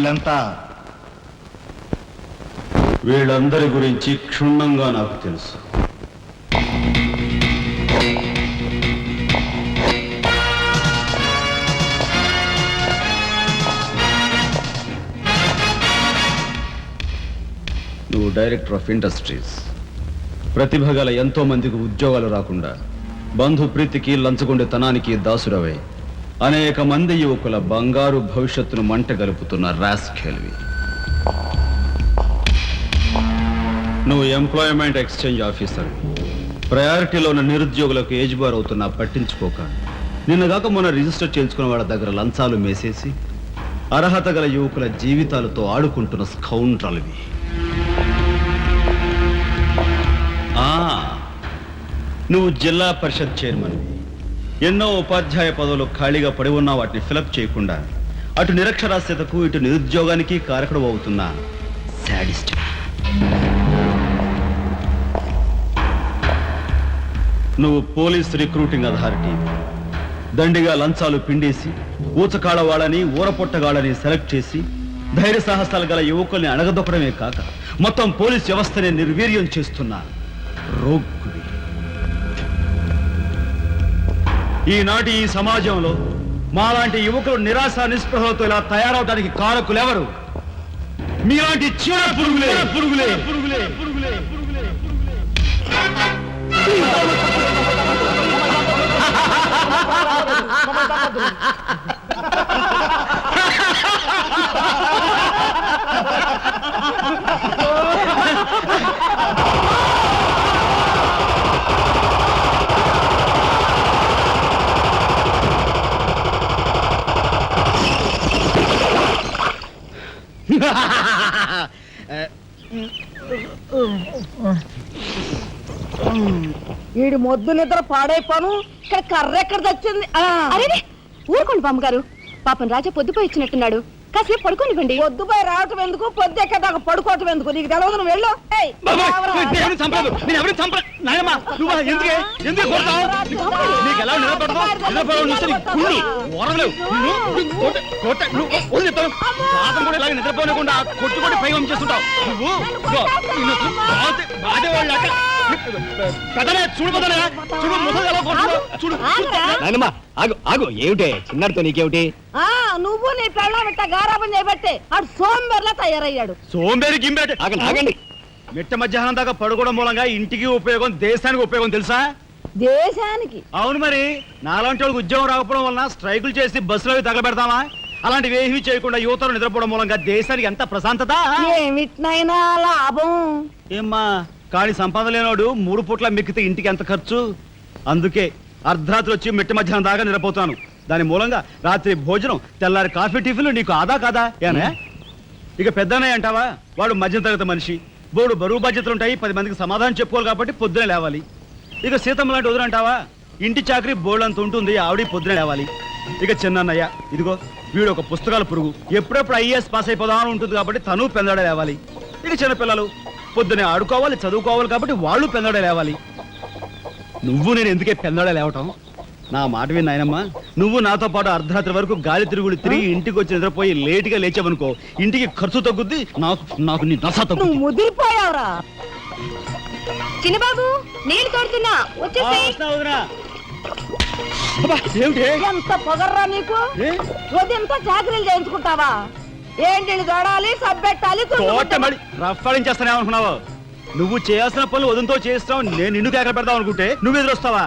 వీళ్ళంతా వీళ్ళందరి గురించి క్షుణ్ణంగా నాకు తెలుసు. నువ్వు డైరెక్టర్ ఆఫ్ ఇండస్ట్రీస్. ప్రతిభ గల ఎంతో మందికి ఉద్యోగాలు రాకుండా బంధు ప్రీతికి లంచగొండెతనానికి దాసురవై అనేక మంది యువకుల బంగారు భవిష్యత్తును మంట గలుపుతున్న రాస్కెల్వి. నువ్వు ఎంప్లాయ్మెంట్ ఎక్స్చేంజ్ ఆఫీసర్. ప్రయారిటీలో ఉన్న నిరుద్యోగులకు ఏజ్ బార్ అవుతున్నా పట్టించుకోక నిన్నగాక మొన్న రిజిస్టర్ చేయించుకున్న వాళ్ళ దగ్గర లంచాలు మేసేసి అర్హత గల యువకుల జీవితాలతో ఆడుకుంటున్న స్కౌండ్రల్వి. నువ్వు జిల్లా పరిషత్ చైర్మన్వి. ఎన్నో ఉపాధ్యాయ పదవులు ఖాళీగా పడి ఉన్నా వాటిని ఫిలప్ చేయకుండా అటు నిరక్షరాస్యతకు ఇటు నిరుద్యోగానికి కారకుడు అవుతున్న శాడిస్ట్. నువ్వు పోలీస్ రిక్రూటింగ్ అథారిటీ. దండిగా లంచాలు పిండేసి ఊచకాడవాళ్ళని ఊరపొట్టగాళ్ళని సెలెక్ట్ చేసి ధైర్య సాహసాలు గల యువకుల్ని అణగదొక్కడమే కాక మొత్తం పోలీస్ వ్యవస్థని నిర్వీర్యం చేస్తున్నా రోగ్గువి. ఈనాటి ఈ సమాజంలో మాలాంటి యువకులు నిరాశ నిస్పృహలతో ఇలా తయారవడానికి కారకులెవరు? మీలాంటి చీడ పురుగులే పురుగులే పురుగులే పురుగులే పురుగులే వీడి మొద్దు నిద్ర పాడైపోను. ఇక్కడ కర్ర ఎక్కడ తెచ్చింది? అరే ఊరుకోండి బామ్మగారు, పాపం రాజా పొద్దుపోయి ఇచ్చినట్టున్నాడు, కాసేపు పడుకోనివ్వండి. పొద్దుపై రావటం ఎందుకు, పొద్దు ఎక్కదాకా పడుకోవటం ఎందుకు? నీకు తెలవదు, నువ్వు వెళ్ళు. ఏమిటే చిన్నారితో నీకేమిటి? నువ్వు నీ పెళ్ళం ఇట్ట గారాబం చేయబట్టే ఆడు సోంబేర్లా తయారయ్యాడు. సోంబేరి గింబేట ఆగండి. మిట్ట మధ్యాహ్నం దాకా పడుకోవడం మూలంగా ఇంటికి ఉపయోగం, దేశానికి ఉపయోగం తెలుసా? దేశానికి? అవును మరి. నాలాంటి వాళ్ళకి ఉద్యోగం రాకపోవడం వలన స్ట్రైకులు చేసి బస్సులో తగలబెడతామా? అలాంటివి ఏమీ చేయకుండా యువతలు నిద్రపోవడం మూలంగా దేశానికి ఎంత ప్రశాంతత. ఏమిటినైనా లాభం ఏమ్మా, కానీ సంపాదన లేనోడు 3 పూట్ల మిక్కితే ఇంటికి ఎంత ఖర్చు? అందుకే అర్ధరాత్రి వచ్చి మిట్ట మధ్యాహ్నం దాకా నిద్రపోతాను. దాని మూలంగా రాత్రి భోజనం, తెల్లారి కాఫీ, టిఫిన్లు నీకు ఆదా కాదా? ఏనా ఇక పెద్దనే అంటావా? వాడు మధ్య తరగతి మనిషి, బోడు బరువు బాధ్యతలు ఉంటాయి, 10 మందికి సమాధానం చెప్పుకోవాలి కాబట్టి పొద్దునే లేవాలి. ఇక సీతమ్మ లాంటి వదులంటావా? ఇంటి చాకరీ బోర్డంత ఉంటుంది, ఆవిడ పొద్దునే లేవాలి. ఇక చిన్నన్నయ్య, ఇదిగో వీడు ఒక పుస్తకాల పురుగు, ఎప్పుడెప్పుడు ఐఏఎస్ పాస్ అయిపోదామని ఉంటుంది కాబట్టి తను పెందడే లేవాలి. ఇక చిన్నపిల్లలు పొద్దునే ఆడుకోవాలి, చదువుకోవాలి కాబట్టి వాళ్ళు పెందడే లేవాలి. నువ్వు నేను ఎందుకే పెందడే లేవటం? నా మాట విని నాయనమ్మా, నువ్వు నాతో పాటు అర్ధరాత్రి వరకు గాలి తిరుగులు తిరిగి ఇంటికి వచ్చి నిద్రపోయి లేటుగా లేచావనుకో, ఇంటికి ఖర్చు తగ్గుద్ది, నాకు నీ దశ తగ్గుద్ది. ముదిరిపోయావురా చిన్నబాబు, నీళ్ళు తోడుతున్నా ఎంత పొగర్రా నీకు? ఉదయంతో చాకరీలు చేయించుకుంటావా? ఏంటి దొడాలి, సబ్బెట్టాలి, రఫాడించేస్తానేమనుకున్నావు? నువ్వు చేయాల్సిన పనులు ఉదయంతో చేస్తావు, నేను నిన్ను కేకలు పెడతావు అనుకుంటే నువ్వు ఎదురొస్తావా?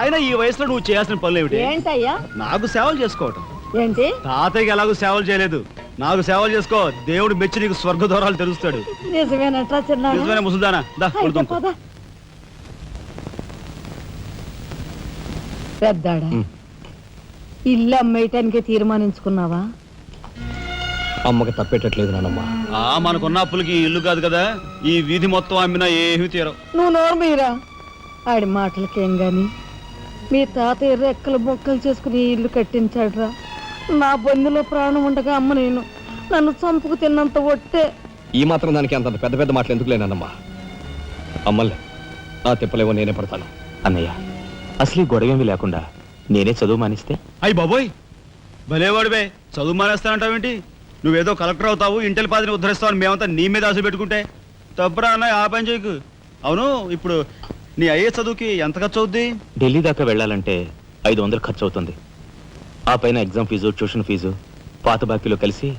అయినా ఈ వయసులో నువ్వు చేయాల్సిన పనులు ఏమిటి? ఏంటయ్యా? నాకు సేవలు చేసుకోవటం. ఏంటి? తాతయ్యకి ఎలాగో సేవలు చేయలేదు, నాకు సేవలు చేసుకో. దేవుడు మెచ్చి నీకు స్వర్గ దూరాలు తెలుస్తాడు. నిజమేనట్రా చిన్న? నిజమైన ముసుదానా? పెద్దాడా, ఇల్లు అమ్మేయటానికి తీర్మానించుకున్నావా? అమ్మకి తప్పేటట్లేదు నానమ్మా. మనకున్న అప్పులకి ఇల్లు కాదు కదా, ఈ వీధి మొత్తం అమ్మినా ఏమీ తీరవు. నువ్వు నోరు మీరా? ఆడి మాటలకేం గాని మీ తాతయ్య రెక్కలు బొక్కలు చేసుకుని ఇల్లు కట్టించాడురా. నా బొందులో ప్రాణం ఉండగా అమ్మ నేను నన్ను చంపుకు తిన్నంత ఒట్టే. ఈ మాత్రం దానికి అంత పెద్ద పెద్ద మాటలు ఎందుకు లేనమ్మా? అమ్మలే ఆ తిప్పలేవో నేనే పడతాను. అన్నయ్య, అసలు గొడవేమి లేకుండా నేనే చదువు మానిస్తే? అయ్యి బాబోయ్, భలేవాడివే, చదువు మానేస్తానంటావేంటి? నువ్వేదో కలెక్టర్ అవుతావు ఇంటెల్ పాదిని ఉద్ధరిస్తావు అని మేమంతా నీ మీద ఆశ పెట్టుకుంటే తప్పురా అన్న ఆ పని చేయకు. అవును ఇప్పుడు నీ అయ్యే చదువుకి ఎంత ఖర్చు అవుద్ది? ఢిల్లీ దాకా వెళ్ళాలంటే 500 ఖర్చు అవుతుంది. ఆ పైన ఎగ్జామ్ ఫీజు, ట్యూషన్ ఫీజు, పాత బాకీలో కలిసి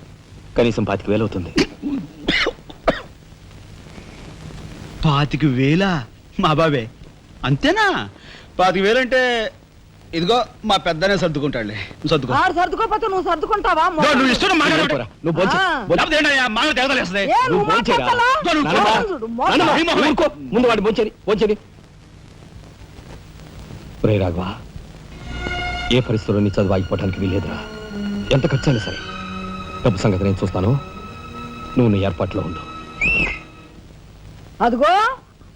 కనీసం 25,000 అవుతుంది. 25,000? మా బాబే అంతేనా? 25,000 అంటే ఇదిగో మా పెద్దనే సర్దుకుంటాడులే. నువ్వు సర్దుకో. ఆడు సర్దుకోపోతే నువ్వు సర్దుకుంటావా? నువ్వు ఇష్టం పోరా, నువ్వు భోంచే. ఏ, నువ్వు మాట్లాడతావా? చూడు, మోసం. ముందు వాడి భోంచేది. రే రాఘవ, ఏ పరిస్థితుల్లో నీ చదువు ఆగిపోవడానికి వీలేదురా. ఎంత ఖర్చైనా సరే డబ్బు సంగతి నేను చూస్తాను. నువ్వు నీ ఏర్పాట్లో ఉండు. అదిగో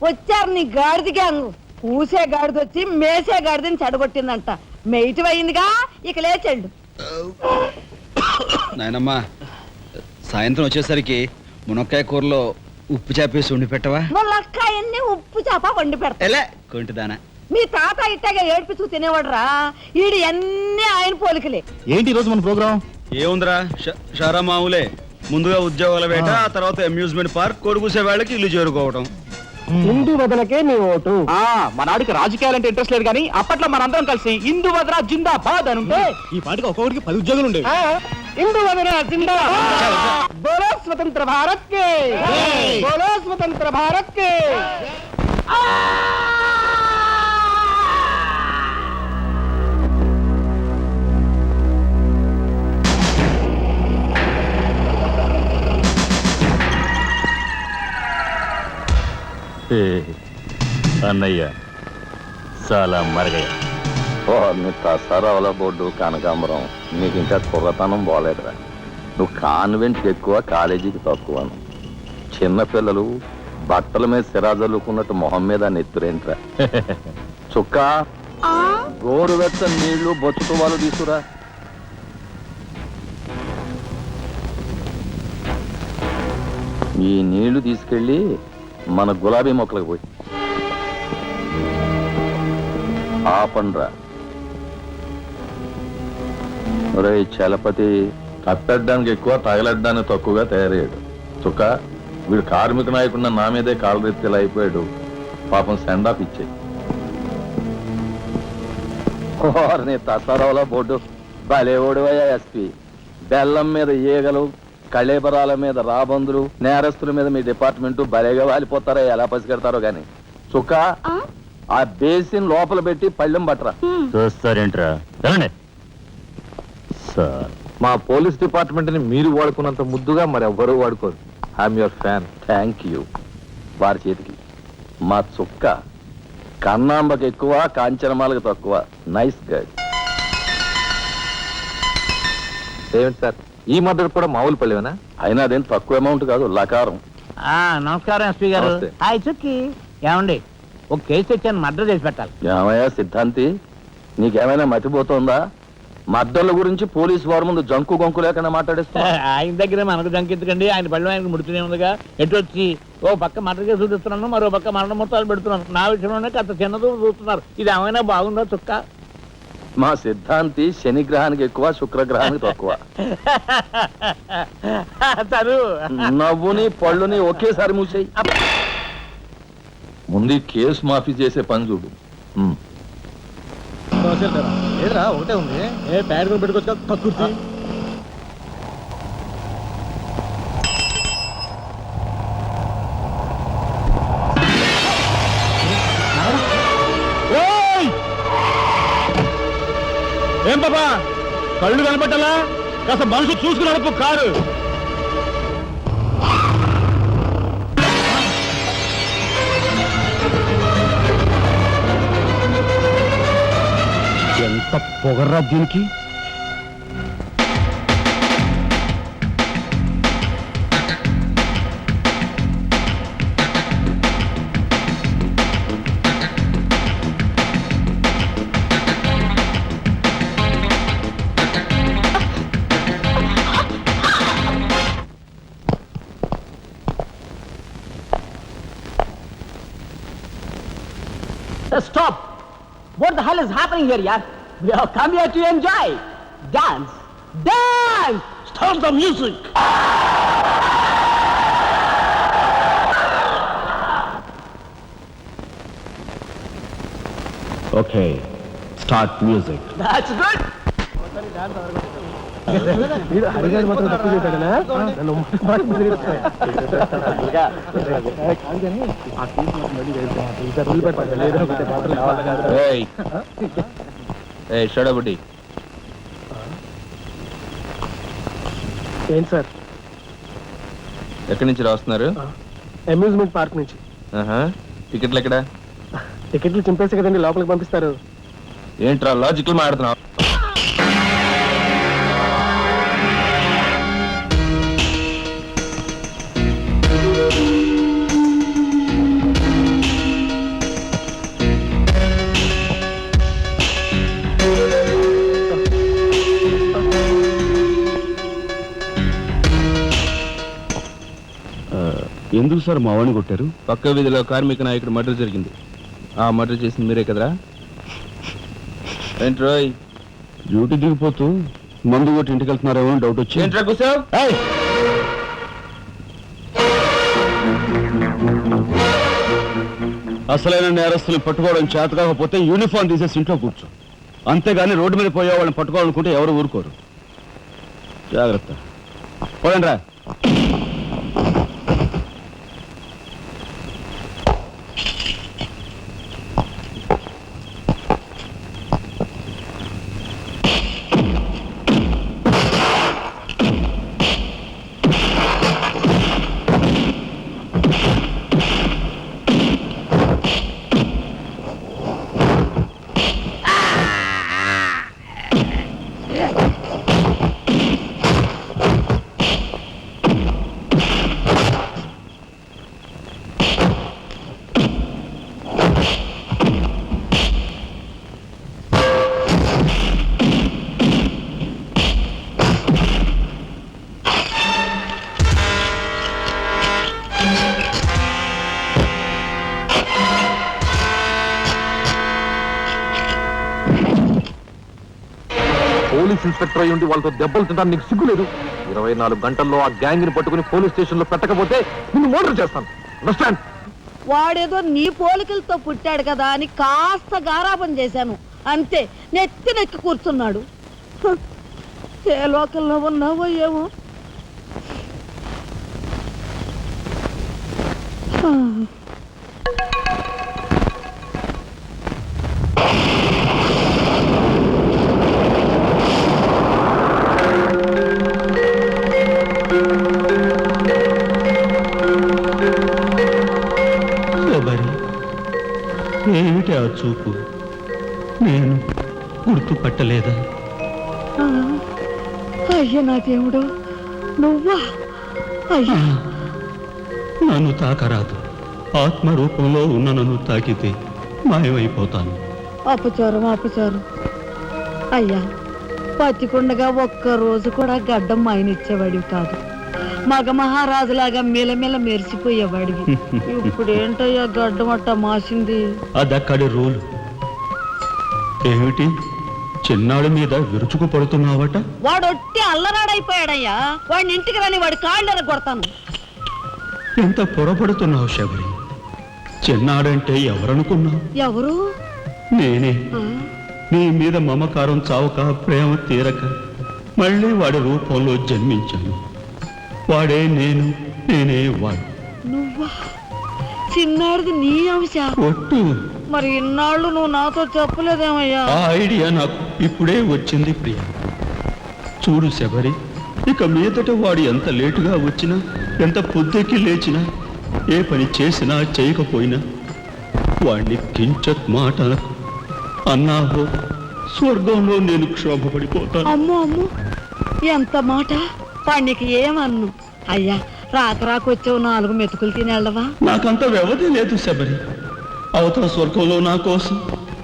వచ్చారు నీ గాడిద గ్యాంగ్. పూసే గాడిద వచ్చి మేసే గాడిదని చెడగొట్టిందంట. మెయిటివ్ అయిందిగా, ఇక లేచెళ్ళు. నాయనమ్మా, సాయంత్రం వచ్చేసరికి మునక్కాయ కూరలో ఉప్పు చేపేసి ఉండి పెట్టవా? ములక్కాయన్ని ఉప్పు చేప వండి పెడతా. ఎలా కొంటిదానా? మీ తాత ఇట్టాగా ఏడ్పిస్తూ తినేవాడురా. ఈడు అన్ని ఆయన పోలికలే. ఏంటి ఈ రోజు మన ప్రోగ్రామ్? ఏముందిరా, షారా మామూలే. ముందుగా ఉద్యోగాల వేట, ఆ తర్వాత అమ్యూజ్మెంట్ పార్క్, కొడుకుసే వాళ్ళకి ఇల్లు చేరుకోవడం. ఇందు వదలకే నీ ఓటు. మా నాడికి రాజకీయాలంటే ఇంట్రెస్ట్ లేదు కానీ అప్పట్లో మనందరం కలిసి ఇందు వదరా జిందాబాద్ అని ఉంటే ఈ పాటికి ఒక్కొక్కడికి 10 ఉద్యోగులు ఉండేవి. ఇందు వదల జిందాబాద్. బోలో స్వతంత్ర భారత్ కే, బోలో స్వతంత్ర భారత్ కే. అన్నయ్య చాలా మరగయ్య. తసారావుల బోర్డు కనకాంబరం, నీకు ఇంకా కుర్రతనం పోలేదురా. నువ్వు కాన్వెంట్కి ఎక్కువ, కాలేజీకి తక్కువను. చిన్నపిల్లలు బట్టల మీద సిరాజల్లుకున్నట్టు మొహం మీద నెత్తురేంట్రా. చుక్క గోరువెచ్చని నీళ్లు బొచ్చుతో వాళ్ళు తీసుకురా. ఈ నీళ్లు తీసుకెళ్ళి మన గులాబీ మొక్కలకు పోయి ఆపండ్రా. రే చలపతి, కప్పెట్టడానికి ఎక్కువ, తగలడ్డానికి తక్కువగా తయారయ్యాడు. చుక్క వీడు కార్మిక నాయకుడిన నా మీదే కాలరెత్తిలా అయిపోయాడు. పాపం సెండ్ ఆఫ్ ఇచ్చే. నీ తసారావుల బోర్డు భలేవాడువయ్యా ఎస్పీ. బెల్లం మీద ఈగలు, కళేబరాల మీద రాబందులు, నేరస్తుల మీద మీ డిపార్ట్మెంట్ భలేగా వాలిపోతారో ఎలా పసిగడతారో గాని. చుక్క ఆ బేసిన్ లోపల పెట్టి పళ్ళెం పట్టరా. చూస్తారేంట్రా? సార్, మా పోలీస్ డిపార్ట్మెంట్ ని మీరు వాడుకున్నంత ముద్దుగా మరి ఎవ్వరూ వాడుకోరు. I'm your fan. Thank you. వారి చేతికి మా చుక్క కన్నాంబకి ఎక్కువ, కాంచనమాలకు తక్కువ. Nice guide. ఏమిటి సార్, ఈ మద్దతు కూడా మామూలు పళ్ళేనా? అయినా అదేం తక్కువ అమౌంట్ కాదు, లకారం. నమస్కారం ఎస్పీ గారు. నమస్తే. హాయ్ చుక్కి. ఏమండి, ఒక కేసు తెచ్చాను, మర్డర్ చేసి పెట్టాలి. ఏమయ్యా సిద్ధాంతి, నీకేమైనా మతిపోతుందా? మద్దళ్ళ గురించి పోలీసు వారి ముందు జంకు గొంకు లేకుండా మాట్లాడేస్తా. ఆయన దగ్గర మనకు జంకెత్తుకండి, ఆయన పళ్ళు ఆయనకు ముడుతూనే ఉందిగా. ఎటు వచ్చి ఓ పక్క మర్డర్ కేసు చూపిస్తున్నాను, మరో పక్క మరణ మొత్తాలు పెడుతున్నాను. నా విషయంలోనే అంత చిన్నదో చూస్తున్నారు. ఇది ఏమైనా బాగుందా చుక్క? మా సిద్ధాంతి శనిగ్రహానికి ఎక్కువ, శుక్రగ్రహానికి తక్కువ. తను నవ్వుని పళ్ళుని ఒకేసారి మూసేయి. ముందు కేసు మాఫీ చేసే పని చూడు. ఏరా ఒకటే ఉంది, ఏ ప్యాడ్ కూడా పెట్టుకోవచ్చు కక్కుర్తి. ఏం బాబా, కళ్ళు కనపట్టాలా? కాస్త మనసు చూసుకుని నడుపు కారు. ఎంత పొగర్రా దీనికి! Stop! What the hell is happening here, yaar? We have come here to enjoy. Dance! Dance! Start the music. Okay start music. That's good. షడబుడ్డి ఏంటి సార్? ఎక్కడి నుంచి రాస్తున్నారు? అమ్యూజ్మెంట్ పార్క్ నుంచి. టికెట్లు ఎక్కడ? టికెట్లు చింపేసి కదండి లోపలికి పంపిస్తారు. ఏంట్రా లాజికల్ మాట్లాడుతున్నావు? ఎందుకు సార్ మా వాడిని కొట్టారు? పక్క వీధిలో కార్మిక నాయకుడు మర్డర్ జరిగింది. ఆ మర్డర్ చేసింది మీరే కదరా? ఏంట్రోయ్ డ్యూటీ దిగిపోతూ మందు కొట్టి ఇంటికి వెళ్తున్నారేమో డౌట్ వచ్చి. ఏంట్రా కూర్చోవ్? అసలైన నేరస్తులు పట్టుకోవడం చేత కాకపోతే యూనిఫామ్ తీసేసి ఇంట్లో కూర్చో. అంతేగాని రోడ్డు మీద పోయే వాళ్ళని పట్టుకోవాలనుకుంటే ఎవరు ఊరుకోరు. జాగ్రత్త. పోదండి రా. పోలీస్ ఇన్స్పెక్టర్ అయ్యి ఉండి వాళ్ళతో దెబ్బలు తింటాను నీకు సిగ్గులేదు? 24 గంటల్లో ఆ గ్యాంగ్ ని పట్టుకుని పోలీస్ స్టేషన్ లో పెట్టకపోతే నిన్ను మర్డర్ చేస్తాను. అండర్స్టాండ్? వాడేదో నీ పోలికలతో పుట్టాడు కదా అని కాస్త గారాబం చేశాను అంతే. నెత్తి నెక్కి కూర్చున్నాడు. ఏ లోకల్లో ఉన్నావో ఏమో. ఏమిటి ఆ చూపు? నేను గుర్తుపట్టలేదా? అయ్యా నా దేవుడు, నువ్వా? అయ్యా నన్ను తాకరాదు. ఆత్మరూపంలో ఉన్న నన్ను తాకితే మాయమైపోతాను. అపచారం అపచారం. అయ్యా పచ్చికుండగా ఒక్కరోజు కూడా గడ్డం మాయనిచ్చేవాడివి కాదు. మగ మహారాజులాగా మెలమెల మెరిసిపోయేవాడివి. ఇప్పుడు ఏంటయ్యా గడ్డం అట్ట మాసింది? అదక్కడి రూలు. ఏమిటి చిన్నాడు మీద విరుచుకు పడుతున్నావట? వాడు ఒట్టి అల్లరాడైపోయాడయ్యా. వాడిని ఇంటికి రాని వాడి కాళ్ళని కొడతాను. ఎంత పొరపడుతున్నావు శబరి? చిన్నాడంటే ఎవరనుకున్నావు? ఎవరు? నేనే. నీ మీద మమకారం చావక, ప్రేమ తీరక మళ్ళీ వాడి రూపంలో జన్మించాను. వాడే నేను, నేనే వాడు. నువ్వా? చిన్నాడిది నీ అంశ? ఒట్టు. మరి ఇన్నాళ్ళు నువ్వు నాతో చెప్పలేదేమయ్యా? ఆ ఐడియా నాకు ఇప్పుడే వచ్చింది ప్రియ. చూడు శబరి, ఇక మీదట వాడు ఎంత లేటుగా వచ్చినా, ఎంత పొద్దెక్కి లేచినా, ఏ పని చేసినా చేయకపోయినా వాడిని కించత్ మాట అన్నాహో స్వర్గంలో నేను క్షోభపడిపోతాను. అమ్మో అమ్మో, ఎంత మాట! వాడికి ఏమన్ను? అయ్యా రాకొచ్చావు 4 మెతుకులు తినేళ్ళవా? నాకంత వ్యవధి లేదు శబరి. అవతల స్వర్గంలో నా కోసం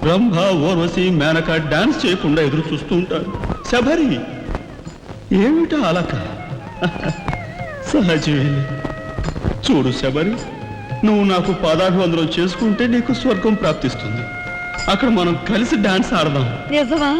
రంభ, ఊర్వశి, మేనక డాన్స్ చేయకుండా ఎదురు చూస్తూ ఉంటారు. శబరి ఏమిటా అలక? సహజమే. చూడు శబరి, నువ్వు నాకు పాదాభివందనం చేసుకుంటే నీకు స్వర్గం ప్రాప్తిస్తుంది. అక్కడ మనం కలిసి డాన్స్ ఆడదాం. నిజమా?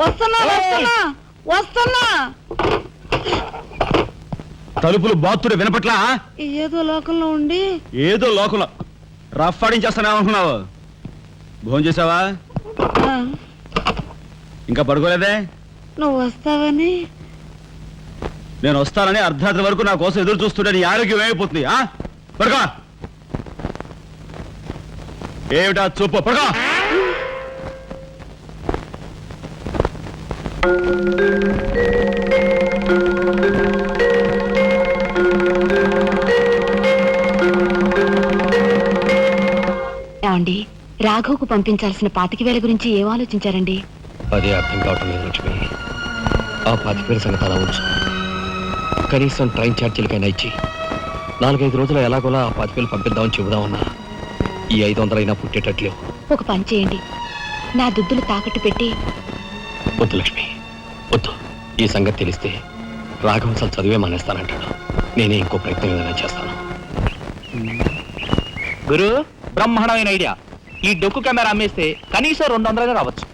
వస్తున్నా వస్తున్నా వస్తున్నా. తలుపులు బాత్తుడు వినపట్లా? ఏదో లోకంలో ఉండి ఏదో లోకంలో రఫ్ ఆడించేస్తానేమనుకున్నావు? భోజనం చేసావా? ఆ, ఇంకా పడుకోలేదే? నువ్వు వస్తావని. నేను వస్తానని అర్ధరాత్రి వరకు నా కోసం ఎదురు చూస్తుంటే నీ ఆరోగ్యం ఏమైపోతుంది? పడుకో. ఏమిటా చూపు? పడుకో. ఏమండి, రాఘవ్కు పంపించాల్సిన 25,000 గురించి ఏం ఆలోచించారండి? అదే అర్థం కావటం లేదు లక్ష్మి. ఆ 25,000 సంగతి అలా ఉంచు. కనీసం ట్రైన్ ఛార్జీలకైనా ఇచ్చి 4-5 రోజులు ఎలాగోలా ఆ 25,000 పంపిద్దామని చెబుదామన్నా ఈ 500 అయినా పుట్టేటట్లేవు. ఒక పని చేయండి, నా దుద్దులు తాకట్టు పెట్టి. వద్దు లక్ష్మి, వద్దు. ఈ సంగతి తెలిస్తే రాఘవ అసలు చదివే మానేస్తానంటాడు. నేనే ఇంకో ప్రయత్నం ఏదైనా చేస్తాను. గురు, బ్రహ్మాండమైన ఐడియా. ఈ డొక్కు కెమెరా అమ్మేస్తే కనీసం 200 రావచ్చు.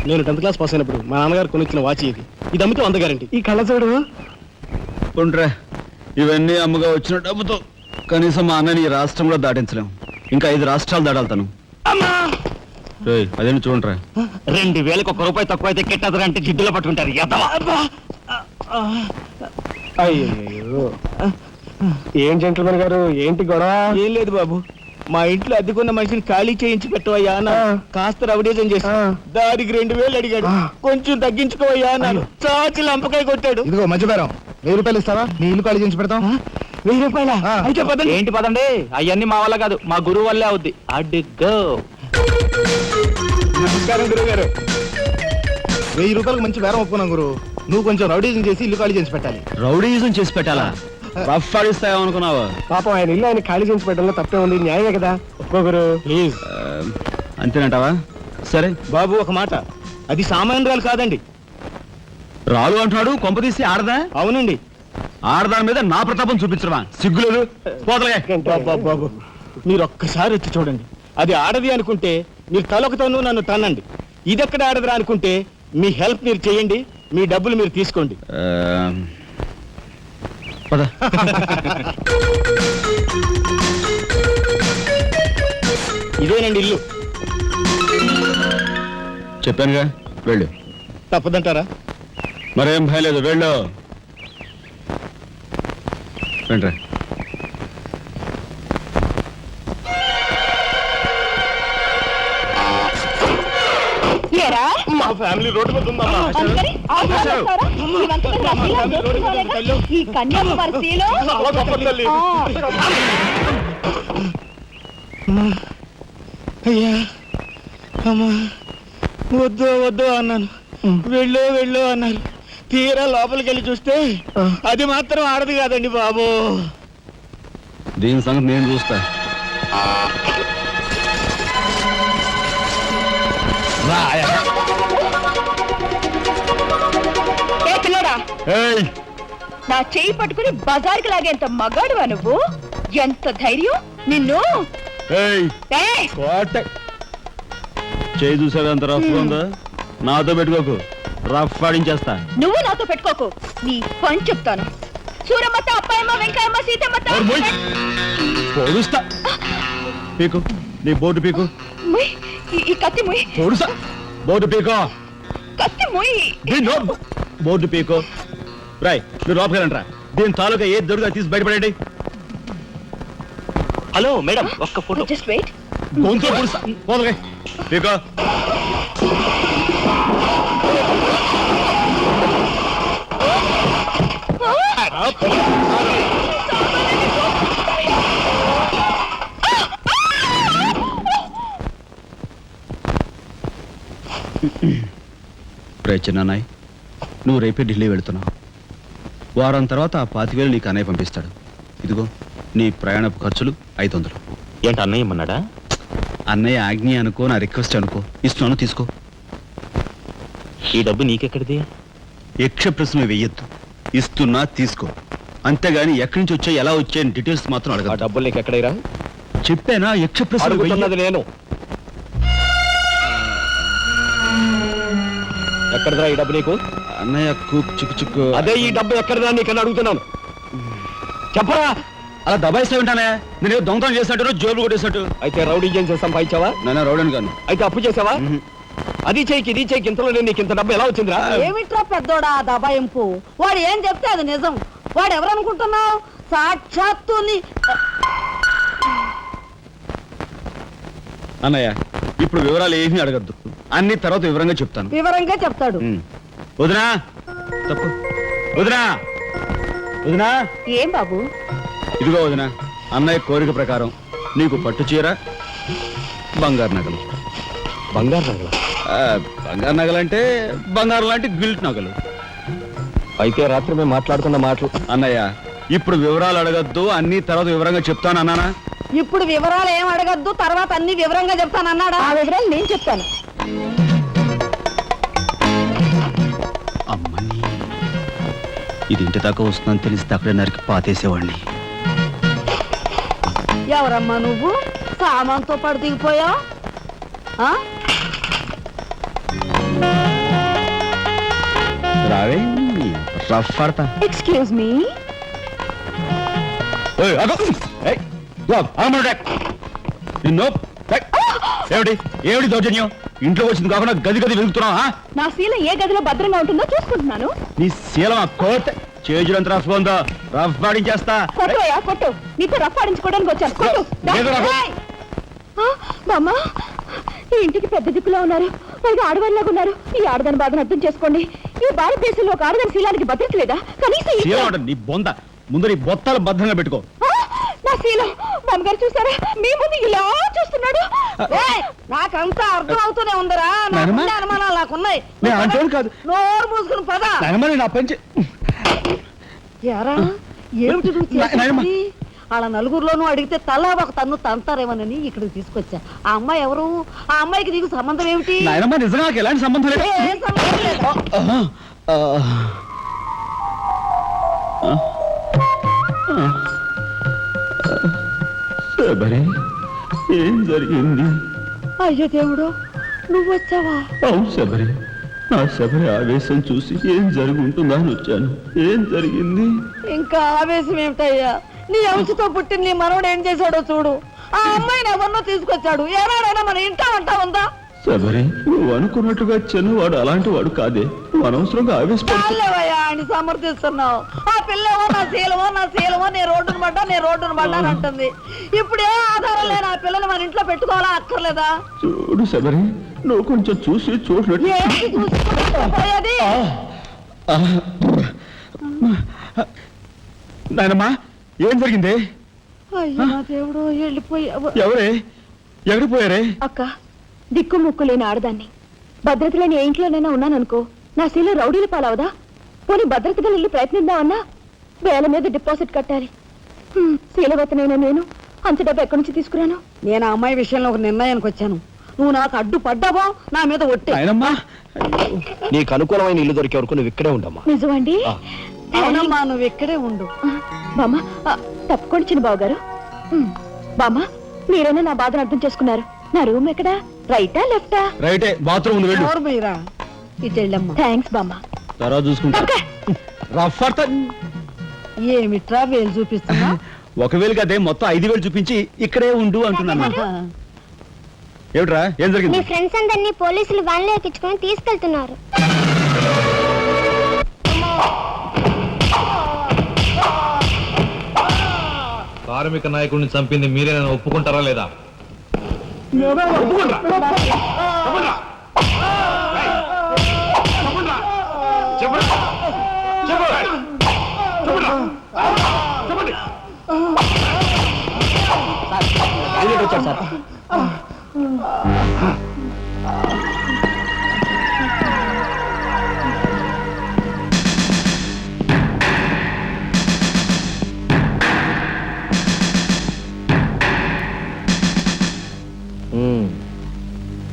నేను 10th క్లాస్ పాస్ అయినప్పుడు మా నాన్నగారు కొనిచ్చిన వాచ్ ఇది. ఇది అమ్మితే 100 గ్యారెంటీ. ఈ కళ్ళజోడు ఉండ్రా, ఇవన్నీ అమ్మగా వచ్చిన డబ్బుతో కనీసం మా అన్నని ఈ రాష్ట్రం కూడా దాటించలేం. ఇంకా 5 రాష్ట్రాలు దాడాలి తను. అదేంటి చూడరా, 2,000కి 1 రూపాయి తక్కువ అయితే కెట్టదురంటే జిడ్డులో పట్టుకుంటారు. అయ్యో, ఏం జెంట్లమన్ గారు, ఏంటి గొడవ? ఏం లేదు బాబు, మా ఇంట్లో అద్దెకున్న మనిషిని ఖాళీ చేయించి పెట్టవయ్యా అన్న. కాస్త రవిడేజం చేసి దానికి 2,000 అడిగాడు. కొంచెం తగ్గించుకోవయ్యా అన్నాను. చాచి లంపకాయ కొట్టాడు. ఇదిగో మధ్య బేరం, 1000 రూపాయలు ఇస్తావా? నీ ఇల్లు ఖాళీ చేయించి పెడతాం. 1000 రూపాయల? అయితే పదండి. ఏంటి పదండి, అవన్నీ మా వల్ల కాదు, మా గురువు వల్లే అవుద్ది. అడ్డుగో. నమస్కారం గురువు గారు. 1000 రూపాయలకు మంచి బేరం ఒప్పుకున్నాం గురు. నువ్వు కొంచెం రౌడీజం చేసి ఇల్లు ఖాళీ చేసి పెట్టాలి. రౌడీజం చేసి పెట్టాలా? రఫ్ ఆడిస్తాయేమనుకున్నావా? పాపం ఆయన ఇల్లు ఆయన ఖాళీ చేసి పెట్టడంలో తప్పే ఉంది. న్యాయమే కదా. ఒప్పుకో గురు ప్లీజ్. అంతేనంటావా? సరే బాబు, ఒక మాట, అది సామాన్యురాలు కాదండి. రాలు అంటున్నాడు. కొంపదీసి ఆడదా? అవునండి. ఆడదాని మీద నా ప్రతాపం చూపించడమా? సిగ్గులేదు. పోతలే. బాబు, మీరు ఒక్కసారి వచ్చి చూడండి. అది ఆడది అనుకుంటే మీరు తలొకతోనూ నన్ను తన్నండి. ఇదెక్కడ ఆడదురా అనుకుంటే మీ హెల్ప్ మీరు చేయండి, మీ డబ్బులు మీరు తీసుకోండి. పద. ఇదేనండి ఇల్లు. చెప్పానుగా, వెళ్ళు. తప్పదంటారా? మరేం భయం లేదు, వెళ్ళు. రండి. మా ఫ్యామిలీ రోడ్డు మీద ఉందా? ఈ కన్యాకుమారి స్త్రీలో అయ్యా, అమ్మా, వద్దు వద్దు అన్నాను. వెళ్ళు వెళ్ళు అన్నారు. తీరా లోపలికి వెళ్ళి చూస్తే అది మాత్రం ఆడదు కాదండి బాబు. దీని సంగతి నేను చూస్తా. నా చెయ్యి పట్టుకుని బజార్కి లాగేంత మగాడువా నువ్వు? ఎంత ధైర్యం నిన్ను! చేయి చూసావు ఎంత రఫ్ ఉందో? నాతో పెట్టుకోకు, రఫ్ ఆడించేస్తా. నువ్వు నాతో పెట్టుకోకు, నీ పని చెప్తాను. సూరమ్మత, అప్పాయమ్మ, వెంకాయమ్మ, సీతమ్మత. పొడుస్తా. పీకు, నీ బోర్డు పీకు. ఈ కత్తి ముయ్. పొడుస్తా. బోర్డు పీకో. కత్తి ముయ్. బోర్డు పీకో. రాయ్, నువ్వు లోపలికి రండి రా. దీని తాలూకా ఏది దొరుకుతా తీసి బయటపడండి. హలో మేడం, ఒక్క ఫోటో. Just wait. గొంతు పొడుస్తా. పోదలే. పీకో. చిన్నాయ్, నువ్వు రేపే ఢిల్లీ వెళుతున్నావు. వారం తర్వాత ఆ 25,000 నీకు అన్నయ్య పంపిస్తాడు. ఇదిగో నీ ప్రయాణపు ఖర్చులు 500. ఏంటి అన్నయ్య ఏమన్నాడా? అన్నయ్య ఆజ్ఞ అనుకో, నా రిక్వెస్ట్ అనుకో. ఇస్తున్నాను, తీసుకో. ఈ డబ్బు నీకెక్కడిది? యక్ష ప్రశ్న వెయ్యొద్దు. ఇస్తున్నా, తీసుకో. అంతేగాని ఎక్కడి నుంచి వచ్చాయి, ఎలా వచ్చాయని డీటెయిల్స్ మాత్రం ఆ అడగ. డబ్బులు నీకు ఎక్కడైరా? చెప్పానా? యక్ష ప్రశ్న అడుగుతున్నది నేను. ఎక్కడదా ఈ డబ్బు నీకు? అన్నయ్య చిక్కు చిక్కు. అదే ఈ డబ్బు ఎక్కడదా నీకన్నా అడుగుతున్నాను, చెప్పరా. అలా దబాయిస్తా ఉంటానే, నేను దొంగతనం చేసినట్టు జోబులు కొట్టేసినట్టు. అయితే రౌడీ చేసి సంపాదించావా? నాన్న రౌడన్ గాను. అయితే అప్పు చేసావా? అది చేయికి ఇది చేయికి ఇంతలో నేను నీకు ఇంత డబ్బు ఎలా వచ్చిందిరా? ఏమిట్రా పెద్దోడా దబాయింపు? వాడు ఏం చెప్తే అది నిజం. వాడు ఎవరనుకుంటున్నావు? సాక్షాత్తు అన్నయ్య ఇప్పుడు వివరాలు ఏమీ అడగద్దు, అన్ని తర్వాత వివరంగా చెప్తాను. వివరంగా చెప్తాడు. వదినా తప్పు. వదినా వదినా. ఏం బాబు? ఇదిగో వదినా, అన్నయ్య కోరిక ప్రకారం నీకు పట్టు చీర, బంగారు నగలు. బంగారు నగలు? బంగారు నగలంటే బంగారు లాంటి గిల్ట్ నగలు. అయితే రాత్రి మేము మాట్లాడుకున్న మాటలు. అన్నయ్య ఇప్పుడు వివరాలు అడగద్దు, అన్ని తర్వాత వివరంగా చెప్తాను అన్నానా? ఇప్పుడు వివరాలు ఏం అడగద్దు, తర్వాత అన్ని వివరంగా చెప్తాను అన్నాడా? ఆ వివరాలు నేను చెప్తాను. అమ్మని ఇది ఇంటి దాకా వస్తుందని తెలిస్తే అక్కడే నరికి పాతేసేవాడిని. ఎవరమ్మా నువ్వు? సామాన్తో పాటు దిగిపోయావు. రావే రఫ్ పడతా. Excuse me. ఏమిటి ఏమిటి దౌర్జన్యం? ఇంట్లో వచ్చింది కాకుండా గది గది వెతుకుతున్నావా? నా శీలం ఏ గదిలో భద్రంగా ఉంటుందో చూసుకుంటున్నాను. నీ శీలం ఆ కోట్ చేజులంత రఫ్ ఉందో రఫ్ పాడించేస్తా. కొట్టుయా కొట్టు, నీతో రఫ్ ఆడించుకోవడానికి వచ్చాను. కొట్టు. లేదు నాకు. బామ్మ, ఈ ఇంటికి పెద్ద దిక్కులో ఉన్నారు, పైగా ఆడవాళ్ళలాగా ఉన్నారు. ఈ ఆడదాని బాధను అర్థం చేసుకోండి. ఈ భారతదేశంలో ఒక ఆడదాని శీలానికి భద్రత లేదా? కనీసం శీలం అంటే నీ బొంద, ముందు నీ బొత్తాలు భద్రంగా పెట్టుకో. నా శీలం బామ్మగారు చూసారా, మీ ముందు ఇలా చూస్తున్నాడు. నాకంతా అర్థం అవుతూనే ఉందరా. అనుమానాలు నాకున్నాయి. కాదు, నోరు మూసుకుని పద. నా పెంచి ఎరా ఏమిటి నువ్వు? వాళ్ళ నలుగురిలోనూ అడిగితే తలా ఒక తన్ను తంతారేమోనని ఇక్కడికి తీసుకొచ్చా. ఆ అమ్మాయి ఎవరు? ఆ అమ్మాయికి నీకు సంబంధం ఏమిటి? నిజంగా నాకు ఎలాంటి సంబంధం లేదు. ఏం సంబంధం లేదా? ఏం జరిగింది? అయ్యో దేవుడు, నువ్వు వచ్చావా? అవును శబరి, నా శబరి ఆవేశం చూసి ఏం జరుగుంటుందా అని వచ్చాను. ఏం జరిగింది? ఇంకా ఆవేశం ఏమిటయ్యా? నీ అంశతో పుట్టిన నీ మనవడు ఏం చేశాడో చూడు. ఆ అమ్మాయిని ఎవరినో తీసుకొచ్చాడు. ఏనాడైనా మన ఇంటా అంటా ఉందా? శబరి, నువ్వు అనుకున్నట్టుగా చిన్నవాడు అలాంటి వాడు కాదే. నువ్వు అనవసరంగా ఆవేశపడలేవయ్యా అని సమర్థిస్తున్నావు. ఆ పిల్లేమో నా శీలమో నీ రోడ్డును పడ్డా అని అంటుంది. ఇప్పుడే ఆధారం లేని ఆ పిల్లని మన ఇంట్లో పెట్టుకోవాలా అక్కర్లేదా? చూడు శబరి, నువ్వు కొంచెం చూసి చూసినట్టు. ఏంటి చూసిపోయేది? నాయనమ్మా, ఏం జరిగింది? అయ్యో దేవుడు, వెళ్ళిపోయావు. ఎవరే? ఎక్కడికి పోయారే? అక్క, దిక్కు ముక్కు లేని ఆడదాన్ని, భద్రత లేని ఏ ఇంట్లోనైనా ఉన్నాననుకో, నా శీల రౌడీల పాలవదా? పోనీ భద్రతగా వెళ్ళి ప్రయత్నిద్దామన్నా వేల మీద డిపాజిట్ కట్టాలి. శీలవతనైనా నేను అంత డబ్బు ఎక్కడి నుంచి తీసుకురాను? నేను ఆ అమ్మాయి విషయంలో ఒక నిర్ణయానికి వచ్చాను. నువ్వు నాకు అడ్డు పడ్డావో నా మీద ఒట్టే. నీకు అనుకూలమైన ఇల్లు దొరికే వరకు నువ్వు ఇక్కడే ఉండమ్మా. నిజమండి? అవునమ్మా, నువ్వు ఇక్కడే ఉండు. బామ్మ, తప్పుకోండి చిన్న బాబు గారు. బామ్మ, మీరైనా నా బాధను అర్థం చేసుకున్నారు. నా రూమ్ ఎక్కడా? రైటా లెఫ్టా? రైటే, బాత్రూమ్ ఉంది, వెళ్ళు. మీరా ఇటు వెళ్ళమ్మా. థ్యాంక్స్ బామ్మ. తర్వాత చూసుకుంటా. ఏమిట్రా వేలు చూపిస్తున్నా? ఒకవేళ అదే మొత్తం 5,000 చూపించి ఇక్కడే ఉండు అంటున్నాను. ఏమిట్రా, ఏం జరిగింది? మీ ఫ్రెండ్స్ అందరినీ పోలీసులు వ్యాన్లో ఎక్కించుకొని తీసుకెళ్తున్నారు. కార్మిక నాయకుడిని చంపింది మీరేనా ఒప్పుకుంటారా లేదా?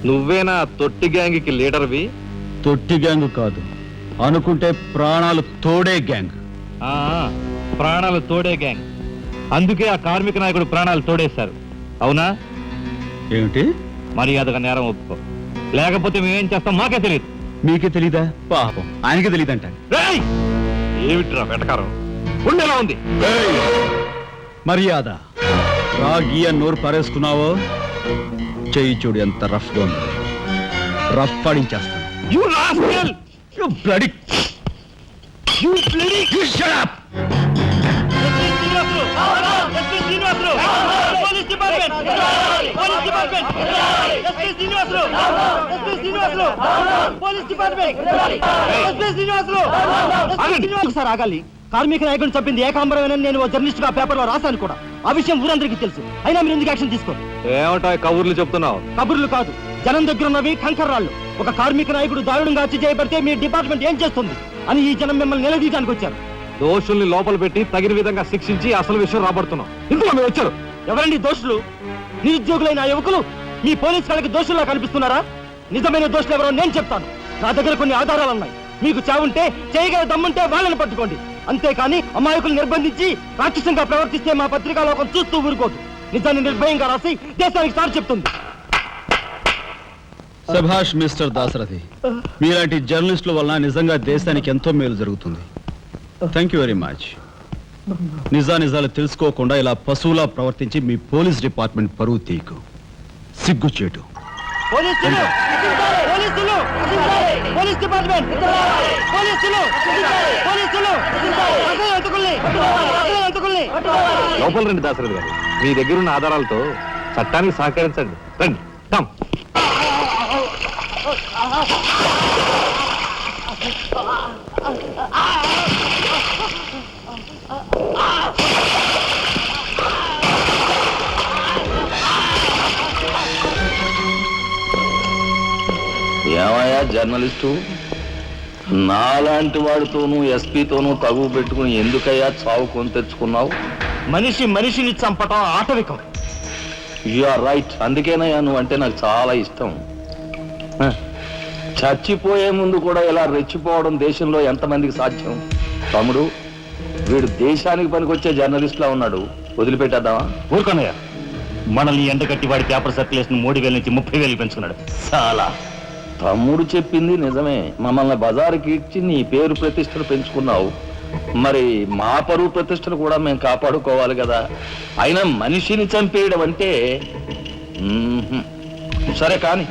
నువ్వేనా తొట్టి గ్యాంగ్కి లీడర్వి? తొట్టి గ్యాంగ్ కాదు, అనుకుంటే ప్రాణాలు తోడే గ్యాంగ్. ప్రాణాలు తోడే గ్యాంగ్. అందుకే ఆ కార్మిక నాయకుడు ప్రాణాలు తోడేశారు, అవునా? ఏమిటి? మర్యాదగా నేరం ఒప్పుకో, లేకపోతే మేమేం చేస్తాం మాకే తెలియదు. మీకే తెలీదా? పాపం ఆయనకే తెలీదంట. ఏమిట్రా వెటకారం? ఉండేలా ఉంది. మర్యాద రాగి అని నోరు పారేసుకున్నావో చెయ్యి చూడు ఎంత రఫ్ గా ఉంది. రఫ్ పాడించేస్తాను. You rascal! You bloody... You bloody... You shut up! Sir ఆగాలి. కార్మిక నాయకుడిని చంపింది ఏకాంబరమేనని నేను జర్నలిస్ట్ గా పేపర్ లో రాశాను కూడా. ఆ విషయం ఊరందరికీ తెలుసు. అయినా మీరు ఎందుకు యాక్షన్ తీసుకోండి? ఏమంటా కబుర్లు చెప్తున్నావు? కబుర్లు కాదు, జనం దగ్గర ఉన్నవి కంకర్రాళ్ళు. ఒక కార్మిక నాయకుడు దారుణంగా హత్య చేయబడితే మీ డిపార్ట్మెంట్ ఏం చేస్తుంది అని ఈ జనం మిమ్మల్ని నిలదీయడానికి వచ్చారు. దోషుల్ని లోపల పెట్టి తగిన విధంగా శిక్షించి అసలు విషయం రాబడుతున్నాం. ఇందులో మీరు వచ్చారు. ఎవరండి దోషులు? నిరుద్యోగులైన ఆ యువకులు మీ పోలీస్ వాళ్ళకి దోషుల్లా కనిపిస్తున్నారా? నిజమైన దోషులు ఎవరో నేను చెప్తాను. నా దగ్గర కొన్ని ఆధారాలు ఉన్నాయి. మీకు చావుంటే చేయగల దమ్ముంటే వాళ్ళని పట్టుకోండి. అంతేకాని అమాయకులు నిర్బంధించి రాక్షసంగా ప్రవర్తిస్తే మా పత్రికా లోకం చూస్తూ ఊరుకోదు. నిజాన్ని నిర్భయంగా రాసి దేశానికి సార్ చెప్తుంది. సభాష్ మిస్టర్ దాశరథి, మీలాంటి జర్నలిస్టుల వల్ల నిజంగా దేశానికి ఎంతో మేలు జరుగుతుంది. Thank you very much. నిజాలు తెలుసుకోకుండా ఇలా పశువులా ప్రవర్తించి మీ పోలీస్ డిపార్ట్మెంట్ పరువు తీకు. సిగ్గుచేటు. పోలీసులు! పోలీసులు! Police department! పోలీసులు! పోలీసులు! అసలు ఎంతకుల్ని! అసలు ఎంతకుల్ని! లోపల రండి దాశరథి గారు. మీ దగ్గరున్న ఆధారాలతో చట్టానికి సహకరించండి. రండి. కమ్. ఏమయ్యా జర్నలిస్టు, నాలాంటి వాడితోనూ ఎస్పీతోనూ తగువ పెట్టుకుని ఎందుకయ్యా చావు కొని తెచ్చుకున్నావు? మనిషిని చంపటం ఆటవికం. You are right. అందుకేనయ్యా నువ్వంటే నాకు చాలా ఇష్టం. చచ్చిపోయే ముందు కూడా ఇలా రెచ్చిపోవడం దేశంలో ఎంతమందికి సాధ్యం? తమ్ముడు, వీడు దేశానికి పనికొచ్చే జర్నలిస్ట్లా ఉన్నాడు. వదిలిపెట్టేద్దామా? ఊరుకోనయ్యా. మనల్ని ఎండగట్టి వాడి పేపర్ సర్క్యులేషన్ 3,000 నుంచి 30,000 పెంచుకున్నాడు. చాలా. తమ్ముడు చెప్పింది నిజమే. మమ్మల్ని బజారుకి ఇచ్చి నీ పేరు ప్రతిష్టలు పెంచుకున్నావు. మరి మా పరువు ప్రతిష్టలు కూడా మేము కాపాడుకోవాలి కదా. అయినా మనిషిని చంపేయడం అంటే సరే కానీ.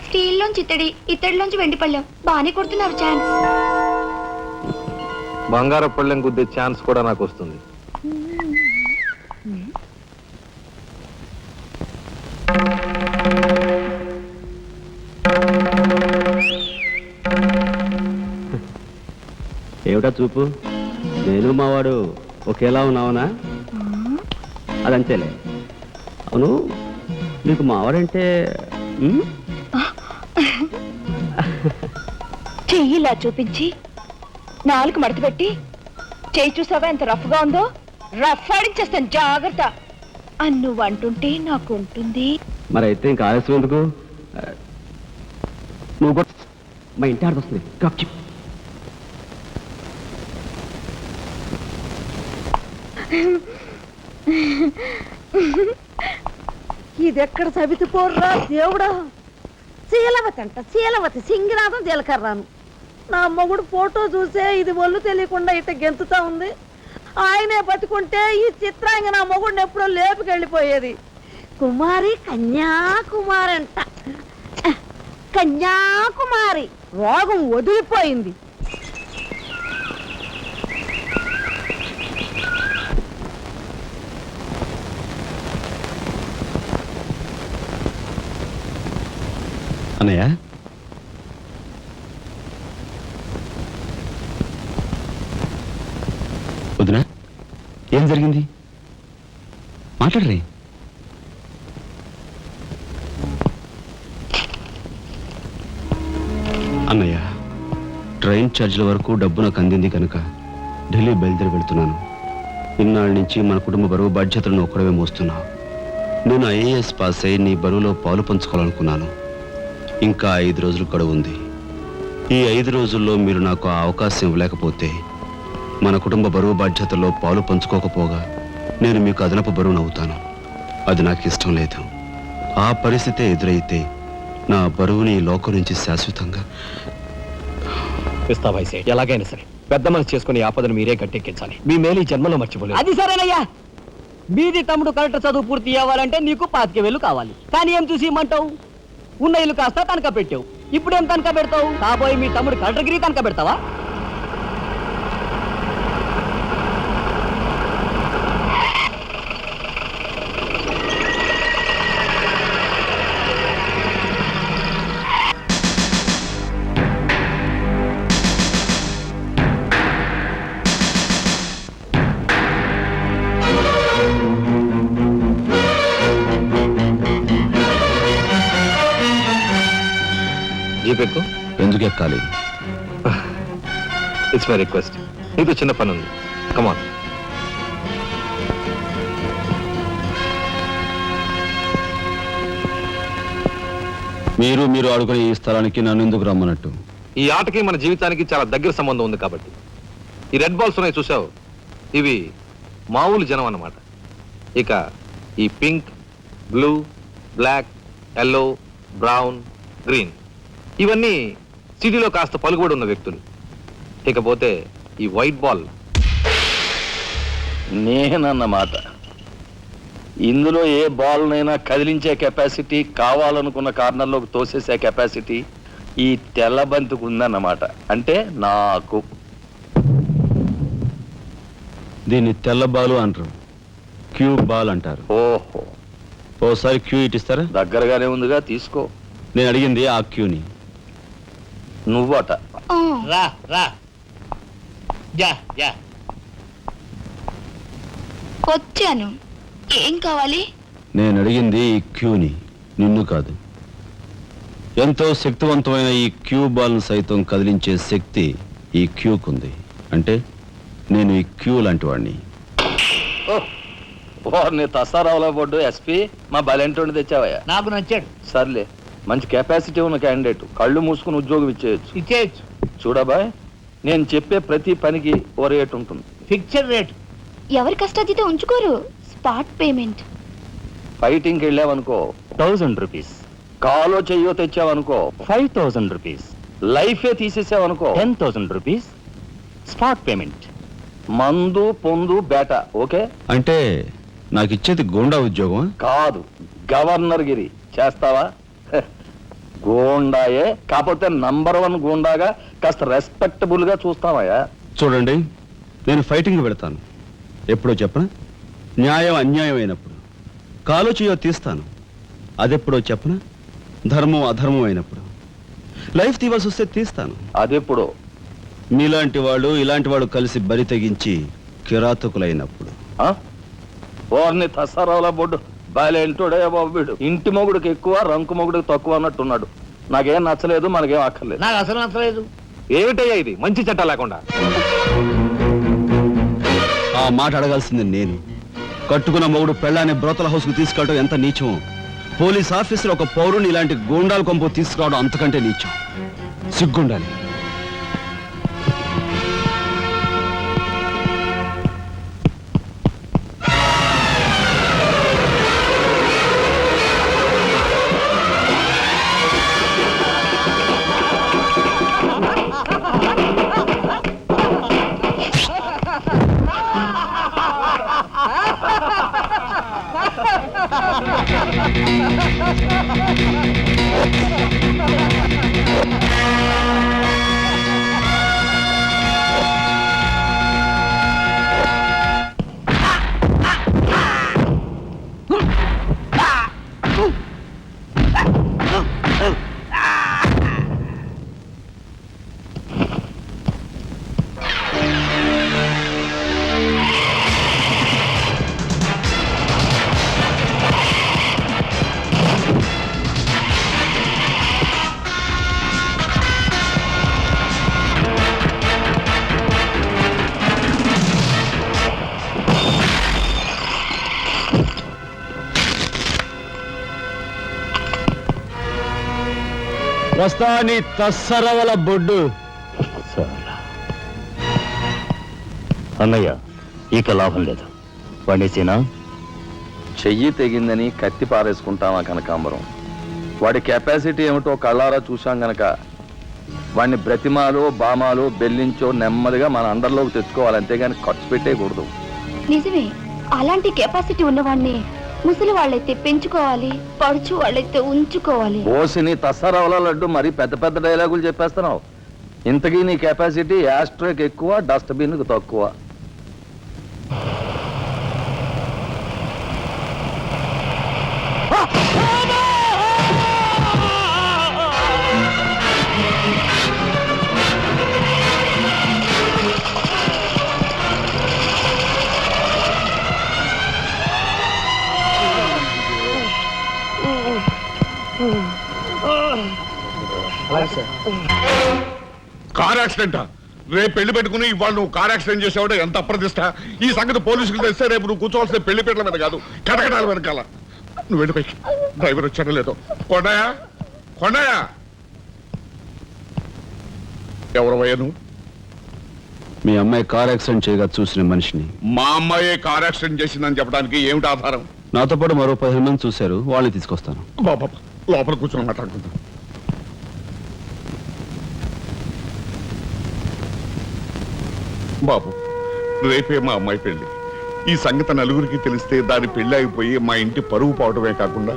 స్టీల్లోంచి ఇత్తడిలోంచి వెండి పళ్ళెం. బాగానే కొడుతున్నారు ఛాన్స్. బంగారు పళ్ళెం గుద్దే ఛాన్స్ కూడా నాకు వస్తుంది. ఏమిటా చూపు? నేను మావాడు ఒకేలా ఉన్నావునా? అదంతేలే. అవును, నీకు మావాడంటే చెయ్యిలా చూపించి నాలుగు మడత పెట్టి చెయ్యి చూసావా ఎంత రఫ్ గా ఉందో? రఫ్ ఆడించేస్తాను, జాగ్రత్త. నువ్వు అంటుంటే నాకు ఉంటుంది. మరి అయితే ఇంకా ఆలస్యం ఎందుకు? నువ్వు కూడా మా ఇంటి ఆడదొస్తుంది. ఇదెక్కడ సవితి పోర్రా దేవుడా! శీలవతి అంట, శీలవతి సింగినాథం జీలకర్రాను. నా మొగుడు ఫోటో చూసే ఇది ఒళ్ళు తెలియకుండా ఇట గెంతుతా ఉంది. ఆయనే బతుకుంటే ఈ చిత్రాంగ నా మొగుడిని ఎప్పుడో లేపుకెళ్ళిపోయేది. కుమారి కన్యాకుమారి అంట. కన్యాకుమారి రోగం వదిలిపోయింది. అన్నయ్య, వదినా, ఏం జరిగింది? మాట్లాడరే. అన్నయ్య, ట్రైన్ ఛార్జీల వరకు డబ్బు నాకు అందింది కనుక ఢిల్లీ బయలుదేరి వెళ్తున్నాను. ఇన్నాళ్ళ నుంచి మన కుటుంబ బరువు బాధ్యతలను ఒక్కడవే మోస్తున్నావు. నేను ఐఏఎస్ పాస్ అయి నీ బరువులో పాలు పంచుకోవాలనుకున్నాను. ఇంకా 5 రోజులు గడువు ఉంది. ఈ 5 రోజుల్లో మీరు నాకు ఆ అవకాశం ఇవ్వలేకపోతే మన కుటుంబ బరువు బాధ్యతల్లో పాలు పంచుకోకపోగా నేను మీకు అదనపు బరువునవుతాను. అది నాకు ఇష్టం లేదు. ఆ పరిస్థితే ఎదురైతే నా బరువుని ఈ లోకం నుంచి శాశ్వతంగా పిస్తా వయసే ఎలాగైనా సరే పెద్ద మనసు చేసుకుని ఆపదను మీరే గట్టెక్కించాలి. మీ మేలు ఈ జన్మలో మర్చిపోలేదు. అది సరేనయ్యా. మీది తమ్ముడు కరెక్ట్ చదువు పూర్తి అవ్వాలంటే నీకు 25,000 కావాలి. కానీ ఏం చూసి ఇమ్మంటావు? ఉన్న ఇల్లు కాస్త తనక పెట్టావు. ఇప్పుడేం తనక పెడతావు? కాబోయే మీ తమ్ముడు కలెక్టర్గిరి తనక పెడతావా? జీపెక్కు ఎందుకు ఎక్కాలి? It's my request. నీకు చిన్న పని ఉంది. కమాన్. మీరు ఆడుకునే ఈ స్థలానికి నన్ను ఎందుకు రమ్మన్నట్టు? ఈ ఆటకి మన జీవితానికి చాలా దగ్గర సంబంధం ఉంది కాబట్టి. ఈ రెడ్ బాల్స్ ఉన్నాయి చూసావు, ఇవి మామూలు జనం అన్నమాట. ఇక ఈ pink, blue, black, yellow, brown, green ఇవన్నీ సిటీలో కాస్త పలుకుబడి ఉన్న వ్యక్తులు. ఇకపోతే ఈ వైట్ బాల్ నేనన్నమాట. ఇందులో ఏ బాల్నైనా కదిలించే కెపాసిటీ, కావాలనుకున్న కార్నర్లోకి తోసేసే కెపాసిటీ ఈ తెల్ల బంతికి ఉందన్నమాట. అంటే నాకు. దీన్ని తెల్ల బాలు అంటారు, క్యూ బాల్ అంటారు. ఓహో, ఓసారి క్యూ ఇటిస్తారా? దగ్గరగానే ఉందిగా, తీసుకో. నేను అడిగింది ఆ క్యూని. నువ్వట. రా రా. జా జా. వచ్చాను. ఏం కావాలి? నేను అడిగింది ఈ క్యూని, నిన్ను కాదు. ఎంతో శక్తివంతమైన ఈ క్యూ బాల్ను సైతం కదిలించే శక్తి ఈ క్యూకుంది. అంటే నేను ఈ క్యూ లాంటి వాడిని. నీ తసారావులో బొడ్డు ఎస్పీ మా బలెంటోని తెచ్చావయ్యా. నాకు నచ్చాడు. సర్లే, మంచి కెపాసిటీ ఉన్న క్యాండిడేట్. కళ్ళు మూసుకుని ఉద్యోగం ఇచ్చేయచ్చు. ఇచ్చేయచ్చు. చూడబాయ్, నేను చెప్పే ప్రతి పనికి ఓ రేట్ ఉంటుంది. Fixture rate. ఎవరి కష్టాతీత ఉంచుకోరు. Spot payment. ఫైటింగ్కి వెళ్ళావనుకో 1000 రూపీస్. కాలో చెయ్యో తెచ్చావనుకో 5000 రూపీస్. లైఫే తీసేసావనుకో 10,000 రూపీస్ స్పాట్ పేమెంట్. మందు పొందు బేట. ఓకే? అంటే నాకు ఇచ్చేది గోండా ఉద్యోగం కాదు, గవర్నర్ గిరి. చేస్తావా? గోండాయే, కాకపోతే నంబర్ 1 గోండాగా కాస్త రెస్పెక్టబుల్ గా చూస్తావయ్యా. చూడండి, నేను ఫైటింగ్ పెడతాను. ఎప్పుడో చెప్పనా? న్యాయం అన్యాయం అయినప్పుడు. కాలో చేయో తీస్తాను. అదెప్పుడో చెప్పనా? ధర్మం అధర్మం అయినప్పుడు. లైఫ్ తీవాల్సి వస్తే తీస్తాను. అదెప్పుడు? మీలాంటి వాళ్ళు ఇలాంటి వాళ్ళు కలిసి బరి తెగించి కిరాతకులైనప్పుడు. ఓర్ని తసారావుల బొడ్డు బాలేంటోడే బాబు వీడు. ఇంటి మొగుడికి ఎక్కువ, రంకు మొగుడికి తక్కువ అన్నట్టున్నాడు. నాకేం నచ్చలేదు, మనకేం అక్కర్లేదు. నాకు అసలు నచ్చలేదు. ఏమిటయ్యా ఇది మంచి చట్టం లేకుండా? ఆ మాట అడగాల్సింది నేను. కట్టుకున్న మొగుడు పెళ్ళాన్ని బ్రోతల హౌస్ కు తీసుకెళ్ళడం ఎంత నీచమో, పోలీస్ ఆఫీసర్ ఒక పౌరుని ఇలాంటి గూండాల కొంపు తీసుకురావడం అంతకంటే నీచం. సిగ్గుండాలి. వస్తా నీ తస్సరవల బొడ్డు. అన్నయ్య ఇక లాభం లేదు. పండేసేనా? చెయ్యి తెగిందని కత్తి పారేసుకుంటామా కనకాంబరం? వాడి కెపాసిటీ ఏమిటో కళ్ళారా చూశాం గనక వాడిని బ్రతిమాలో బామాలో బెల్లించో నెమ్మదిగా మన అండర్లోకి తెచ్చుకోవాలి, అంతేగాని ఖర్చు పెట్టేయకూడదు. నిజమే, అలాంటి కెపాసిటీ ఉన్నవాడిని ముసలి వాళ్ళైతే పెంచుకోవాలి, పడుచు వాళ్ళైతే ఉంచుకోవాలి. ఓసిని తస్సరవల లడ్డు మరి పెద్ద పెద్ద డైలాగులు చెప్పేస్తున్నావు. ఇంతకీ నీ కెపాసిటీ యాస్ట్రోకి ఎక్కువ, డస్ట్బిన్కి తక్కువ. కార్ యాక్సిడెంట్ రేపు పెళ్లి పెట్టుకుని ఇవాళ నువ్వు కార్ యాక్సిడెంట్ చేసేవాడు ఎంత అప్రదిష్ట. ఈ సంగతి పోలీసులు తెస్తే రేపు నువ్వు కూర్చోవాల్సిన పెళ్లి పీటల మీద కాదు, కటకటాల వెనకాల. నువ్వు వెళ్ళిపోయి డ్రైవర్ వచ్చాడో లేదో. కొండయా కొండయా, ఎవరవయ్యా నువ్వు? మీ అమ్మాయి కార్ యాక్సిడెంట్ చేయగా చూసిన మనిషిని. మా అమ్మాయి కార్ యాక్సిడెంట్ చేసిందని చెప్పడానికి ఏమిటి ఆధారం? నాతో పాటు మరో 15 మంది చూశారు, వాళ్ళని తీసుకొస్తాను. బాబా లోపల కూర్చొని మాట్లాడుకుందాం. బాబు, రేపే మా అమ్మాయి పెళ్లి. ఈ సంగతి నలుగురికి తెలిస్తే దాని పెళ్లి అయిపోయి మా ఇంటి పరువు పోవడమే కాకుండా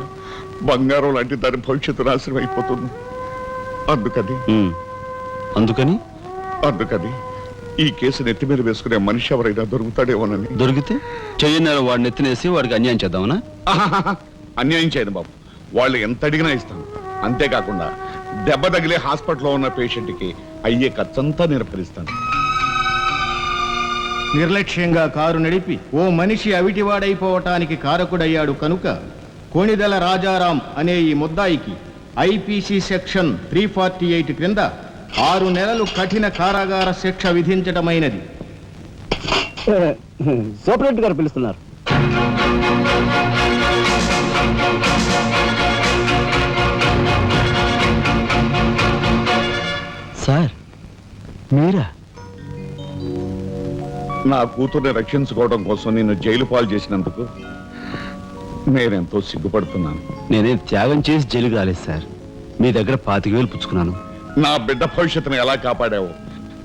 బంగారం లాంటి దాని భవిష్యత్తు నాశనం అయిపోతుంది. అందుకని అందుకని ఈ కేసు నెత్తి మీద వేసుకునే మనిషి ఎవరైనా దొరుకుతాడేమోనని. దొరికితే చెయ్యన్నారు వాడిని ఎత్తినేసి వాడికి అన్యాయం చేద్దామనా? అన్యాయం చేయను బాబు, వాళ్ళు ఎంత అడిగినా ఇస్తాను. అంతేకాకుండా దెబ్బ తగిలే హాస్పిటల్లో ఉన్న పేషెంట్కి అయ్యే ఖర్చంతా నేను భరిస్తాను. నిర్లక్ష్యంగా కారు నడిపి ఓ మనిషి అవిటివాడైపోవటానికి కారకుడయ్యాడు కనుక కోణిదెల రాజారాం అనే ఈ ముద్దాయికి ఐపీసీ సెక్షన్ 348 క్రింద 6 నెలలు కఠిన కారాగార శిక్ష విధించడమైనది. సూపరింటెండెంట్ గారు పిలుస్తున్నారు. సార్ మీరా? నా కూతుర్ని రక్షించుకోవడం కోసం నిన్ను జైలు పాలు చేసినందుకు నేనెంతో సిగ్గుపడుతున్నాను. నేనేం త్యాగం చేసి జైలుకి రాలేదు సార్, మీ దగ్గర 25,000 పుచ్చుకున్నాను. నా బిడ్డ భవిష్యత్తును ఎలా కాపాడావో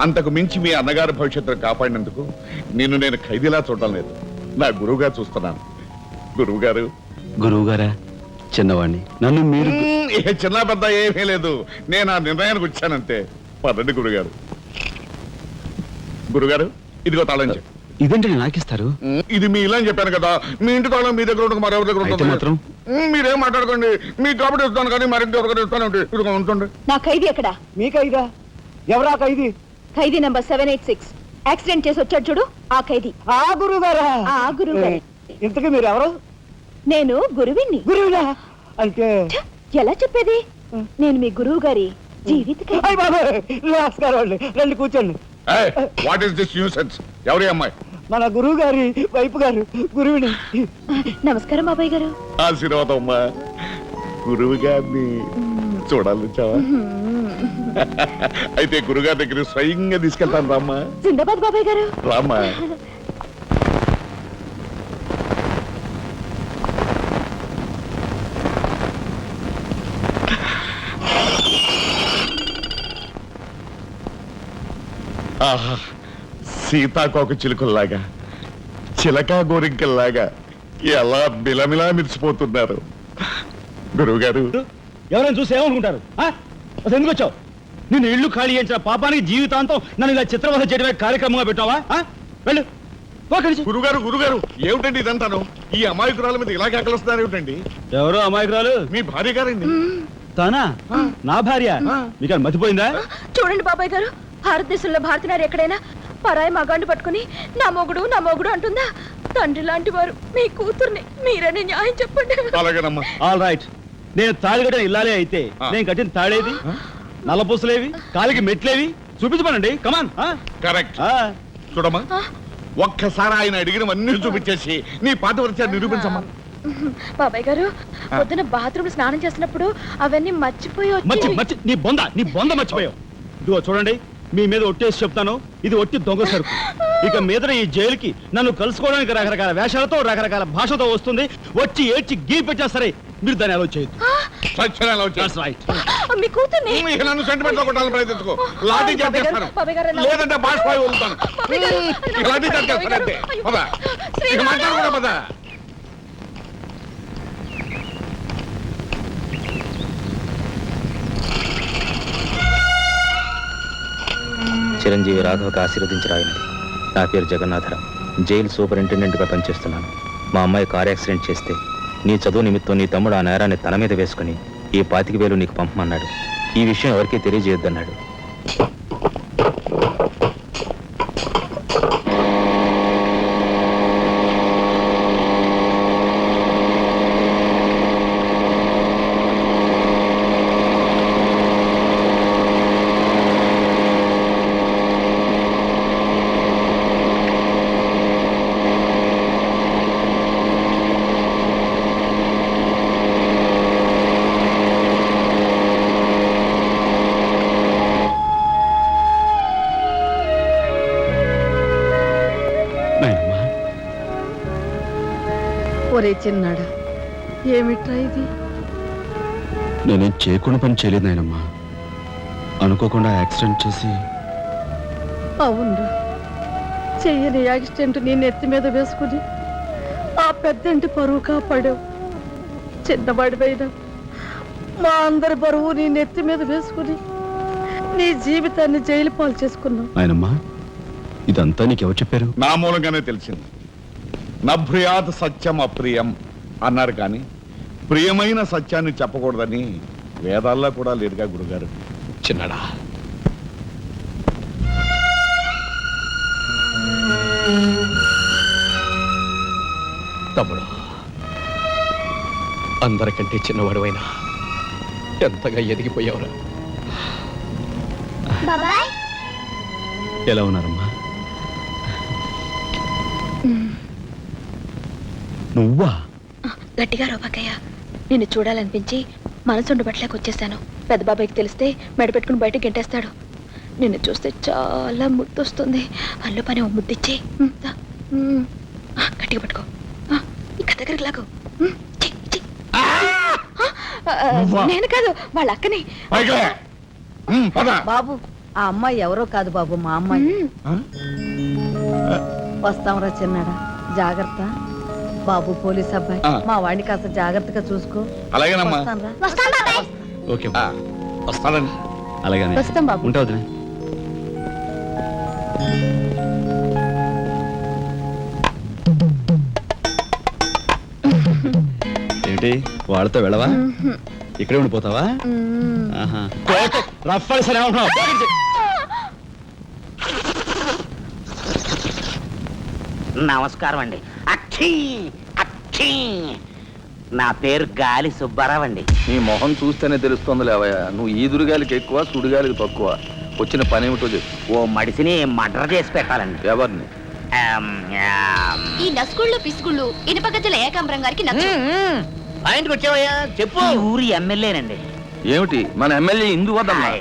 అంతకు మించి మీ అన్నగారి భవిష్యత్తును కాపాడినందుకు నిన్ను నేను ఖైదీలా చూడడం లేదు, నా గురువుగా చూస్తున్నాను. గురువు గారు. గురువు గారా? చిన్నవాణ్ణి, నన్ను మీరు ఏ చిన్న పెద్ద ఏమీ లేదు, నేను ఆ నిర్ణయానికి వచ్చానంతే. పదండి గురుగారు. గురుగారు, ఇదిగో తాళం చెప్పు. ఇదేంటండి నాకిస్తారు? ఇది మీ ఇలా అని చెప్పాను కదా, మీ ఇంటి తాళం మీ దగ్గర ఉండక మరెవరి దగ్గర ఉంటుంది మాత్రం మీరేం మాట్లాడుకోండి. మీ కాబట్టి ఇస్తాను కానీ మరింకెవరికైనా ఇస్తాను ఇదిగో ఉంటుంది. నా ఖైదీ ఎక్కడా? మీ ఖైదా? ఎవరా ఖైదీ? ఖైదీ నంబర్ 786 యాక్సిడెంట్ చేసి వచ్చాడు చూడు, ఆ ఖైదీ. ఆ గురువు గారా? ఆ గురువు గారే. ఇంతకీ మీరు ఎవరు? నేను గురువిని. గురువునా అంటే? ఎలా చెప్పేది? నేను మీ గురువు గారి జీవిత నమస్కారం, రండి కూర్చోండి. What is this nuisance? ఎవరి అమ్మాయి? మన గురువు గారి వైపు గారు, గురువుని. నమస్కారం బాబాయ్ గారు. ఆశీర్వాదం అమ్మా. గురువు గారిని చూడాలి వచ్చావా? అయితే గురుగారి దగ్గర స్వయంగా తీసుకెళ్తాను రామ్మా. జిందాబాద్ బాబాయ్ గారు. రామ్మా. ఆహా, సీతాకోక చిలుకల్లాగా చిలకా గోరింకల్లాగా ఎలా మిలమిలా మిరిసిపోతున్నారు. గురువు గారు, ఎవరైనా చూసి ఏమనుకుంటారు? అసలు ఎందుకు వచ్చావు? నిన్ను ఇల్లు ఖాళీ చేయించిన పాపానికి జీవితాంతం నన్ను ఇలా చిత్రవధ చేయడమే కార్యక్రమంగా పెట్టావా? వెళ్ళు. గురుగారు గురుగారు, ఏమిటండి ఇదంతాను? ఈ అమాయకురాల మీద ఇలా కేకలుస్తున్నారు ఏమిటండి? ఎవరో అమాయకురాలు? మీ భార్య గారండి. తానా? నా భార్య? మీకు మతిపోయిందా? చూడండి బాబాయ్ గారు, భారతదేశంలో భారతీయులు ఎక్కడైనా పరాయి మగాండి పట్టుకుని నా మొగుడు అంటుందా? తండ్రి లాంటి వారు మీ కూతుర్ని మీరని న్యాయం చెప్పండి. అలాగేనమ్మా. All right. నేను తాళి కట్టిన ఇల్లాలే అయితే నేను కట్టిన తాళేది, నల్లపూసలేవి, కాలికి మెట్లేవి చూపించమనండి. కమాన్. కరెక్ట్. చూడమ్మా, ఒక్కసారి ఆయన అడిగినవన్నీ చూపించేసి నీ పాతివ్రత్యాన్ని నిరూపించమ్మా. బాబాయ్ గారు పొద్దున బాత్రూమ్ స్నానం చేసినప్పుడు అవన్నీ మర్చిపోయి నీ బొంద మర్చిపోయావు. ఇదిగో చూడండి, మీ మీద ఒట్టేసి చెప్తాను, ఇది ఒట్టి దొంగ సరుకు. ఇక మీద ఈ జైలుకి నన్ను కలుసుకోవడానికి రకరకాల వేషాలతో రకరకాల భాషతో వస్తుంది. వచ్చి ఏడ్చి గీ పెట్టా సరే, మీరు దాన్ని అలౌ చేయొద్దు. మీ కూతుర్ని నన్ను సెంటిమెంట్ లో కొట్టాలని ప్రయత్నించుకో. లాఠీ చేస్తాను, లేదంటే బాష్పాయి వదులుతాను. లాఠీ చేస్తానంటే పద, ఇక మాట్లాడకుండా పద. చిరంజీవి రాఘవకి ఆశీర్వదించరాయినది. నా పేరు జగన్నాథరావు, జైలు సూపరింటెండెంట్గా పనిచేస్తున్నాను. మా అమ్మాయి కార్ యాక్సిడెంట్ చేస్తే నీ చదువు నిమిత్తం నీ తమ్ముడు ఆ నేరాన్ని తన మీద వేసుకుని ఈ 25,000 నీకు పంపమన్నాడు. ఈ విషయం ఎవరికీ తెలియజేయొద్దన్నాడు. ఒరే చిన్నాడా, ఏమిట్రా ఇది? నేనేం చేయకుండా పని చేయలేదు నాయనమ్మా. అనుకోకుండా యాక్సిడెంట్ చేసి. అవును, చెయ్యని యాక్సిడెంట్ నీ నెత్తి మీద వేసుకుని ఆ పెద్దంటి పరువు కాపాడావు. చిన్నవాడిపైన మా అందరి బరువు నీ నెత్తి మీద వేసుకుని నీ జీవితాన్ని జైలు పాలు చేసుకున్నావు. నాయనమ్మా, ఇదంతా నీకెవరు చెప్పారు? నా మూలంగానే తెలిసింది. నభ్రియాత్ సత్యం అప్రియం అన్నారు, కానీ ప్రియమైన సత్యాన్ని చెప్పకూడదని వేదాల్లో కూడా లేదుగా గురుగారు. చిన్నడా, తమ్ముడు, అందరికంటే చిన్నవాడువైనా ఎంతగా ఎదిగిపోయావురా. ఎలా ఉన్నారమ్మా? నువ్వా? గట్టిగా రోబాకయ్య, నిన్ను చూడాలనిపించి మనసు ఉండబట్లేక వచ్చేసాను. పెద్ద బాబాయ్కి తెలిస్తే మెడ పెట్టుకుని బయటకు గెంటేస్తాడు. నిన్ను చూస్తే చాలా ముద్దొస్తుంది. అల్లు పని ఓ ముద్దిచ్చి గట్టిగా పట్టుకో. ఇక దగ్గరికి లాగు. నేను కాదు, వాళ్ళ అక్కని. బాబు, ఆ అమ్మాయి ఎవరో కాదు బాబు, మా అమ్మాయి. వస్తాంరా చిన్నాడా, జాగ్రత్త. బాబు పోలీస్ అబ్బాయి, మా వాడిని కాస్త జాగ్రత్తగా చూసుకో. అలాగేనమ్మా. ఓకే, వస్తానండి. అలాగే వస్తాం బాబు. ఉంటా వదిలే. ఏంటి వాళ్ళతో వెళ్ళవా? ఇక్కడే ఉండిపోతావా? నమస్కారం అండి. అక్షీ అక్షీ, నా పేరు గాలి సుబ్బారావు అండి. నీ మొహం చూస్తేనే తెలుస్తుంది లేవయ్యా, నువ్వు ఈదురుగాలికి ఎక్కువ సుడిగాలికి తక్కువ. వచ్చిన పని ఏమిటో చెప్పు. ఓ మడిసిని మర్డర్ చేసి పెట్టాలండి. ఎవరిని? ఈ నస్కుళ్ళు పిసుగుళ్ళు ఇనుపగజ్జల ఏకాంబరం గారికి పాయింట్కి వచ్చావయ్యా, చెప్పు. ఊరి ఎమ్మెల్యేనండి. ఏమిటి మన ఎమ్మెల్యే ఇందు వద్దమ్మా?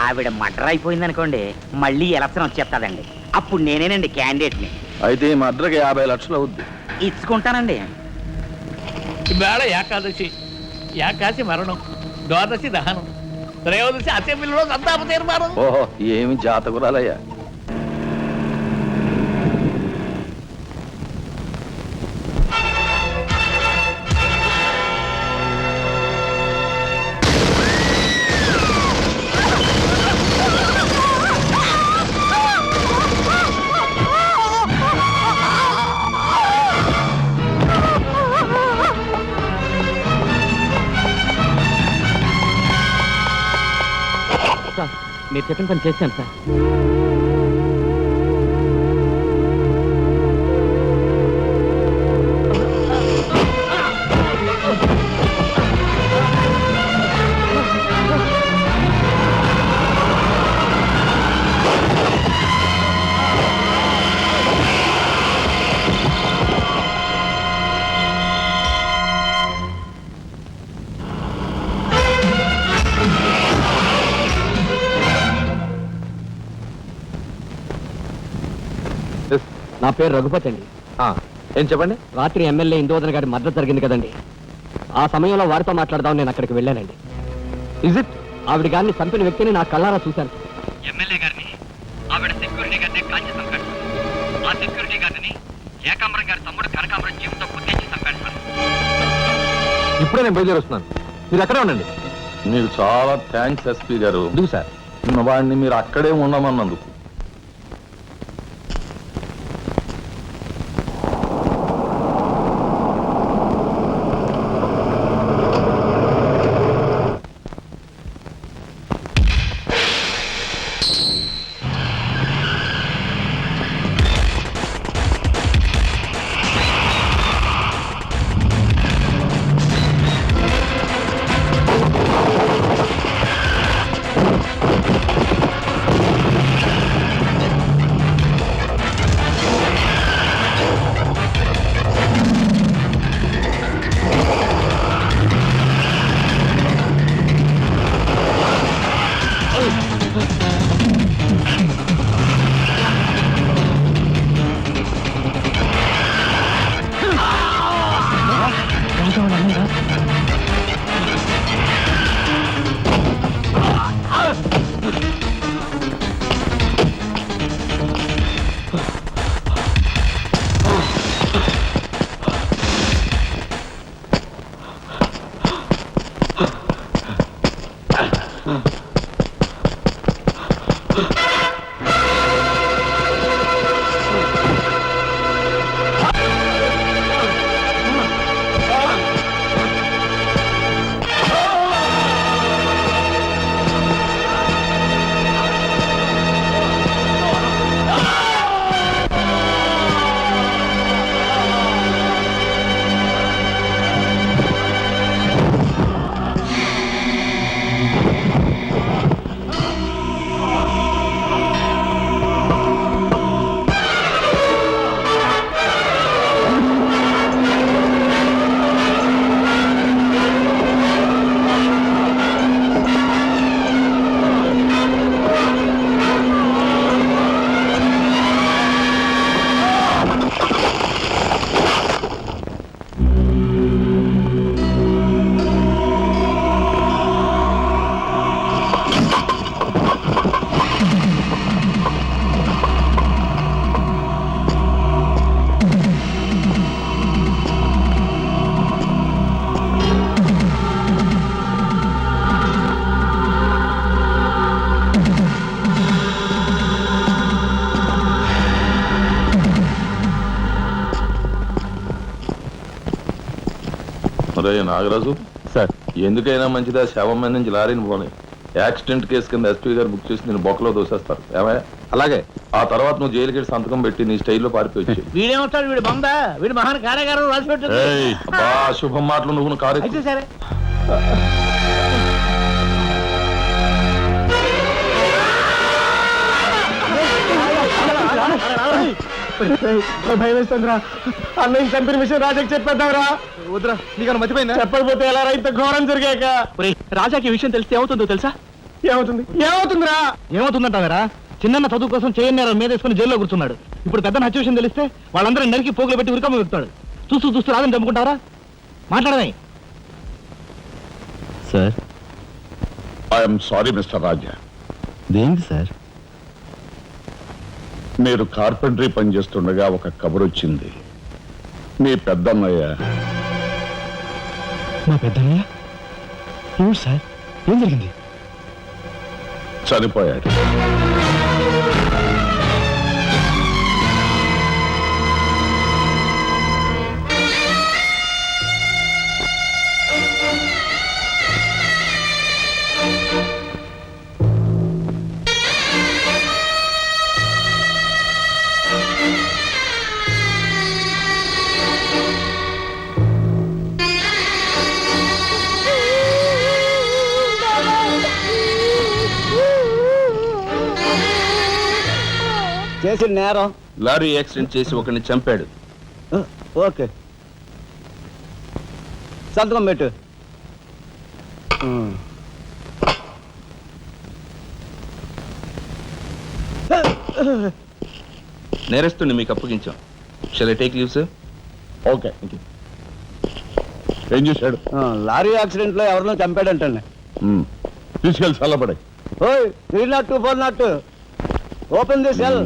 ఆవిడ మర్డర్ అయిపోయింది అనుకోండి, మళ్ళీ ఎలక్షన్ వచ్చేస్తాదండి. అప్పుడు నేనేనండి క్యాండిడేట్ని. అయితే ఈ మద్రకి 50 లక్షలు అవుద్ది. ఇచ్చుకుంటానండి. ఇవాళ ఏకాదశి, ఏకాశి మరణం, ద్వాదశి దహనం, త్రయోదశి అసెంబ్లీలో సంతాప తీర్మానం. ఓహో, ఏమి జాతకురాలయ్యా. మీరు చెప్పిన పని చేశాను సార్. నా పేరు రఘుపతి అండి. ఏం చెప్పండి. రాత్రి ఎమ్మెల్యే ఇందోదన్ గారి మద్దతు జరిగింది కదండి, ఆ సమయంలో వారితో మాట్లాడదాం నేను అక్కడికి వెళ్ళానండి. Is it? ఆవిడ గారిని చంపిన వ్యక్తిని నా కళ్ళారా చూశాను. ఎమ్మెల్యే గారిని ఆవిడ సెక్యూరిటీ గారిని కాల్చి చంపాడు. ఆ సెక్యూరిటీ గారిని ఏకాంబరం గారి తమ్ముడు కనకాంబరం జీవితంతో గుర్తించి చంపాడు సార్. ఇప్పుడే నేను బయలుదేరి వస్తున్నాను, మీరు అక్కడే ఉండండి. మీకు చాలా థ్యాంక్స్ ఎస్పీ గారు. ఎందుకు సార్? వాడిని మీరు అక్కడే ఉండమన్నందుకు. నాగరాజు సార్, ఎందుకైనా మంచిదా శవం మీద నుంచి లారీని పోనీ. యాక్సిడెంట్ కేసు కింద ఎస్పీ గారు బుక్ చేసి నేను బొక్కలో దోసేస్తారు. ఏమయ్యా? అలాగే. ఆ తర్వాత నువ్వు జైలుకి వెళ్ళి సంతకం పెట్టి నీ స్టైల్లో పారిపోయి. వీడేమవుతాడు? వీడు బొంద, వీడు మహాన్ కార్యగారం రాసి పెట్టు. శుభం మాటలు నువ్వు కారు. అయితే సరే. భయం వేస్తుందిరా. అన్నయ్య చంపిన విషయం రాజాకి చెప్పేద్దాంరా. వద్దురా, నీకన్నా మర్చిపోయిందా? చెప్పకపోతే ఎలా ఇంత ఘోరం జరిగాక. రాజాకి ఈ విషయం తెలిస్తే ఏమవుతుందో తెలుసా? ఏమవుతుందిరా? ఏమవుతుందంటారా? చిన్న చదువు కోసం చేయన్నారు మీద వేసుకుని జైల్లో కూర్చున్నాడు. ఇప్పుడు పెద్ద హత్య విషయం తెలిస్తే వాళ్ళందరూ నరికి పోగులు పెట్టి ఉరికమ్మ వెళ్తాడు. చూస్తూ రాదని చంపుకుంటారా? మాట్లాడమే సార్. ఐఎమ్ సారీ మిస్టర్ రాజా. దేనికి సార్? మీరు కార్పెంటరీ పని చేస్తుండగా ఒక కబురు వచ్చింది. మీ పెద్దన్నయ్య. మా పెద్దన్నయ్య? ఏమిటి సార్, ఏం జరిగింది? చనిపోయాడు. చేసిన నేరం లారీ యాక్సిడెంట్ చేసి ఒకరిని చంపాడు. ఓకే, సంతకం పెట్టు. నేరస్తుని మీకు అప్పగించాం. Shall I take leave sir? Okay. ఏం చేశాడు? లారీ యాక్సిడెంట్ లో ఎవరినో చంపాడంటండి. తీసుకెళ్ళి చల్లబడే. ఓయ్ 302 402 open the cell.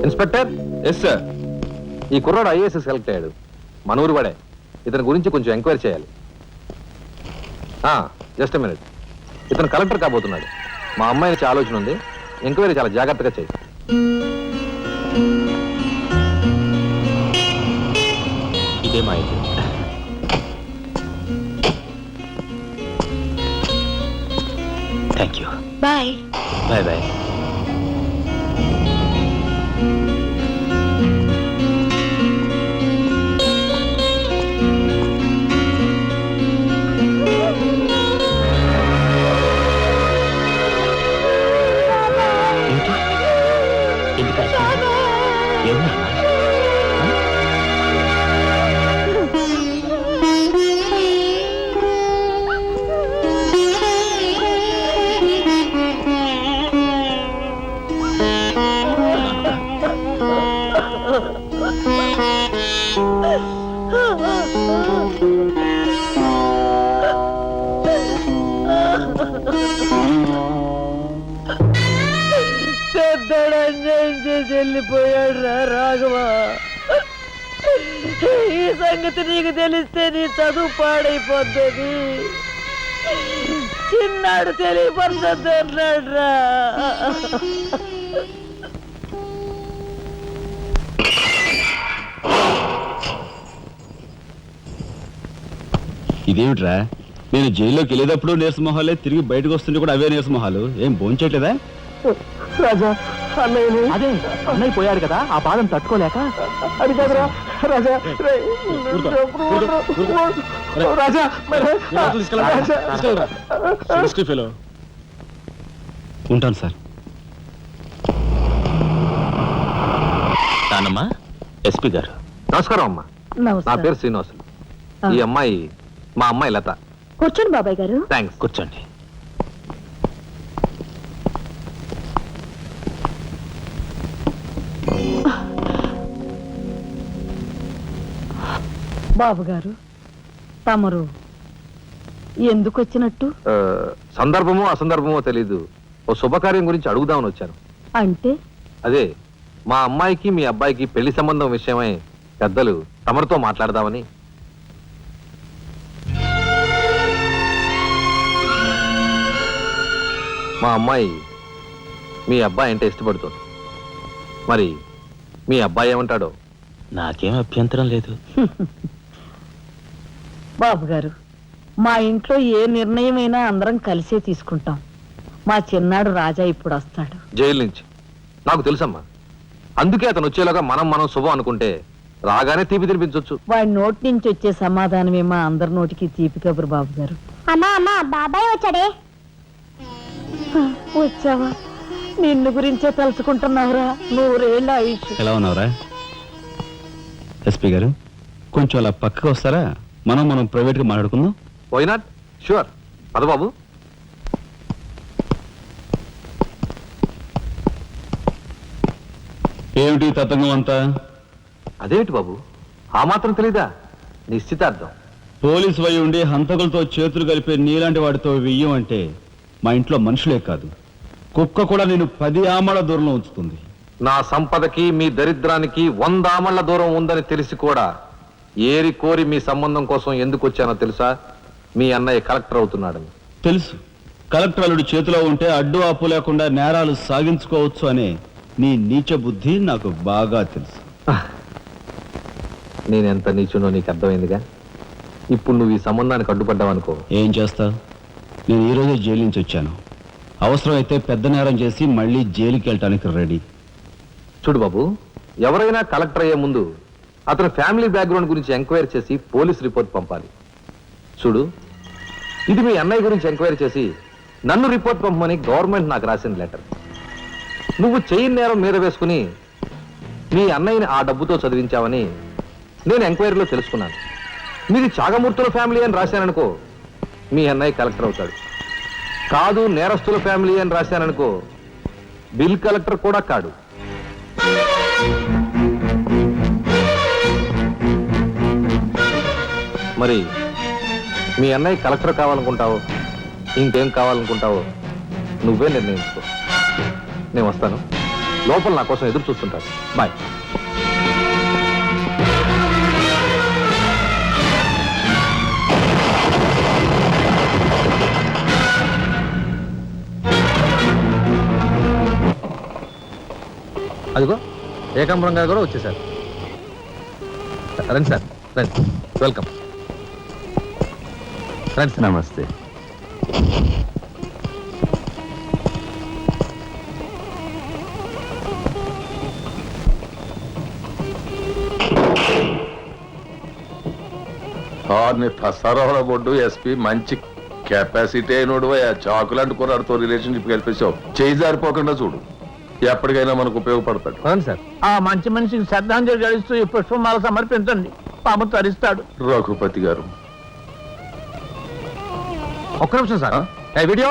Inspector. Yes sir. ఈ కుర్రాడు ఐఏఎస్ సెలెక్ట్ అయ్యాడు. మన ఊరు వాడే. ఇతని గురించి కొంచెం ఎంక్వైరీ చేయాలి. Just minute. ఇతను కలెక్టర్ కాబోతున్నాడు. మా అమ్మాయి నుంచి ఆలోచన ఉంది. ఎంక్వైరీ చాలా జాగ్రత్తగా చేయి. ఇదే మా ఇంటి. Thank you. Bye. Bye bye. వెళ్ళిపోయాడు రా రాఘవ. ఈ సంగతి నీకు తెలిస్తే నీ చదువు పాడైపోతుంది. చిన్నాడు తెలియపరచొద్దు అన్నాడు రా. ఇదేమిట్రా, నేను జైల్లోకి వెళ్ళేటప్పుడు నీరసమొహాలే, తిరిగి బయటకు వస్తుంటే కూడా అవే నీరసమొహాలు. ఏం భోంచేయట్లేదా? రాజా అన్నయ్యని. అదే అన్నయ్య పోయాడు కదా, ఆ బాధం తట్టుకోలేక. అది కాదురా రాజా. రాజా ఉంటాను సార్. నానమ్మా, ఎస్పీ గారు. నమస్కారం అమ్మా. నా పేరు శ్రీనివాసులు. ఈ అమ్మాయి మా అమ్మాయి లత. కూర్చోండి బాబాయ్ గారు. థ్యాంక్స్. కూర్చోండి. బాబు గారు, తమరు ఎందుకు వచ్చినట్టు? సందర్భమో అసందర్భమో తెలీదు. ఓ శుభకార్యం గురించి అడుగుదామని వచ్చాను. అంటే అదే మా అమ్మాయికి మీ అబ్బాయికి పెళ్లి సంబంధం విషయమై పెద్దలు తమరితో మాట్లాడదామని. మా అమ్మాయి మీ అబ్బాయి అంటే ఇష్టపడుతుంది. మరి మీ అబ్బాయి ఏమంటాడో? నాకేం అభ్యంతరం లేదు. బాబు గారు, మా ఇంట్లో ఏ నిర్ణయమైనా అందరం కలిసే తీసుకుంటాం. మా చిన్నాడు రాజా ఇప్పుడు వస్తాడు జైలు నుంచి. నాకు తెలుసమ్మా, అందుకే అతను వచ్చేలాగా మనం శుభం అనుకుంటే రాగానే తీపి తినిపించవచ్చు. వాడి నోటి నుంచి వచ్చే సమాధానమే మా అందరి నోటికి తీపి కబురు బాబు గారు. అమ్మా బాబాయ్ వచ్చాడే. వచ్చావా? నిన్ను గురించే తలుచుకుంటున్నావురా. 100 ఏళ్ళ ఆయుష్. ఎలా ఉన్నావురా ఎస్పీ గారు? కొంచెం అలా పక్కకు వస్తారా? మనం ప్రైవేట్గా మాట్లాడుకుందాం. Why not? షూర్. పద బాబు. ఏమిటి తతంగం అంతా? అదేమిటి బాబు, ఆ మాత్రం తెలీదా? నిశ్చితార్థం. పోలీసు వై ఉండి హంతకులతో చేతులు కలిపే నీలాంటి వాడితో వెయ్యం అంటే మా ఇంట్లో మనుషులే కాదు, కుక్క కూడా నేను 10 ఆమళ్ల దూరంలో ఉంచుతుంది. నా సంపదకి మీ దరిద్రానికి 100 ఆమళ్ల దూరం ఉందని తెలిసి కూడా ఏరి కోరి మీ సంబంధం కోసం ఎందుకు వచ్చానో తెలుసా? మీ అన్నయ్య కలెక్టర్ అవుతున్నాడని. తెలుసు. కలెక్టర్ అల్లుడు చేతిలో ఉంటే అడ్డు ఆపు లేకుండా నేరాలు సాగించుకోవచ్చు అనే నీ నీచ బుద్ధి నాకు బాగా తెలుసు. నేనెంత నీచునో నీకు అర్థమైందిగా. ఇప్పుడు నువ్వు ఈ సంబంధానికి అడ్డుపడ్డావనుకో, ఏం చేస్తావు? నేను ఈ రోజే జైలు నుంచి వచ్చాను. అవసరమైతే పెద్ద నేరం చేసి మళ్ళీ జైలుకి వెళ్ళటానికి రెడీ. చూడు బాబు, ఎవరైనా కలెక్టర్ అయ్యే ముందు అతని ఫ్యామిలీ బ్యాక్గ్రౌండ్ గురించి ఎంక్వైరీ చేసి పోలీస్ రిపోర్ట్ పంపాలి. చూడు, ఇది మీ అన్నయ్య గురించి ఎంక్వైరీ చేసి నన్ను రిపోర్ట్ పంపమని గవర్నమెంట్ నాకు రాసిన లెటర్. నువ్వు చెయ్యి నేరం మీద వేసుకుని మీ అన్నయ్యని ఆ డబ్బుతో చదివించావని నేను ఎంక్వైరీలో తెలుసుకున్నాను. మీది చాగమూర్తుల ఫ్యామిలీ అని రాశాననుకో, మీ అన్నయ్య కలెక్టర్ అవుతాడు. కాదు నేరస్తుల ఫ్యామిలీ అని రాశాననుకో, బిల్ కలెక్టర్ కూడా కాడు. మరి మీ అన్నయ్య కలెక్టర్ కావాలనుకుంటావో ఇంకేం కావాలనుకుంటావో నువ్వే నిర్ణయించుకో. నేను వస్తాను. లోపల నా కోసం ఎదురు చూస్తుంటాను. బాయ్. అదిగో ఏకాంబరం గారు కూడా వచ్చేసారు. రండి సార్, రండి. వెల్కమ్. రండి సార్. నమస్తే. సరవర బొడ్డు ఎస్పీ మంచి కెపాసిటీ అయినోడు. చాకులు అంటుకున్నాడుతో రిలేషన్షిప్ కలిపేసావు. చేయి జారిపోకుండా చూడు, ఎప్పటికైనా మనకు ఉపయోగపడతాడు. అవును సార్. ఆ మంచి మనిషికి శ్రద్ధాంజలి గడిస్తూ ఈ పుష్పమాల సమర్పించండి. పాము తరిస్తాడు. రఘుపతి గారు, ఒక్క నిమిషం సార్. Video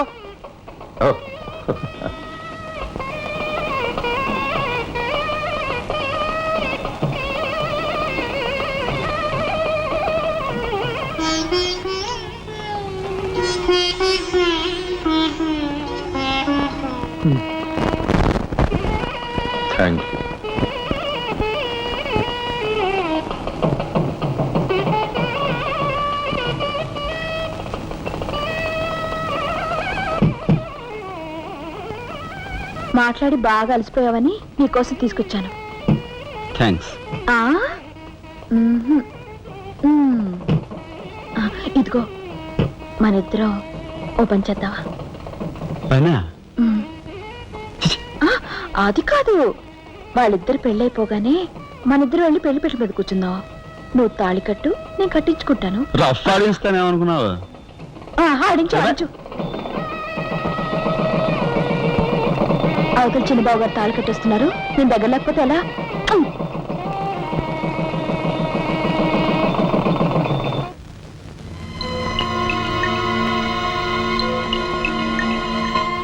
thank you. మాట్లాడి బాగా అలసిపోయావని నీకోసం తీసుకొచ్చాను. థ్యాంక్స్. ఇదిగో మనిద్దరం ఓ పని చేద్దావా? పైనా? అది కాదు, వాళ్ళిద్దరు పెళ్ళైపోగానే మనిద్దరు వెళ్ళి పెళ్లి పెట్టు మీద కూర్చుందాం. నువ్వు తాళి కట్టు, నేను కట్టించుకుంటాను. రఫ్ ఆడిస్తానేమనుకున్నావా? ఆడించు ఆడించు. అవతల చిన్నబాబు గారు తాళి కట్టేస్తున్నారు, నేను దగ్గర లేకపోతే ఎలా?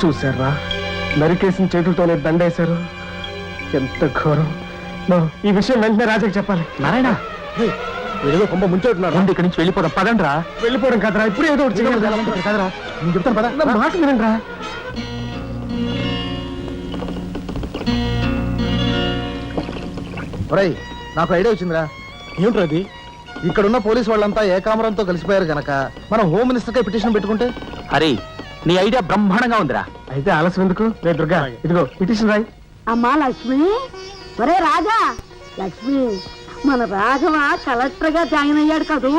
చూసారా, నరికేసిన చేతులతోనే దండేశారు. ఎంత ఘోరం. ఈ విషయం వెంటనే రాజాకి చెప్పాలి. నారాయణ, ఏదో కొంప ముంచెట్టున్నారు. ఇక్కడి నుంచి వెళ్ళిపోదాం. పదండ్రా. వెళ్ళిపోవడం కదరా, ఇప్పుడు ఏదో ఒకటి చేయాలి కదరా. నేను చెప్తాను పద. నా మాట వినండి రా. నాకు ఐడియా వచ్చిందిరా. ఏమిట్రా అది? ఇక్కడున్న పోలీసు వాళ్ళంతా ఏకామరంతో కలిసిపోయారు గనక మనం హోమ్ మినిస్టర్కే పిటిషన్ పెట్టుకుంటే. హరి, నీ ఐడియా బ్రహ్మాండంగా ఉందిరా. అయితే ఆలస్యం ఎందుకు? రే దుర్గా, ఇదిగో పిటిషన్ రాయి. అమ్మా లక్ష్మి, ఒరే రాజా, లక్ష్మి, మన రాఘవ కలెక్టర్ గా జాయిన్ అయ్యాడు కదూ,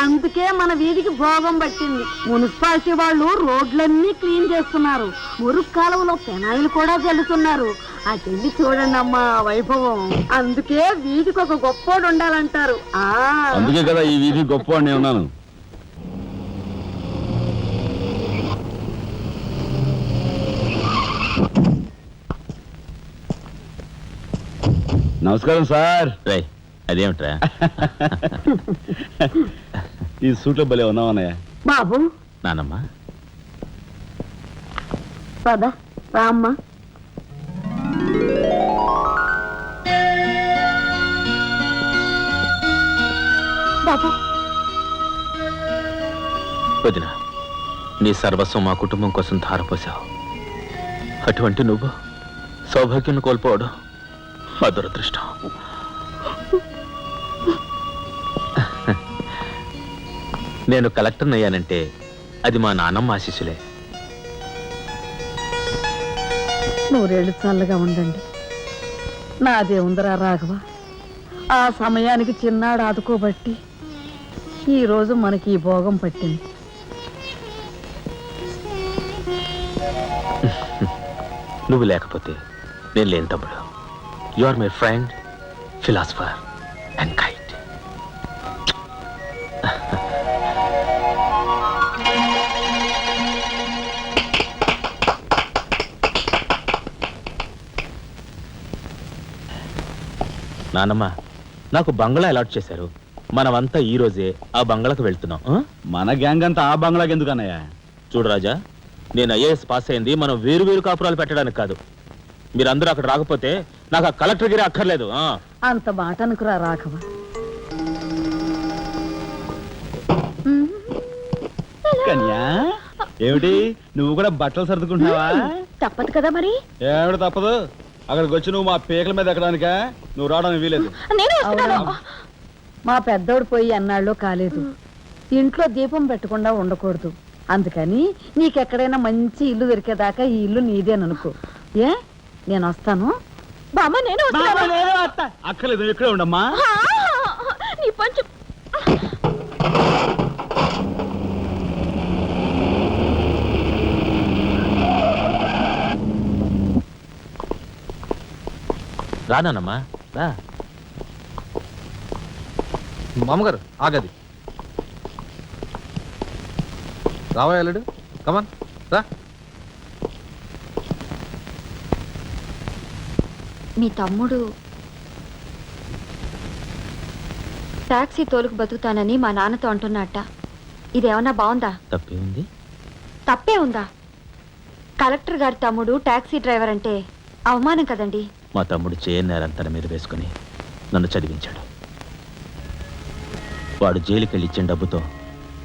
అందుకే మన వీధికి భోగం పట్టింది. మున్సిపాలిటీ వాళ్ళు రోడ్లన్నీ క్లీన్ చేస్తున్నారు, మురుగు కాలువలో పెనాయిలు కూడా చల్లుతున్నారు. అటెళ్ళి చూడండి అమ్మా వైభవం. అందుకే వీధికి ఒక గొప్పోడు ఉండాలంటారు. అందుకే కదా ఈ వీధి గొప్ప నేను ఉన్నాను. నమస్కారం సార్. రే అదేమిట్రా ఈ సూట్లో భలే ఉన్నావన్నయ్య. బాబు నానమ్మ పద రామ్మా. బాబు వదిన, నీ సర్వస్వం మా కుటుంబం కోసం ధారపోసావు. అటువంటి నువ్వు సౌభాగ్యం కోల్పోవడం మా దురదృష్టం. నేను కలెక్టర్ అయ్యానంటే అది మా నాన్నమ్మ ఆశీస్సులే. నూరేళ్ళు చల్లగా ఉండండి. నాదే ఉందరా రాఘవ, ఆ సమయానికి చిన్నాడు ఆదుకోబట్టి ఈరోజు మనకి ఈ భోగం పట్టింది. నువ్వు లేకపోతే నేను లేని తమ్ముడు. You are my friend, philosopher and guide. నానమ్మ, నాకు బంగ్లా అలాట్ చేశారు. మనమంతా ఈ రోజే ఆ బంగ్లాకు వెళ్తున్నాం. మన గ్యాంగ్ అంతా ఆ బంగ్లాకి ఎందుకు అన్నయ్య? చూడు రాజా, నేను ఐఏఎస్ పాస్ అయింది మనం వేరు వేరు కాపురాలు పెట్టడానికి కాదు. మీరందరూ అక్కడ రాకపోతే నాకు ఆ కలెక్టర్ గిరి అక్కర్లేదు. అంత మాట అనుకురా రాఘవ. కన్యా, ఏమిటి నువ్వు కూడా బట్టలు సర్దుకుంటున్నావా? తప్పదు కదా మరి. ఏమిటి తప్పదు? అక్కడికి వచ్చి నువ్వు మా పేకల మీద ఎక్కడానికా? నువ్వు రావడానికి వీలేదు. మా పెద్దోడు పోయి అన్నాళ్ళు కాలేదు. ఇంట్లో దీపం పెట్టకుండా ఉండకూడదు. అందుకని నీకెక్కడైనా మంచి ఇల్లు దొరికేదాకా ఈ ఇల్లు నీదేననుకో. ఏ నేను వస్తాను. బామ్మ నేను అక్కర్లేదు, ఇక్కడే ఉండమ్మా. నీ పంచు రానానమ్మా రా. మామగారు ఆగది. రావా వెళ్ళడు, కమాన్ రా. మీ తమ్ముడు టాక్సీ తోలుకు బతుకుతానని మా నాన్నతో అంటున్నట్ట. ఇదేమన్నా బాగుందా? తప్పే ఉంది. తప్పే ఉందా? కలెక్టర్ గారి తమ్ముడు టాక్సీ డ్రైవర్ అంటే అవమానం కదండి. మా తమ్ముడు చేయనేరం తన మీద వేసుకుని నన్ను చదివించాడు. వాడు జైలుకెళ్ళి ఇచ్చిన డబ్బుతో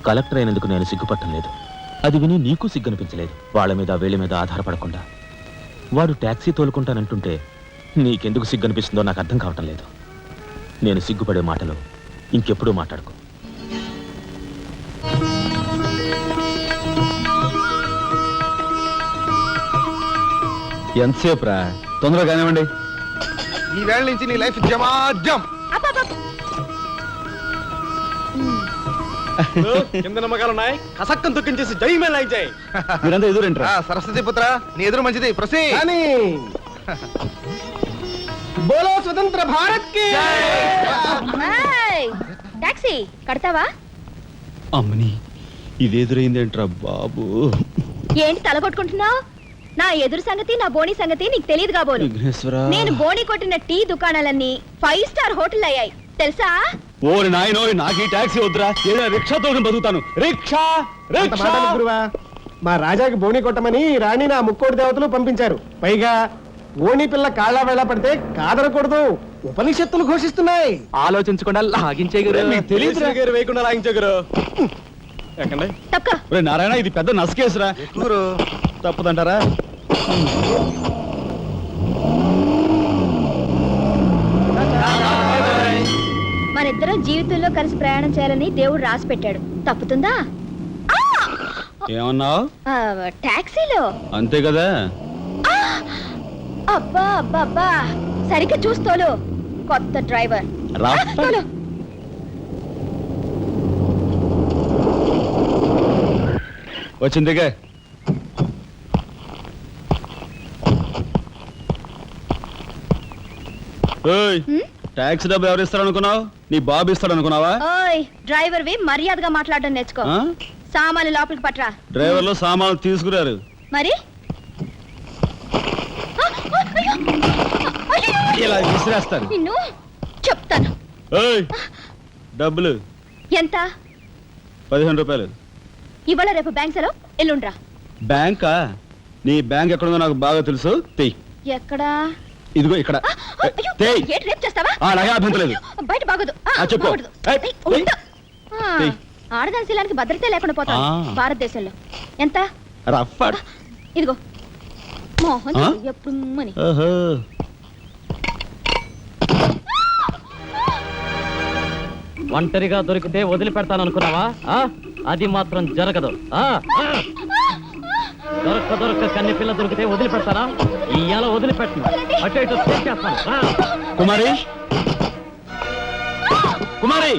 కలెక్టర్ అయినందుకు నేను సిగ్గుపట్టం లేదు. అది విని నీకు సిగ్గనిపించలేదు. వాళ్ళ మీద వీళ్ళ మీద ఆధారపడకుండా వాడు టాక్సీ తోలుకుంటానంటుంటే నీకెందుకు సిగ్గనిపిస్తుందో నాకు అర్థం కావటం లేదు. నేను సిగ్గుపడే మాటలు ఇంకెప్పుడూ మాట్లాడుకో. ఎంతసేపు రా? తొందరగా కానివ్వండి. ఈ వేళ నుంచి నీ లైఫ్ జమాజం. కింద నమ్మకాలు ఉన్నాయి. కసక్కం తొక్కించేసి జై మే లైక్ జై. మీరంతా ఎదురేంట్రా? సరస్వతి పుత్ర, నీ ఎదురు మంచిది. ప్రసీ బోలో స్వతంత్ర భారత్ కి టాక్సీ కడతావా? అమ్మని, ఇది ఎదురైందేంట్రా బాబు? ఏంటి తలగొట్టుకుంటున్నావు? నా ఎదురు సంగతి, నా బోని సంగతి నీకు తెలియదు కాబోలు. నేను బోని కొట్టిన టీ దుకాణాలన్నీ 5 స్టార్ హోటల్ అయ్యాయి తెలుసా? ఓరి నాయనో, నాకు ఈ టాక్సీ వద్దురా. ఏదైనా రిక్షా తోలుకుని బతుకుతాను. రిక్షా గురువా, మా రాజాకి బోని కొట్టమని రాణి నా ముక్కోటి దేవతలు పంపించారు. పైగా ఓణి పిల్ల కాళ్ళ వేళ పడితే కాదనకూడదు, ఉపనిషత్తులు ఘోషిస్తున్నాయి. ఆలోచించకుండా లాగించే తెలియదు వేయకుండా లాగించగరు. నారాయణ, ఇది పెద్ద నసకేసురా. తప్పదంటారా? మనిద్దరం జీవితంలో కలిసి ప్రయాణం చేయాలని దేవుడు రాసి పెట్టాడు. తప్పుతుందా? ఏమన్నావు? టాక్సీలో. అంతే కదా. అబ్బా అబ్బా అబ్బా, సరిగ్గా చూస్తోలు. కొత్త డ్రైవర్. తోలు. వచ్చిందిగా. ట్యాక్సీ డబ్బు ఎవరు ఇస్తారు అనుకున్నావు? నీ బాబు ఇస్తాడు అనుకున్నావా? ఓయ్ డ్రైవర్ వి మర్యాదగా మాట్లాడడం నేర్చుకో. సామాన్లు లోపలికి పట్రా. డ్రైవర్లు సామాన్లు తీసుకురారు. మరి ఇలా విసిరేస్తారు. నిన్ను చెప్తాను. డబ్బులు ఎంత? 15 రూపాయలు. ఇవాళ రేపు బ్యాంక్ సెలవు, ఎల్లుండ్రా. బ్యాంకా? నీ బ్యాంక్ ఎక్కడుందో నాకు బాగా తెలుసు. తెయ్. ఎక్కడా? ఇదిగో ఇక్కడ. ఏంటి రేపు చేస్తావా? అలాగే అభ్యంతరం. బయట బాగోదు. చెప్పు. ఆడదాని శీలానికి భద్రత లేకుండా పోతాం భారతదేశంలో. ఎంత? ఇదిగో మోహన్ ఎప్పుడు మని. ఒంటరిగా దొరికితే వదిలిపెడతాను అనుకున్నావా? అది మాత్రం జరగదు. దొరక్క కన్ని పిల్ల దొరికితే వదిలిపెడతారా? ఇయ్యాల వదిలిపెట్టు. అటు ఇటు చేస్తాను. కుమారి, కుమారి,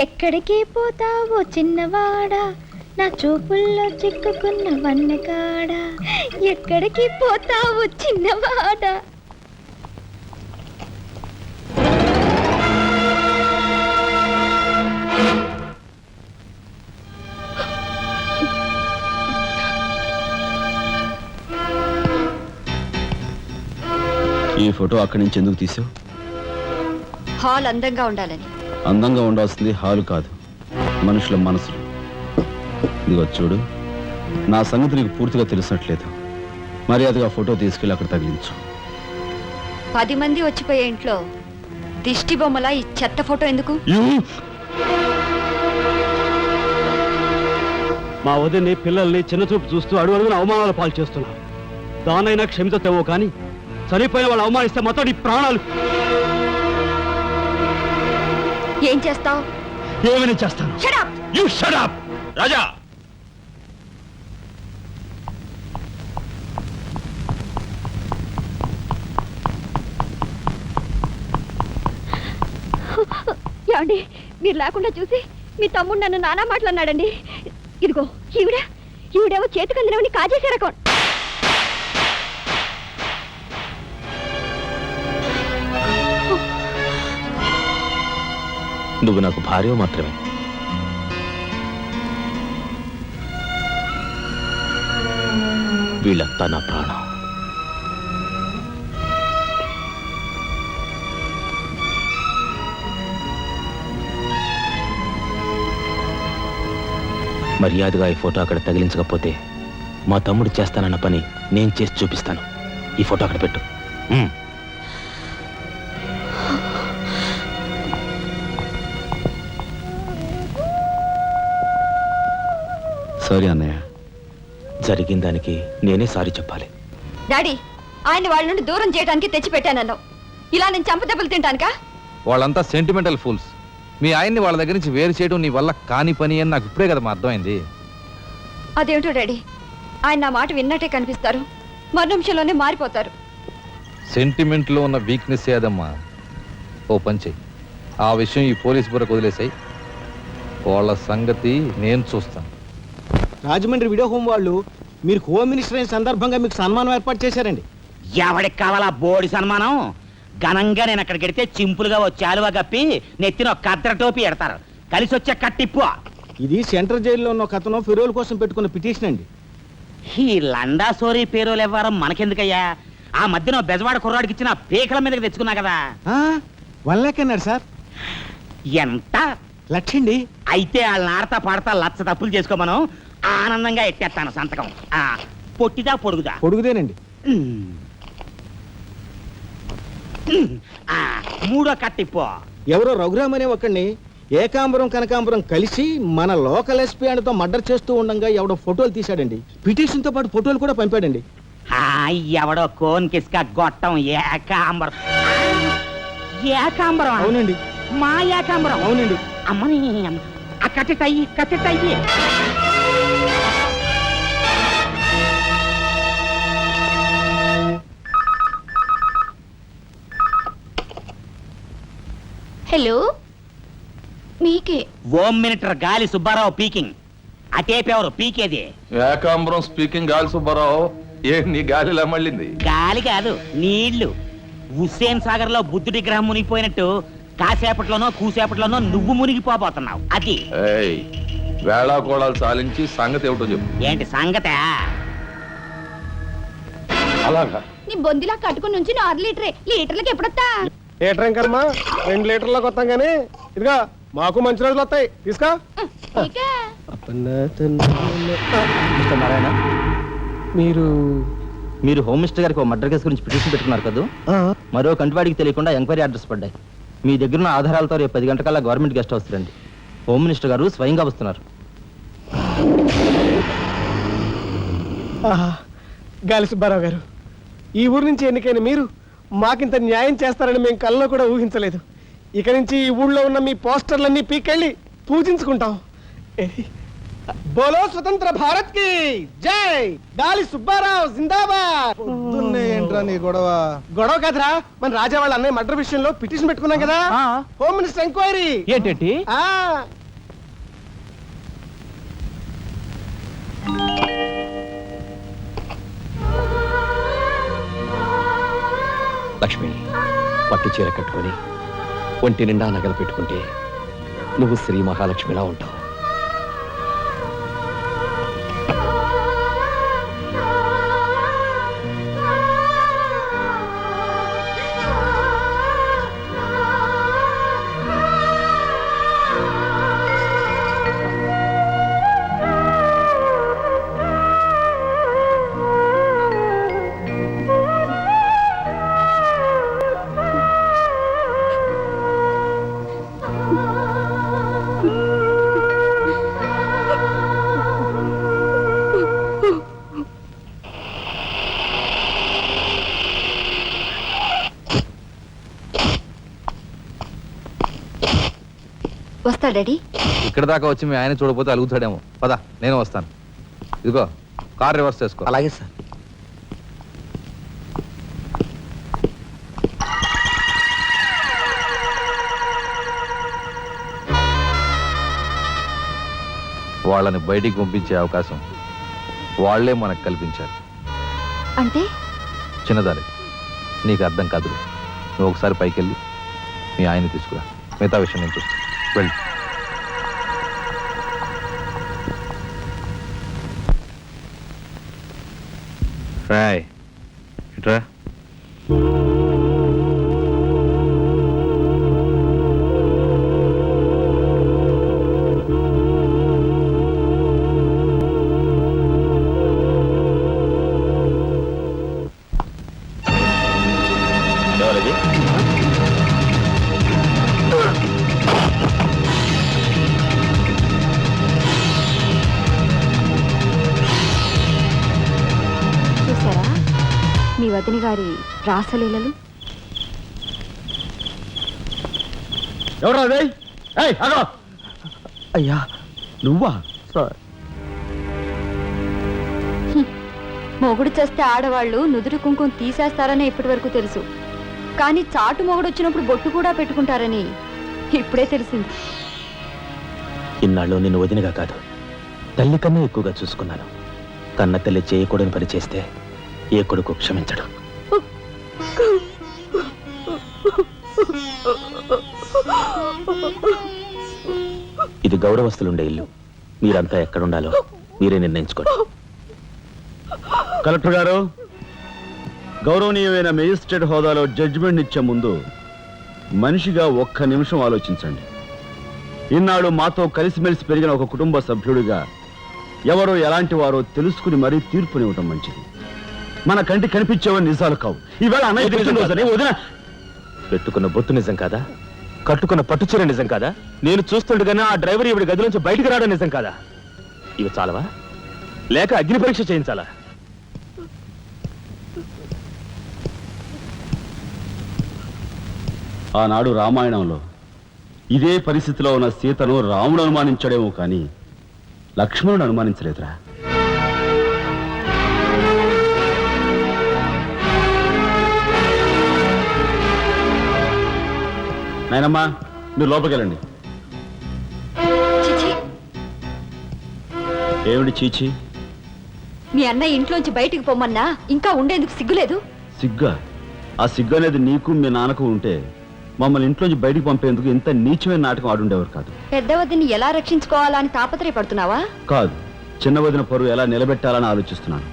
ఎక్కడికి పోతావో చిన్నవాడా, నా చూపుల్లో చిక్కుకున్న వన్నెకాడా. ఎక్కడికి పోతావో చిన్నవాడా. ఈ ఫోటో అక్కడి నుంచి ఎందుకు తీసావు? హాల్ అందంగా ఉండాలని. అందంగా ఉండాల్సింది హాలు కాదు, మనుషుల మనసులు. ఇదిగో చూడు, నా సంగతి నీకు పూర్తిగా తెలిసినట్లేదు. మర్యాదగా ఫోటో తీసుకెళ్ళి అక్కడ తగిలించు. 10 మంది వచ్చిపోయే ఇంట్లో దిష్టి బొమ్మలా ఈ చెత్త ఫోటో ఎందుకు? మా వదిని పిల్లల్ని చిన్నచూపు చూస్తూ అడుగున అవమానాలు పాలు చేస్తున్నా. దానైనా క్షమితేవో కానీ చనిపోయిన వాళ్ళు అవమానిస్తే మొత్తం నీ ప్రాణాలు. ఏం చేస్తావు? ఏమైనా చేస్తాను. యు షట్ అప్ రాజా. ఏమండి, మీరు లేకుండా చూసి మీ తమ్ముడు నన్ను నానా మాట్లాడినాడండి. ఇదిగో ఈవిడేమో చేతికి అందినవని కాజేశారు అకౌంట్. నువ్వు నాకు భార్య మాత్రమే. వీళ్ళంతా నా ప్రాణం. మర్యాదగా ఈ ఫోటో అక్కడ తగిలించకపోతే మా తమ్ముడు చేస్తానన్న పని నేను చేసి చూపిస్తాను. ఈ ఫోటో అక్కడ పెట్టు. సారీ అన్నయ్య. జరిగిన దానికి నేనే సారీ చెప్పాలి. డాడీ, ఆయన వాళ్ళ నుండి దూరం చేయడానికి తెచ్చి పెట్టానన్నావు. ఇలా నేను చంపదెబ్బలు తింటానుకా? వాళ్ళంతా సెంటిమెంటల్ ఫూల్స్. మీ ఆయన్ని వాళ్ళ దగ్గర నుంచి వేరు చేయడం నీ వల్ల కాని పని అని నాకు ఇప్పుడే కదా అర్థమైంది. అదేమిటో డాడీ, ఆయన నా మాట విన్నట్టే కనిపిస్తారు, మరు నిమిషంలోనే మారిపోతారు. సెంటిమెంట్లో ఉన్న వీక్నెస్ ఏదమ్మా. ఓ పని చెయ్యి, ఆ విషయం ఈ పోలీస్ బుర్రకు వదిలేసాయి. వాళ్ళ సంగతి నేను చూస్తాను. రాజమండ్రి వీడియో హోమ్ వాళ్ళు మీరు హోమ్ మినిస్టర్ అయిన సందర్భంగా మీకు సన్మానం ఏర్పాటు చేశారండి. ఎవడికి కావాలా బోడి సన్మానం? ఘనంగా నేను అక్కడికి వెడితే చింపులుగా ఓ చాలువా కప్పి నెత్తిన ఒక కద్ర టోపీ ఎడతారు. కలిసి వచ్చే కట్టిప్పు. ఇది సెంట్రల్ జైల్లో ఉన్న ఒక అతను ఫిరోల్ కోసం పెట్టుకున్న పిటిషన్ అండి. ఈ లండా సోరీ పేరోలు ఇవ్వడం మనకెందుకయ్యా? ఆ మధ్యన బెజవాడ కుర్రాడికి ఇచ్చిన పీకల మీదకి తెచ్చుకున్నా కదా. 1 లక్ష అన్నాడు సార్. ఎంత? 1 లక్ష అండి. అయితే వాళ్ళని ఆడతా పాడతా లచ్చ తప్పులు చేసుకోమను. ఆనందంగా ఎట్టేస్తాను సంతకం. పొట్టిదా పొడుగుదా? పొడుగుదేనండి. మూడో కట్టిపో. ఎవరో రఘురామ్ అనే ఒకడిని ఏకాంబరం కనకాంబరం కలిసి మన లోకల్ ఎస్పీ ఆయనతో మర్డర్ చేస్తూ ఉండగా ఎవడో ఫోటోలు తీశాడండి. పిటిషన్ తో పాటు ఫోటోలు కూడా పంపాడండి. ఎవడో కోన్ కిస్క గొట్టం ఏకాంబరం. ఏకాంబరం అవునండి. మా ఏకాంబరం. అవునండి. అమ్మని ఆ కట్టెట్టయ్యి కట్టెట్టయ్యి. హలో, మీకే. ఓం మినిటర్ గాలి సుబ్బారావు పీకింగ్. అటేపెవరు పీకేది? ఏకాంబరం స్పీకింగ్ గాలి సుబ్బారావు. ఏ నీ గాలిలా మళ్ళింది? గాలి కాదు, నీళ్లు. హుస్సేన్ సాగర్ లో బుద్ధుడి గ్రహం మునిగిపోయినట్టు కాసేపట్లోనో కూసేపట్లోనో నువ్వు మునిగిపోబోతున్నావు. అది ఏయ్, వేళాకోళాలు సాలించి సంగతి ఏమిటో చెప్పు. ఏంటి సంగతే? అలాగా నీ బొందిలా కట్టుకుని నుంచి 6 లీటరే. లీటర్లకు ఎప్పుడొస్తా? లీటర్ ఏం కర్మ, 2 లీటర్లకు వస్తాం కానీ ఇదిగా మాకు మంచి రోజులు వస్తాయి, తీసుకో. మిస్టర్ నారాయణ, మీరు మీరు హోమ్ మినిస్టర్ గారికి ఒక మర్డర్ కేసు గురించి పిటిషన్ పెట్టుకున్నారు కదా. మరో కంటివాడికి తెలియకుండా ఎంక్వైరీ అడ్రస్ పడ్డాయి. మీ దగ్గర ఉన్న ఆధారాలతో రేపు 10 గంటకల్లా గవర్నమెంట్ గెస్ట్ హౌస్ రండి. హోమ్ మినిస్టర్ గారు స్వయంగా వస్తున్నారు. గాలి సుబ్బారావు గారు, ఈ ఊరు నుంచి ఎన్నికైన మీరు మాకింత న్యాయం చేస్తారని మేము కల్లో కూడా ఊహించలేదు. ఇక నుంచి ఈ ఊళ్ళో ఉన్న మీ పోస్టర్లన్నీ పీకెళ్ళి పూజించుకుంటాం. బోలో స్వతంత్ర భారత్ కి జై. గాలి సుబ్బారావు జిందాబాద్. ఏంట్రా నీ గొడవ? గొడవ కదరా, మన రాజా వాళ్ళ అన్నయ్య మర్డర్ విషయంలో పిటిషన్ పెట్టుకున్నాం కదా. Home minister enquiry. ఏంటి? లక్ష్మి, పట్టు చీర కట్టుకొని ఒంటి నిండా నగలు పెట్టుకుంటే నువ్వు శ్రీ మహాలక్ష్మిలా ఉంటావు. వస్తా డాడీ. ఇక్కడ దాకా వచ్చి మీ ఆయన చూడపోతే అలుగుతాడేమో. పద, నేను వస్తాను. ఇదిగో కార్ రివర్స్ చేసుకో. అలాగే సార్. వాళ్ళని బయటికి పంపించే అవకాశం వాళ్లే మనకు కల్పించారు. అంటే చిన్నదారి, నీకు అర్థం కాదు. నువ్వు ఒకసారి పైకి వెళ్ళి మీ ఆయన్ని తీసుకురా. మిగతా విషయం నేను చూస్తాను. వెళ్ళి రాయ్ ఇట్రా. ఎవరది? చూసారా మీ వదిన గారి రాసలీలలు? ఎవరు అదే? అయ్యా, నువ్వా? మొగుడు చేస్తే ఆడవాళ్ళు నుదురు కుంకుమ తీసేస్తారని ఇప్పటి వరకు తెలుసు, కానీ చాటు మొగుడు వచ్చినప్పుడు బొట్టు కూడా పెట్టుకుంటారని ఇప్పుడే తెలిసింది. ఇన్నాళ్ళు నిన్ను వదినగా కాదు, తల్లి కన్నా ఎక్కువగా చూసుకున్నాను. కన్న తల్లి చేయకూడని పని చేస్తే ఏ కొడుకు క్షమించడు. ఇది గౌరవస్తులుండే ఇల్లు. మీరంతా ఎక్కడుండాలో మీరే నిర్ణయించుకోండి. కలెక్టర్ గారు, గౌరవనీయమైన మేజిస్ట్రేట్ హోదాలో జడ్జిమెంట్ ఇచ్చే ముందు మనిషిగా ఒక్క నిమిషం ఆలోచించండి. ఇన్నాళ్ళు మాతో కలిసిమెలిసి పెరిగిన ఒక కుటుంబ సభ్యుడిగా ఎవరో ఎలాంటి వారో తెలుసుకుని మరీ తీర్పునివ్వటం మంచిది. మన కంటి కనిపించేవని నిజాలు కావు. ఈవేళ అన్నయ్య పుట్టినరోజని వదిన పెట్టుకున్న బొత్తు నిజం కాదా? కట్టుకున్న పట్టుచీర నిజం కాదా? నేను చూస్తుండగానే ఆ డ్రైవర్ ఇవిడి గది నుంచి బయటకు రావడం నిజం కాదా? ఇవి చాలవా, లేక అగ్ని పరీక్ష చేయించాలా? ఆనాడు రామాయణంలో ఇదే పరిస్థితిలో ఉన్న సీతను రాముడు అనుమానించాడేమో కానీ లక్ష్మణుడు అనుమానించలేదురా. నాయనమ్మా, మీరు లోపలికి వెళ్ళండి. చిచి, ఏమిటి చీచి? మీ అన్నయ్య ఇంట్లోంచి బయటికి పొమ్మన్నా ఇంకా ఉండేందుకు సిగ్గులేదు? సిగ్గా? ఆ సిగ్గు అనేది నీకు మీ నాన్నకు ఉంటే మమ్మల్ని ఇంట్లోంచి బయటికి పంపేందుకు ఇంత నీచమైన నాటకం ఆడుండేవారు కాదు. పెద్ద వదిని ఎలా రక్షించుకోవాలా అని తాపత్రయపడుతున్నావా? కాదు, చిన్న వదిన పరువు ఎలా నిలబెట్టాలని ఆలోచిస్తున్నాను.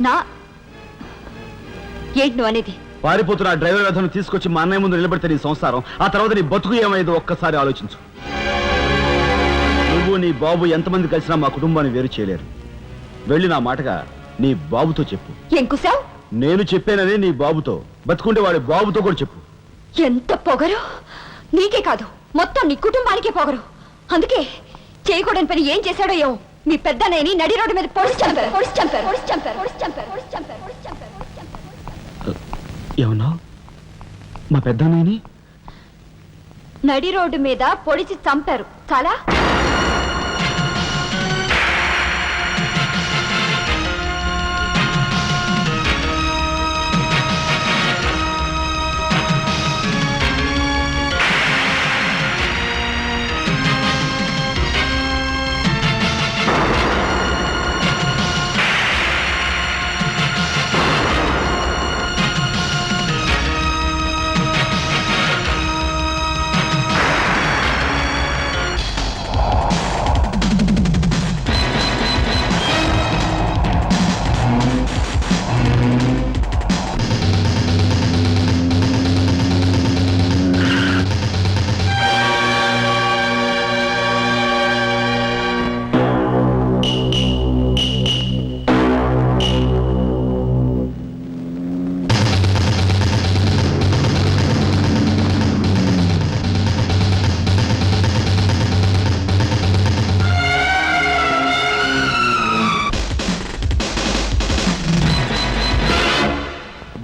ఏంటి నువ్వు అనేది? పారిపోతున్న ఆ డ్రైవర్ వ్యధను తీసుకొచ్చి మా అన్నయ్య ముందు నిలబెడితే నీ సంసారం, ఆ తర్వాత నీ బతుకు ఏమైందో ఒక్కసారి ఆలోచించు. నువ్వు నీ బాబు ఎంతమంది కలిసినా మా కుటుంబాన్ని వేరు చేయలేరు. వెళ్ళి నా మాటగా నీ బాబుతో చెప్పు. ఏం కుశావ్? నేను చెప్పానని నీ బాబుతో, బతుకుంటే వాడి బాబుతో కూడా చెప్పు. ఎంత పొగరు! నీకే కాదు, మొత్తం నీ కుటుంబానికే పొగరు. అందుకే చేయకూడని పని ఏం చేశాడో ఏమో మీ పెద్దనేని నడి రోడ్డు మీద పొడిచి చంపారు. ఏమన్నా? మా పెద్దనాయని నడి రోడ్డు మీద పొడిచి చంపారు. చాలా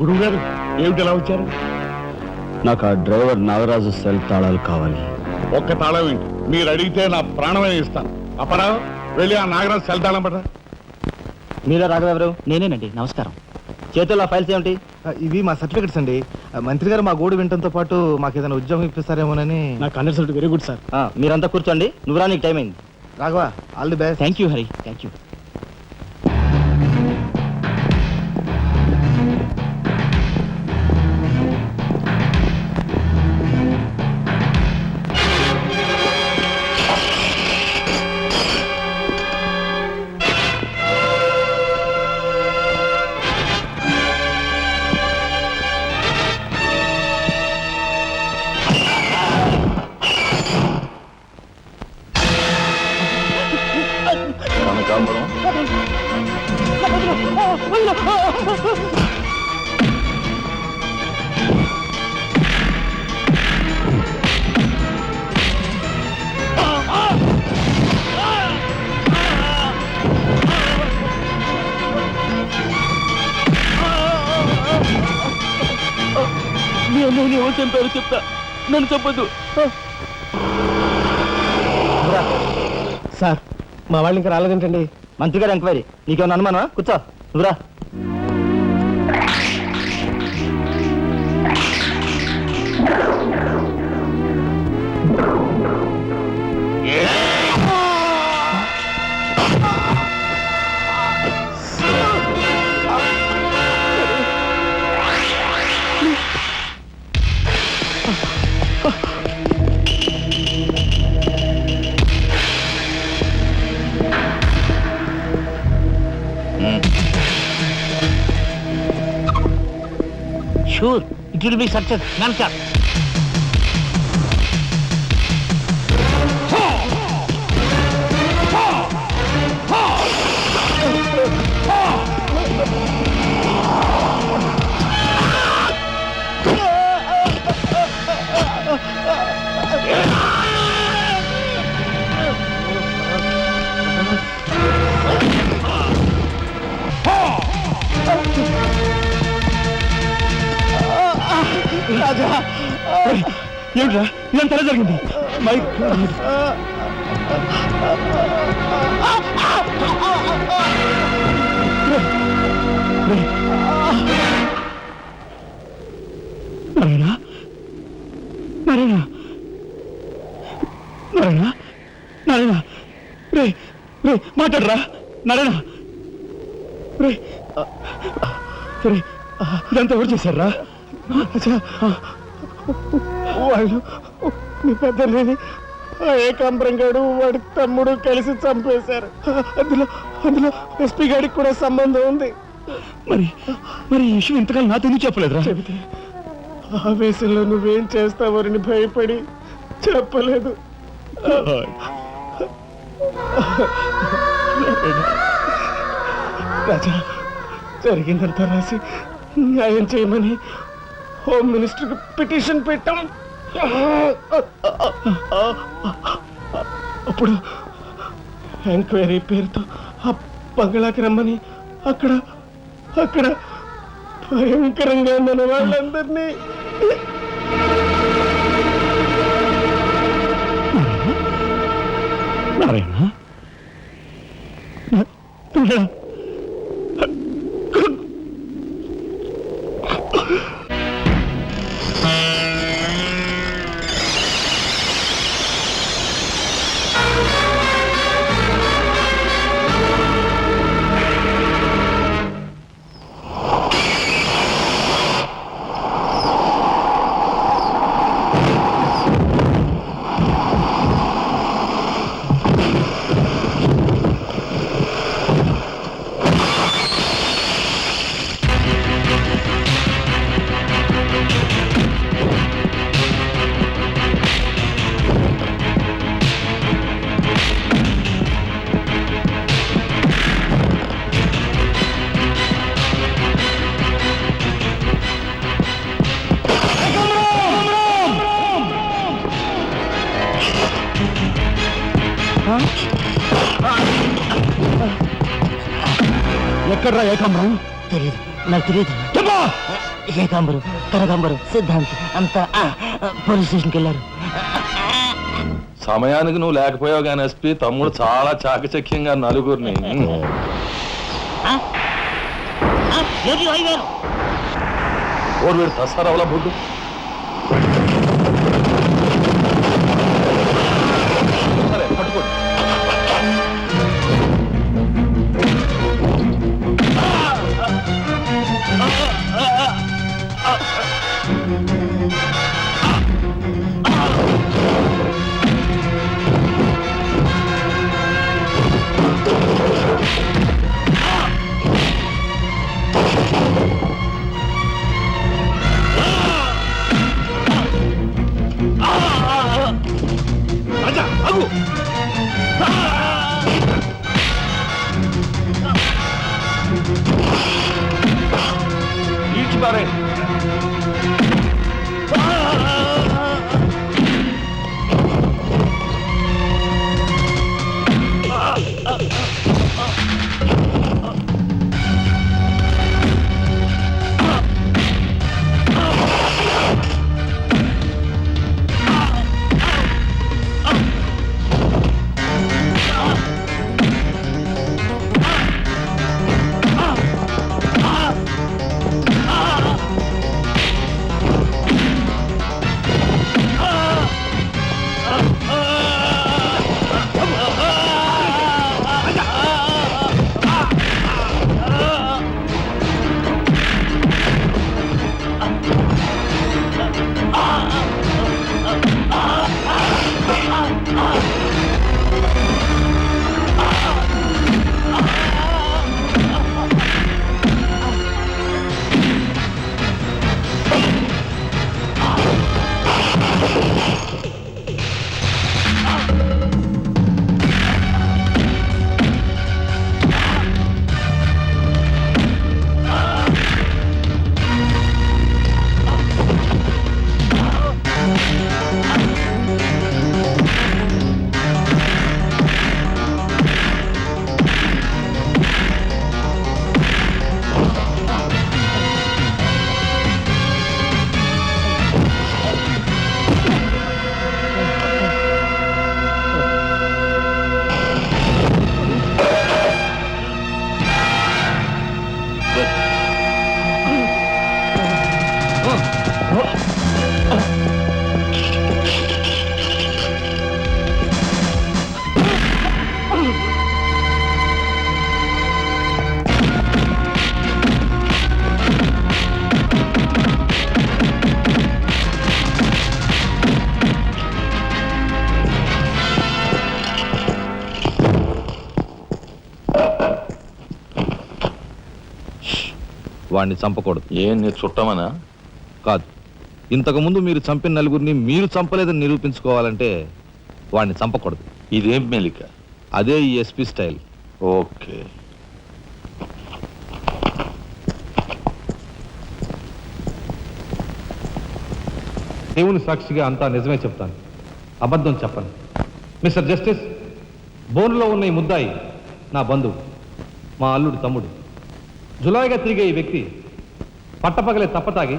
గురువు గారు ఏమిటి ఎలా వచ్చారు? నాకు ఆ డ్రైవర్ నాగరాజు సెల్ తాళాలు కావాలి. ఒక్క తాళం ఏంటి, మీరు అడిగితే నా ప్రాణమే ఇస్తాను. అపరా, వెళ్ళి ఆ నాగరాజు సెల్ తాళం పడరా. మీరా రాఘవెవరు? నేనేనండి. నమస్కారం. చేతుల్లో ఫైల్స్ ఏమిటి? ఇవి మా సర్టిఫికెట్స్ అండి. మంత్రి గారు మా గోడు వినటంతో పాటు మాకు ఏదైనా ఉద్యోగం ఇప్పిస్తారేమోనని. నాకు కన్సల్ట్ వెరీ గుడ్ సార్. మీరంతా కూర్చోండి. నువ్వు రా, నీకు టైం అయింది. Raghava, all the best. Thank you Hari, thank you. నేను ఎవరు చంపారో చెప్తా, నన్ను చెప్పద్దు సార్. మా వాళ్ళు ఇంకా రాలేదేంటండి? మంత్రి గారు ఎంక్వైరీ. నీకేమన్నా అనుమానమా? కూర్చో, నువ్వురా. Sure, it will be success. Nonsense. రాజా ఏమిట్రా ఇదంతా ఎలా జరిగింది మైక్ నారాయణ నారాయణ నారాయణ నారాయణ రే రే మాట్లాడరా నారాయణ రే రే ఇదంతా ఎవరు చేశారా వాళ్ళు మీ పెద్దలేని ఏకాంబరం గారు వాడి తమ్ముడు కలిసి చంపేశారు. అందులో అందులో ఎస్పీ గారికి కూడా సంబంధం ఉంది. మరి మరి ఈ విషయం ఇంతకాలం నాతో ఎందుకు చెప్పలేదురా? చెబితే ఆవేశంలో నువ్వేం చేస్తావని భయపడి చెప్పలేదు. రాజా, జరిగిందంతా రాసి న్యాయం చేయమని హోమ్ మినిస్టర్కి పిటిషన్ పెట్టాం. అప్పుడు ఎంక్వైరీ పేరుతో ఆ బంగ్లాకి రమ్మని అక్కడ అక్కడ భయంకరంగా మన వాళ్ళందరినీ నారాయణ ఎక్కడ్రా ఏకాంబరం? తెలియదు, నాకు తెలియదు. ఏకాంబరం, కనకాంబరం, సిద్ధాంత్ అంతా పోలీస్ స్టేషన్కి వెళ్ళారు. సమయానికి నువ్వు లేకపోయావు కానీ ఎస్పీ తమ్ముడు చాలా చాకచక్యంగా నలుగురిని ఓరు వీడు తస్తారావులా బొడ్డు సరే పట్టుకోండి. వాడిని చంపకూడదు. ఏం నీ చుట్టమనా? కాదు, ఇంతకుముందు మీరు చంపిన నలుగురిని మీరు చంపలేదని నిరూపించుకోవాలంటే వాడిని చంపకూడదు. ఇదేం మెలిక? అదే ఈ ఎస్పీ స్టైల్. ఓకే. దేవుని సాక్షిగా అంతా నిజమే చెప్తాను, అబద్ధం చెప్పను. మిస్టర్ జస్టిస్, బోన్లో ఉన్న ఈ ముద్దాయి నా బంధువు, మా అల్లుడు తమ్ముడు. జులాయిగా తిరిగే ఈ వ్యక్తి పట్టపగలే తప్పతాగి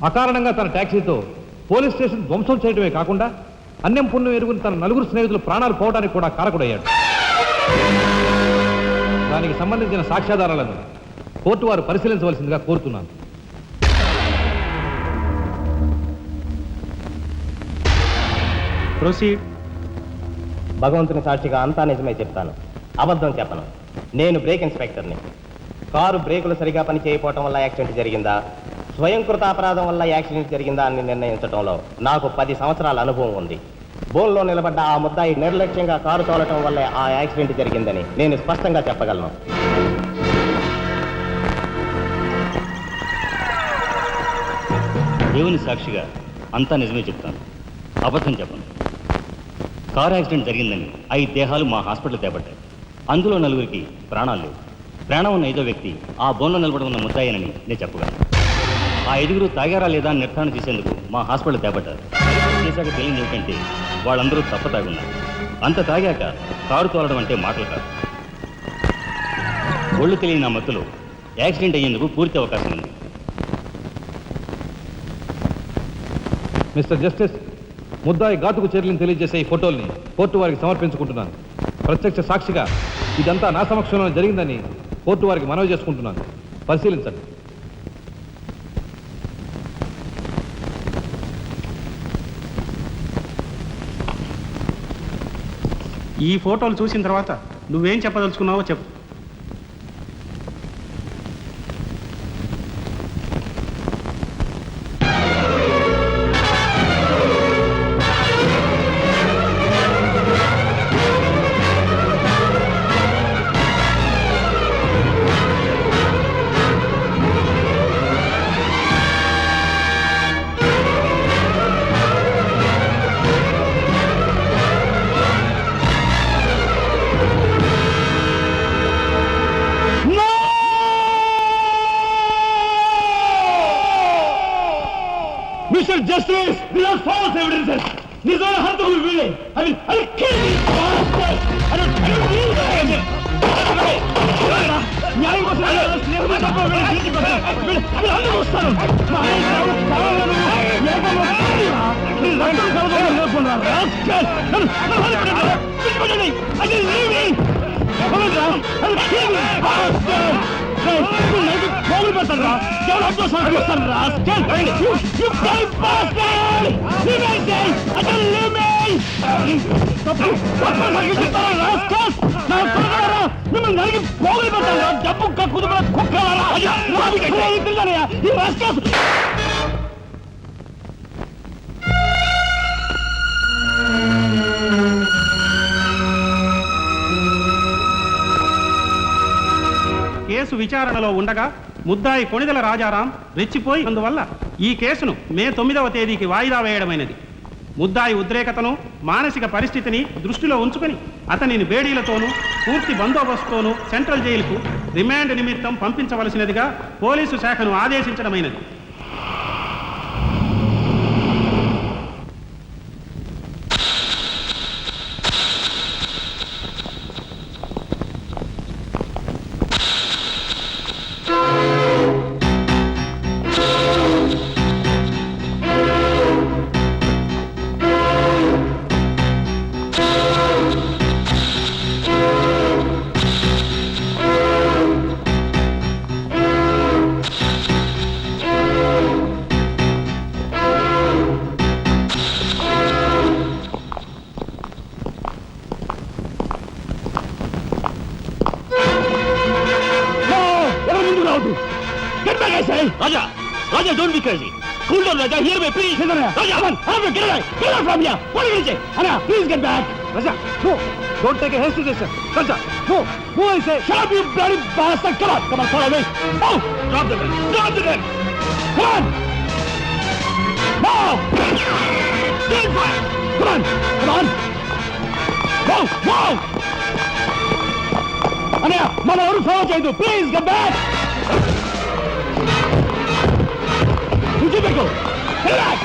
అకారణంగా తన ట్యాక్సీతో పోలీస్ స్టేషన్ ధ్వంసం చేయడమే కాకుండా అన్యం పుణ్యం ఎరుగుని తన నలుగురు స్నేహితులు ప్రాణాలు పోవడానికి కూడా కారకుడయ్యాడు. దానికి సంబంధించిన సాక్ష్యాధారాలను కోర్టు వారు పరిశీలించవలసిందిగా కోరుతున్నాను. ప్రొసీడ్. భగవంతుని సాక్షిగా అంతా నిజమే చెప్తాను, అబద్ధం చెప్పను. నేను బ్రేక్ ఇన్స్పెక్టర్ని. కారు బ్రేకులు సరిగా పని చేయకపోవటం వల్ల యాక్సిడెంట్ జరిగిందా, స్వయంకృత అపరాధం వల్ల యాక్సిడెంట్ జరిగిందా అని నిర్ణయించడంలో నాకు 10 సంవత్సరాల అనుభవం ఉంది. బోన్లో నిలబడ్డ ఆ ముద్దాయి నిర్లక్ష్యంగా కారు తోలటం వల్లే ఆ యాక్సిడెంట్ జరిగిందని నేను స్పష్టంగా చెప్పగలను. దేవుని సాక్షిగా అంతా నిజమే చెప్తాను, అబద్ధం చెప్పను. కారు యాక్సిడెంట్ జరిగిందని 5 దేహాలు మా హాస్పిటల్ తేబడ్డాయి. అందులో 4గురికి ప్రాణాలు లేవు. ప్రాణం ఉన్న 5వ వ్యక్తి ఆ బోన్లో నిలబడి ఉన్న ముద్దాయినని నేను చెప్పగలను. ఆ 5గురు తాగారా లేదా అని నిర్ధారణ చేసేందుకు మా హాస్పిటల్ తేబడ్డారు. చేశాక తెలియదు ఏమిటంటే వాళ్ళందరూ తప్ప తాగున్నారు. అంత తాగాక కారు తోలడం అంటే మాటలు కాదు. ఒళ్ళు తెలియని ఆ మత్తులో యాక్సిడెంట్ అయ్యేందుకు పూర్తి అవకాశం ఉంది. మిస్టర్ జస్టిస్, ముద్దాయి ఘాతుకు చర్యలను తెలియజేసే ఈ ఫోటోల్ని కోర్టు వారికి సమర్పించుకుంటున్నాను. ప్రత్యక్ష సాక్షిగా ఇదంతా నా సమక్షంలో జరిగిందని కోర్టు వారికి మనవి చేసుకుంటున్నాను. పరిశీలించండి. ఈ ఫోటోలు చూసిన తర్వాత నువ్వేం చెప్పదలుచుకున్నావో చెప్పు. Mr. Justice, these are false evidences. These are hurtful feelings. I'll kill these bastards. I don't need that. న్యాయం కోసం స్నేహితులు తప్ప వీళ్ళు అందరూ వస్తారు. పోగులు పెడతారా? ఎవరు అడ్డోసారి వస్తారు రా? మిమ్మల్ని నలిగి పోగులు పెడతారా? డబ్బు కక్కుదు కుక్కలారా? ఈ రాష్ట్ర కేసు విచారణలో ఉండగా ముద్దాయి కొణిదెల రాజారాం రెచ్చిపోయి అందువల్ల ఈ కేసును మే 9వ తేదీకి వాయిదా వేయడమైనది. ముద్దాయి ఉద్రేకతను, మానసిక పరిస్థితిని దృష్టిలో ఉంచుకొని అతనిని బేడీలతోనూ పూర్తి బందోబస్తుతోనూ సెంట్రల్ జైలుకు రిమాండ్ నిమిత్తం పంపించవలసినదిగా పోలీసు శాఖను ఆదేశించడమైనది. Raja, Raja, don't be crazy. Cool down Raja, hear me please. Raja, come on, get away from here. What are you saying? Anna, please get back. Raja no don't take a hasty decision Raja no I say Shut up, you bloody bastard. Come on, follow me. Oh, drop the gun. Come on. Now. Stand fire. Come on. Wow. Anna, మన ఎవరు follow చేయదు. Please get back. విడిచిపెట్టు. Get back.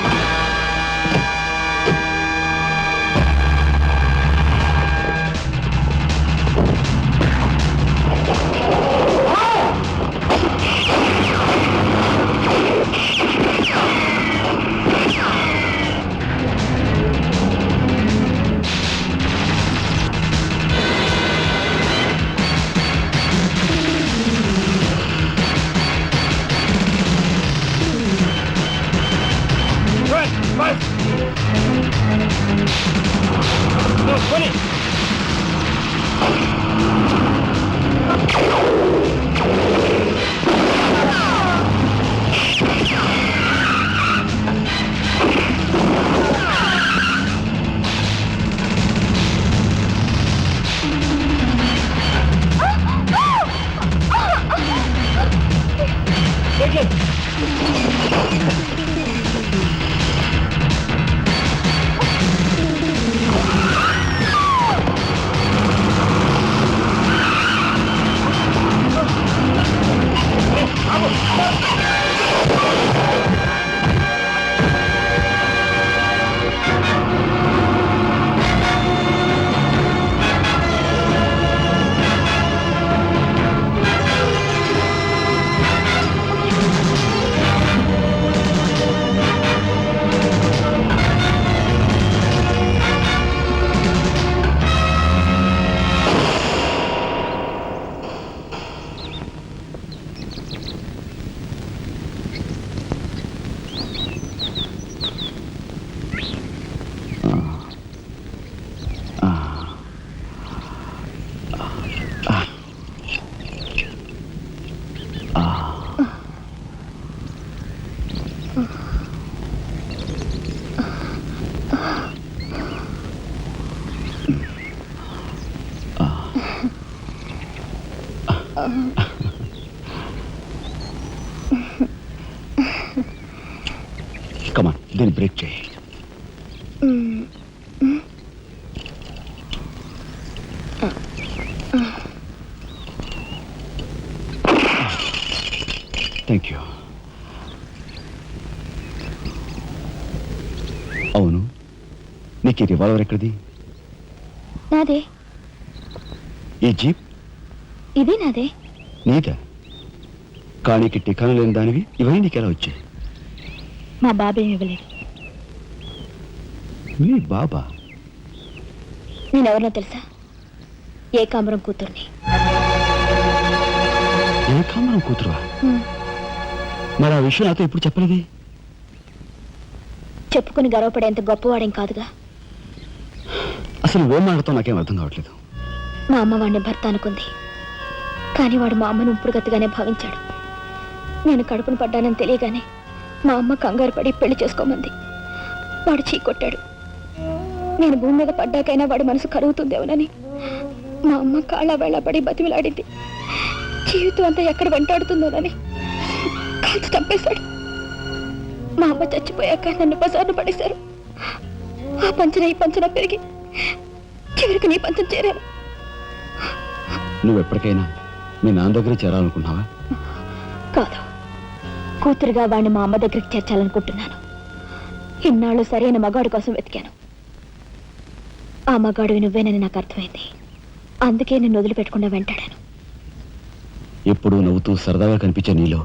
Come on, then break చేయి. Thank you. అవును, నీకు ఈ revolver ఎక్కడిది? నాదే. ఈ జీప్? ఇది నాదే. నీదా? కానీకి టికాను లేని దానివి ఇవన్నీ నీకెలా వచ్చాయి? మా బాబే ఇవ్వలేదు. మీ బాబా? నేనెవరినో తెలుసా? ఏకాంబరం కూతుర్ని. ఏకాంబరం కూతురువా? మరి ఆ విషయం నాతో ఇప్పుడు చెప్పలేదే? చెప్పుకుని గర్వపడేంత గొప్పవాడేం కాదుగా. అసలు ఏం మాట్లాడతావు నాకేం అర్థం కావట్లేదు. మా అమ్మ వాడిని భర్త అనుకుంది, కానీ వాడు మా అమ్మను ఉంపుడుగతిగానే భావించాడు. నేను కడుపును పడ్డానని తెలియగానే మా అమ్మ కంగారు పడి పెళ్లి చేసుకోమంది. వాడు చీకొట్టాడు. నేను భూమి మీద పడ్డాకైనా వాడి మనసు కరుగుతుందేమోనని మా అమ్మ కాళ్ళ వేళపడి బతిమిలాడింది. జీవితం అంతా ఎక్కడ వెంటాడుతుందోనని కాల్చి చంపేశాడు. మా అమ్మ చచ్చిపోయాక నన్ను బజార్ను పడేశారు. ఆ పంచన ఈ పంచన పెరిగి చివరికి నీ పంచం చేరాను. నువ్వు ఎప్పటికైనా మీ నాన్న దగ్గర చేరాలనుకున్నావా? కాదు, కూతురుగా వాడిని మా అమ్మ దగ్గరికి చేర్చాలనుకుంటున్నాను. ఇన్నాళ్ళు సరైన మగాడు కోసం వెతికాను. ఆ మగాడు నువ్వేనని నాకు అర్థమైంది. అందుకే నేను వదిలిపెట్టకుండా వెంటాడాను. ఎప్పుడూ నవ్వుతూ సరదాగా కనిపించే నీలో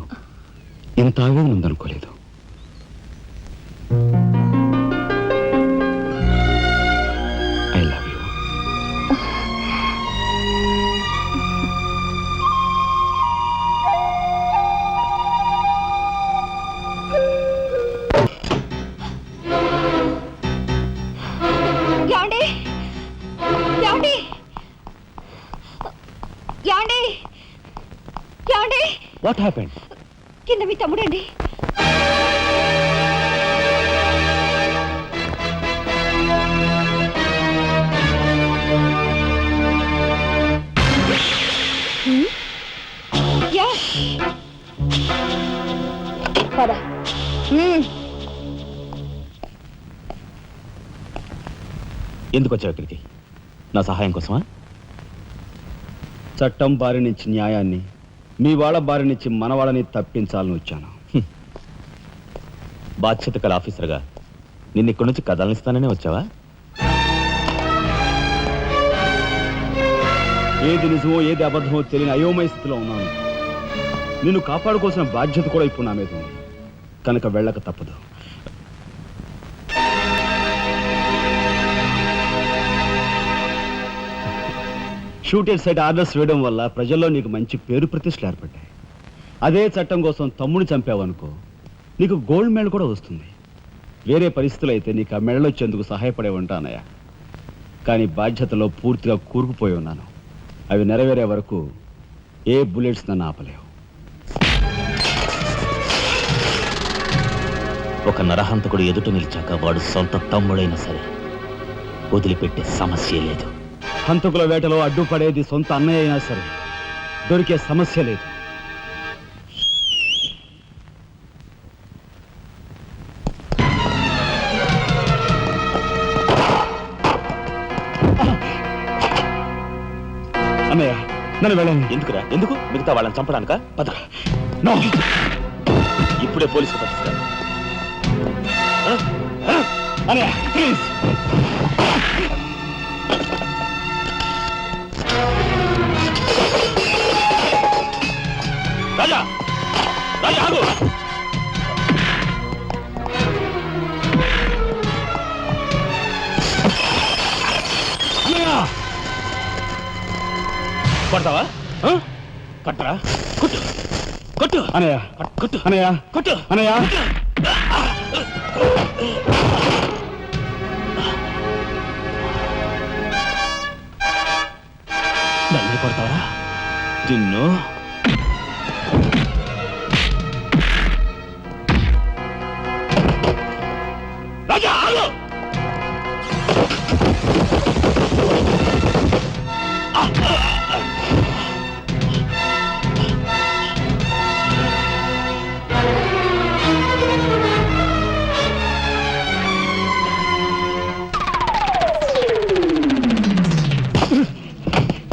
ఇంత ఆవేదన ఉందనుకోలేదు. I love you. What happened? కింద మీ తమ్ముడండి. ఎందుకు వచ్చావు ఇక్కడికి? నా సహాయం కోసమా? చట్టం బారి నుంచి న్యాయాన్ని, మీ వాళ్ళ బారి నుంచి మన వాళ్ళని తప్పించాలని వచ్చాను. బాధ్యత గల ఆఫీసర్గా నిన్ను ఇక్కడి నుంచి కదలనిస్తాననే వచ్చావా? ఏది నిజమో ఏది అబద్ధమో తెలియని అయోమయ స్థితిలో ఉన్నాను. నిన్ను కాపాడుకోవాల్సిన బాధ్యత కూడా ఇప్పుడు నా మీద ఉంది కనుక వెళ్ళక తప్పదు. షూటెడ్ సైట్ ఆర్డర్స్ వేయడం వల్ల ప్రజల్లో నీకు మంచి పేరు ప్రతిష్టలు ఏర్పడ్డాయి. అదే చట్టం కోసం తమ్ముడిని చంపావనుకో, నీకు గోల్డ్ మెడల్ కూడా వస్తుంది. వేరే పరిస్థితులు అయితే నీకు ఆ మెడల్ వచ్చేందుకు సహాయపడేవంటా అన్నయ్య. కానీ బాధ్యతలో పూర్తిగా కూరుకుపోయి ఉన్నాను. అవి నెరవేరే వరకు ఏ బుల్లెట్స్ నన్ను ఆపలేవు. ఒక నరహంతకుడు ఎదుట నిలిచాక వాడు సొంత తమ్ముడైనా సరే వదిలిపెట్టే సమస్య లేదు. హంతకుల వేటలో అడ్డుపడేది సొంత అన్నయ్య అయినా సరే దొరికే సమస్య లేదు. అన్నయ్య నన్ను వెళ్ళండి. ఎందుకురా? ఎందుకు? మిగతా వాళ్ళని చంపడానికా? పద. నో. ఇప్పుడే పోలీసులు పట్టిస్తారు. అన్నయ్య ప్లీజ్. రాజా, రాజా ఆగు. కొడతావా? కట్టరా? కొట్టు కొట్టు అనయ్య, కొట్టు అనయ్య, కొట్టు అనయ్య. నన్ను కొడతావా? నిన్ను రాజా ఆగు.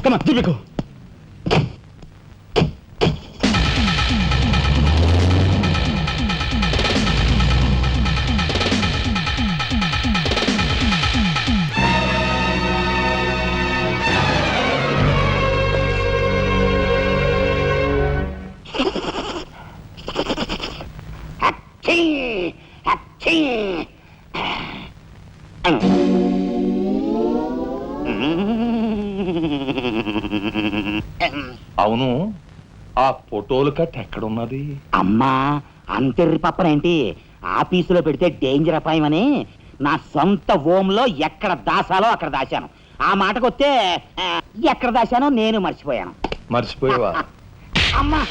Come on, Typico. అవును, ఆ ఫోటోలు కట్ ఎక్కడున్నది? అమ్మా అంతెర్రి పప్పనేంటి, ఆఫీసులో పెడితే డేంజర్ అపాయమని నా సొంత హోంలో ఎక్కడ దాసాలో అక్కడ దాశాను. ఆ మాటకొస్తే ఎక్కడ దాశానో నేను మర్చిపోయాను. మర్చిపోయావా? అమ్మా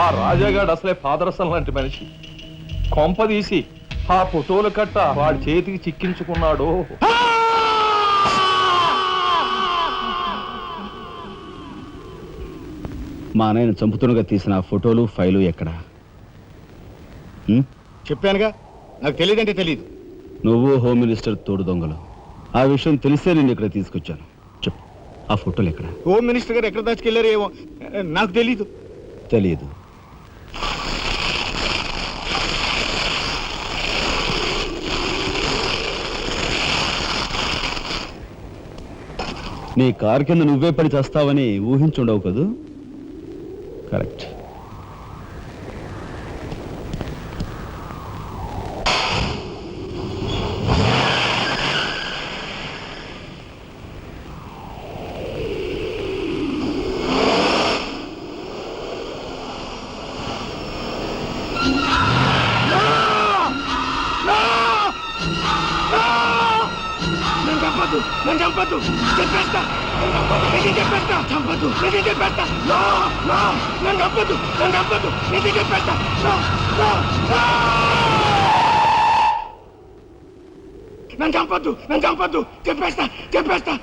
ఆ రాజాగాడు అసలే పాదరసం లాంటి మనిషి. కొంపదీసి ఆ ఫోటోలు కట్ట వాడి చేతికి చిక్కించుకున్నాడు. మా నాయన చంపుతున్నగా తీసిన ఫోటోలు ఫైలు ఎక్కడ? చెప్పానుగా, నాకు తెలియదంటే తెలియదు. నువ్వు హోమ్ మినిస్టర్ తోడు దొంగలు. ఆ విషయం తెలిసే నేను ఇక్కడ తీసుకొచ్చాను. చెప్పు, ఆ ఫోటోలు ఎక్కడ? హోమ్ మినిస్టర్ గారు ఎక్కడ దాచుకెళ్ళారు ఏమో, నాకు తెలీదు. తెలియదు. నీ కారు కింద నువ్వే పడి చేస్తావని ఊహించుండవు కదూ? కరెక్ట్. నన్ను చంపద్దు, చెప్పేస్తా, చెప్పేస్తా, చంపద్దు, చెప్పేస్తా, నన్ను చంపద్దు, నేను చెప్పేస్తా. నన్ను చంపద్దు, చెప్పేస్తా.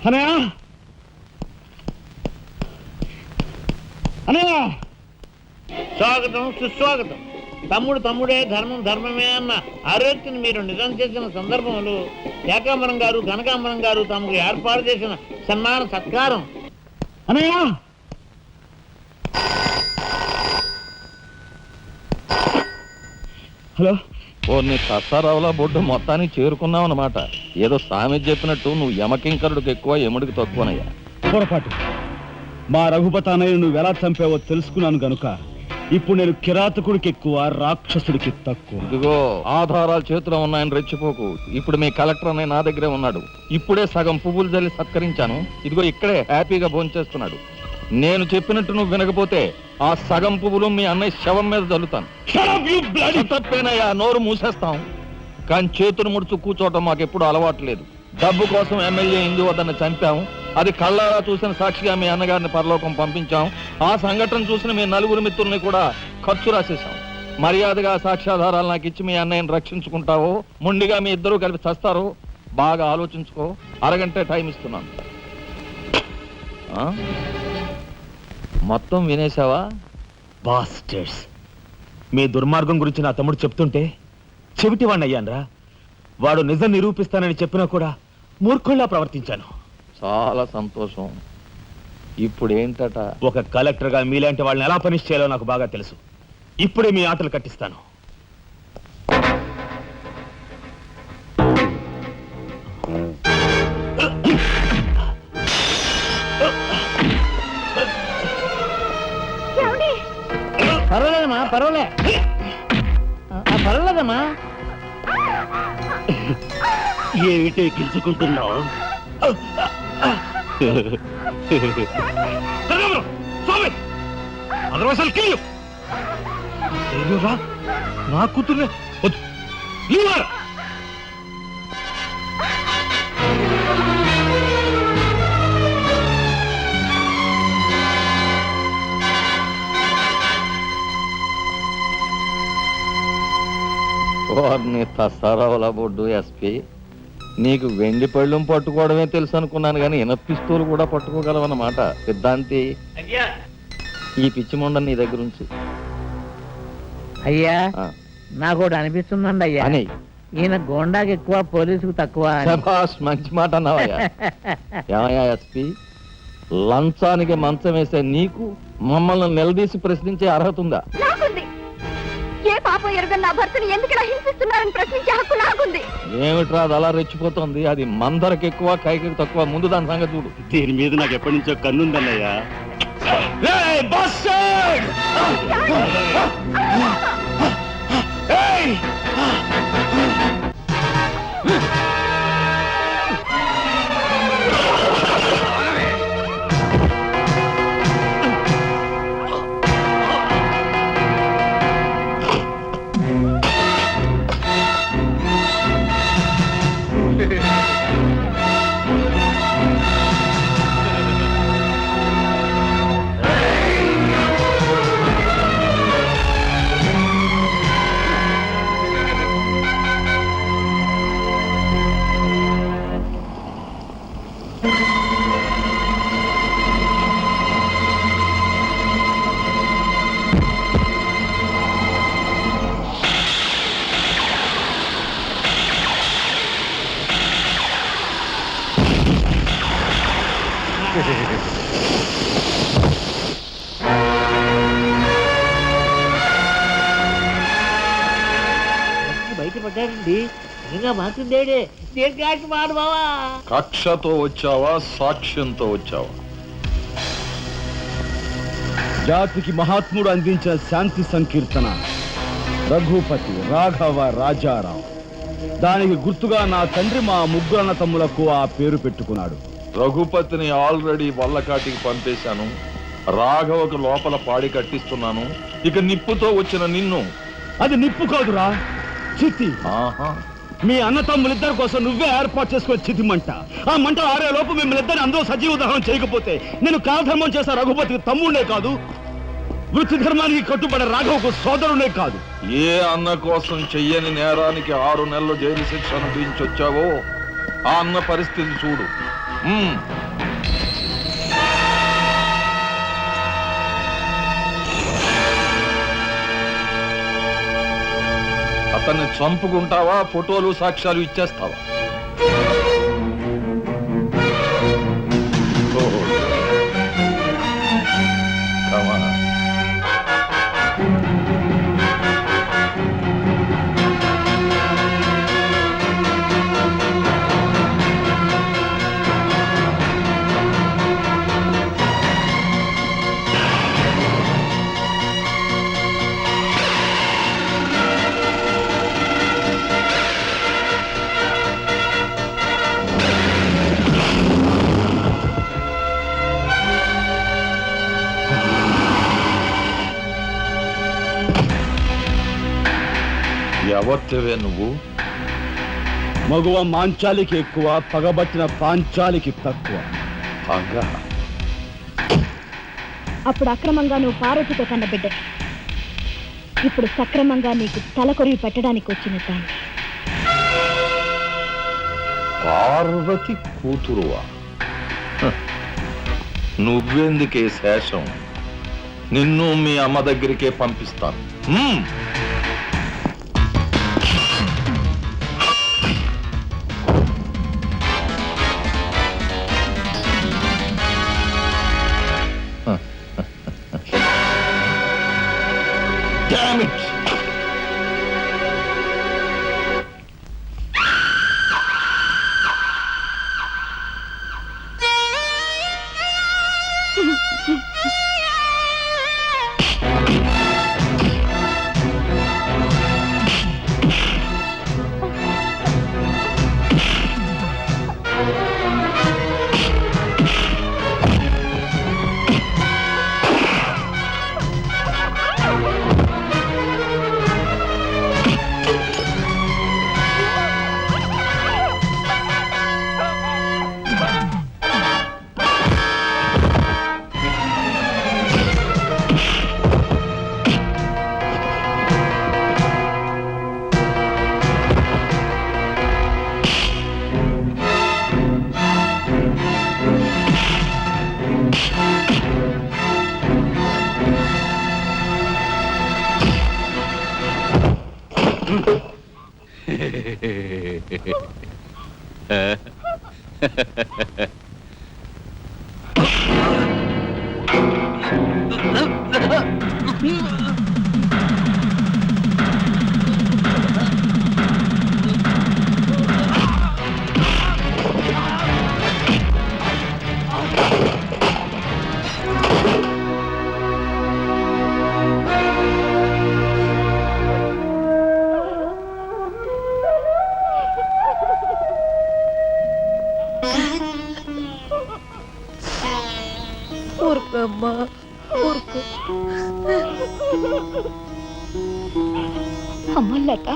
అనయా అనయా, స్వాగతం సుస్వాగతం. తమ్ముడు తమ్ముడే, ధర్మం ధర్మమే అన్న ఆరోగ్యం మీరు నిజం చేసిన సందర్భంలో ఏకాంబరం గారు కనకాంబరం గారు తమకు ఏర్పాటు చేసిన సన్మాన సత్కారం. అనయా హలో. నీ తసారావులా బొడ్డు మొత్తానికి చేరుకున్నావు అనమాట. ఏదో సామెత చెప్పినట్టు నువ్వు యమకింకరుడికి ఎక్కువ యముడికి తక్కువనయ్యా. పొరపాటు. మా రఘుపతి అన్నయ్య నువ్వు ఎలా చంపావో తెలుసుకున్నాను గనుక ఇప్పుడు నేను కిరాతకుడికి ఎక్కువ, రాక్షసుడికి తక్కువ. ఇదిగో ఆధారాలు చేతిలో ఉన్నాయని రెచ్చిపోకు. ఇప్పుడు మీ కలెక్టర్ అన్నయ్య నా దగ్గరే ఉన్నాడు. ఇప్పుడే సగం పువ్వులు జల్లి సత్కరించాను. ఇదిగో ఇక్కడే హ్యాపీగా భోంచేస్తున్నాడు. నేను చెప్పినట్టు నువ్వు వినకపోతే ఆ సగం పువ్వులు మీ అన్నయ్య శవం మీద జల్లుతాను. తప్పేనయ్యా, నోరు మూసేస్తాం. కానీ చేతులు ముడుచు కూర్చోవటం మాకెప్పుడు అలవాట్లేదు. డబ్బు కోసం ఎమ్మెల్యే ఇందువద్దన్న చంపాం. అది కళ్ళారా చూసిన సాక్షిగా మీ అన్నగారిని పరలోకం పంపించాం. ఆ సంఘటన చూసిన మీ నలుగురు మిత్రుల్ని కూడా ఖర్చు రాసేశాం. మర్యాదగా సాక్ష్యాధారాలు నాకు ఇచ్చి మీ అన్నయ్యని రక్షించుకుంటావో మొండిగా మీ ఇద్దరూ కలిపి చస్తారో బాగా ఆలోచించుకో. అరగంటే టైం ఇస్తున్నాను. మొత్తం వినేశావా? బాస్టర్స్, మీ దుర్మార్గం గురించి నా తమ్ముడు చెప్తుంటే చెవిటి వాణ్ణి అయ్యాన్రా. వాడు నిజం నిరూపిస్తానని చెప్పినా కూడా మూర్ఖుల్లా ప్రవర్తించాను. చాలా సంతోషం. ఇప్పుడు ఏంటట? ఒక కలెక్టర్గా మీలాంటి వాళ్ళని ఎలా పనిష్ చేయాలో నాకు బాగా తెలుసు. ఇప్పుడే మీ ఆటలు కట్టిస్తాను. పర్వాలేదమ్మా, పర్వాలేదమ్మా. ఏమిటే గిల్చుకుంటున్నావు? నా కూతుర్నే వారిని తసారావుల బొడ్డు ఎస్పీ, నీకు వెండి పళ్ళెం పట్టుకోవడమే తెలుసు అనుకున్నాను కానీ పిస్తూలు కూడా పట్టుకోగలవన్నమాట. సిద్ధాంతి, ఈ పిచ్చి మొండ నీ దగ్గర ఉంచు. అయ్యా, నాకు కూడా అనిపిస్తుందండి అయ్యా, అని ఈయన గోండాకి ఎక్కువ, పోలీసుకు తక్కువ. శభాష్, మంచి మాట అన్నావయ్యా. ఏమయ్యా ఎస్పీ, లంచానికి మంచం వేసే నీకు మమ్మల్ని నిలదీసి ప్రశ్నించే అర్హత ఉందా? ఏ పాపం ఎరుగని నా భర్తను ఎందుకు హింసిస్తున్నారని ప్రశ్నించే హక్కు నాకుంది. ఏమిట్రా అది అలా రెచ్చిపోతుంది? అది మందరికి ఎక్కువ, కైకి తక్కువ. ముందు దాని సంగతి చూడు. దీని మీద నాకు ఎప్పటి నుంచో కన్నుందన్నయ్యా. బయటపడ్డాడండి. నిజంగా మాత్రుందేడే. దీర్ఘాక్ష మాడు బావా. కక్షతో వచ్చావా, సాక్ష్యంతో వచ్చావా? జాతికి మహాత్ముడు అందించిన శాంతి సంకీర్తన రఘుపతి రాఘవ రాజారాం. దానికి గుర్తుగా నా తండ్రి మా ముగ్గురు అన్న తమ్ములకు ఆ పేరు పెట్టుకున్నాడు. రఘుపతిని ఆల్రెడీ వల్లకాటికి పంపేశాను. రాఘవకు లోపల పాడి కట్టిస్తున్నాను. ఇక నిప్పుతో వచ్చిన నిన్ను. అది నిప్పు కాదురా, చితి. ఆహా, మీ అన్న తమ్ములిద్దరి కోసం నువ్వే ఏర్పాటు చేసుకుని చితిమంట. ఆ మంట ఆరే లోపు మిమ్మల్ని ఇద్దరిని అందరూ సజీవ దహనం చేయకపోతే నేను కాలధర్మం చేసే రఘుపతికి తమ్ముడే కాదు, వృత్తి ధర్మానికి కట్టుబడే రాఘవకు సోదరుడే కాదు. ఏ అన్న కోసం చెయ్యని నేరానికి 6 నెలలు జైలు శిక్ష అనుభవించొచ్చావో ఆ అన్న పరిస్థితి చూడు. అతన్ని చంపుకుంటావా, ఫోటోలు సాక్ష్యాలు ఇచ్చేస్తావా? ఎవరివే నువ్వు? మగువ మాంచాలికి ఎక్కువ, పగబట్టిన పాంచాలికి తక్కువ. అప్పుడు అక్రమంగా నువ్వు పార్వతితో కన్న బిడ్డ, ఇప్పుడు సక్రమంగా నీకు తలకొరివి పెట్టడానికి వచ్చిన దాన్ని. పార్వతి కూతురువా? నువ్వెందుకే శేషం? నిన్ను మీ అమ్మ దగ్గరికే పంపిస్తాను. Damn it! ఊరుకోమ్మా, ఊరుకో. అమ్మలత,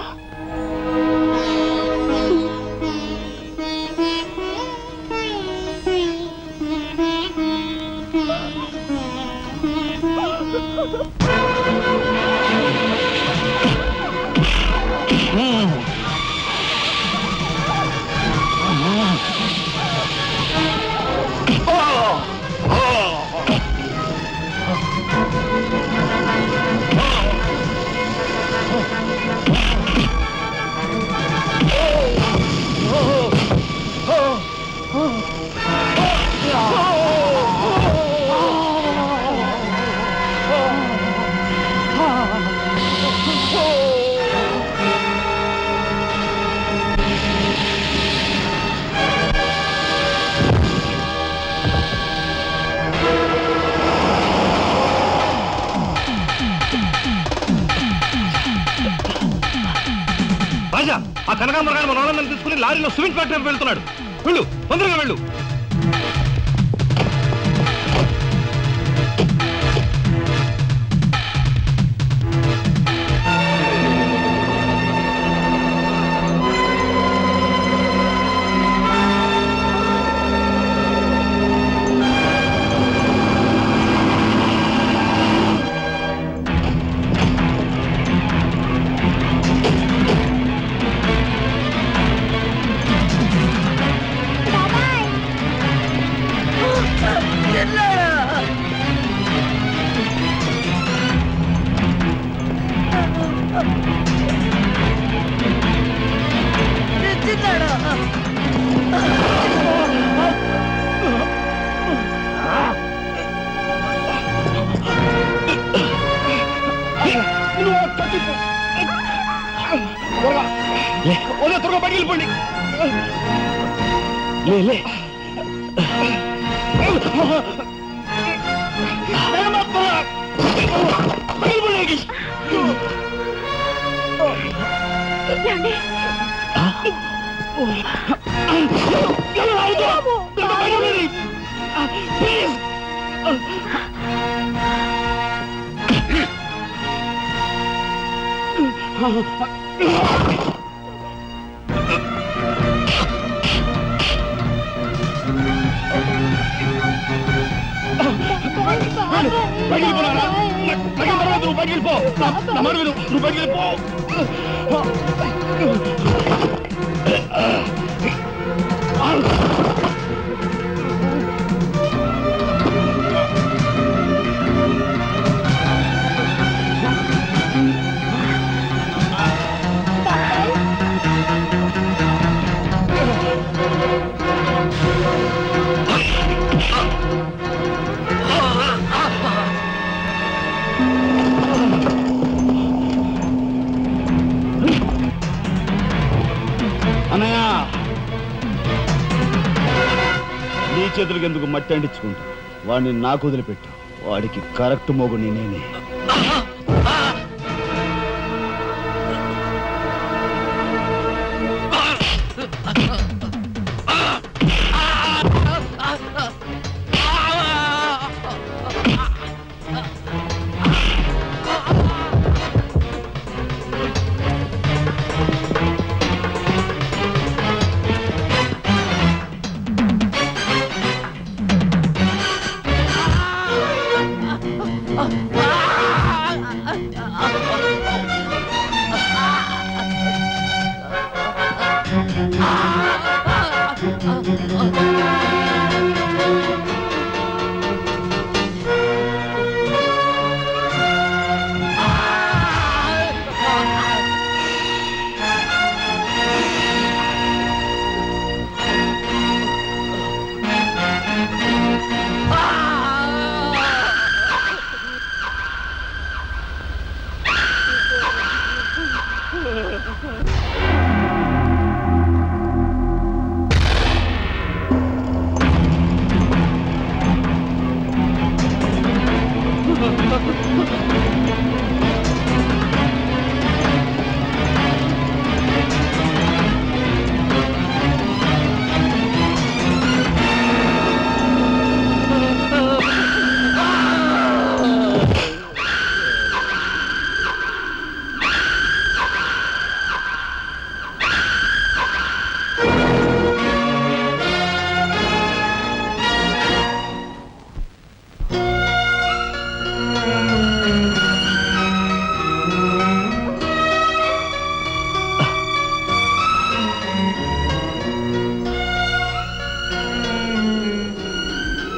రాజా, ఆ కనకాంబరగాడు మన వాళ్ళని తీసుకుని లారీలో సిమెంట్ ఫ్యాక్టరీ వెళ్తున్నాడు. వెళ్ళు, తొందరగా వెళ్ళు. బయటికి వెళ్ళిపోండి. లే లే అన్నయ్య, నీ చేతులకి ఎందుకు మట్టి అంటించుకుంటా? వాడిని నాకు వదిలిపెట్టు. వాడికి కరెక్ట్ మోగుని నేనే.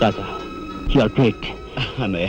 రాజా, యు ఆర్ గ్రేట్. అన్నయ్య,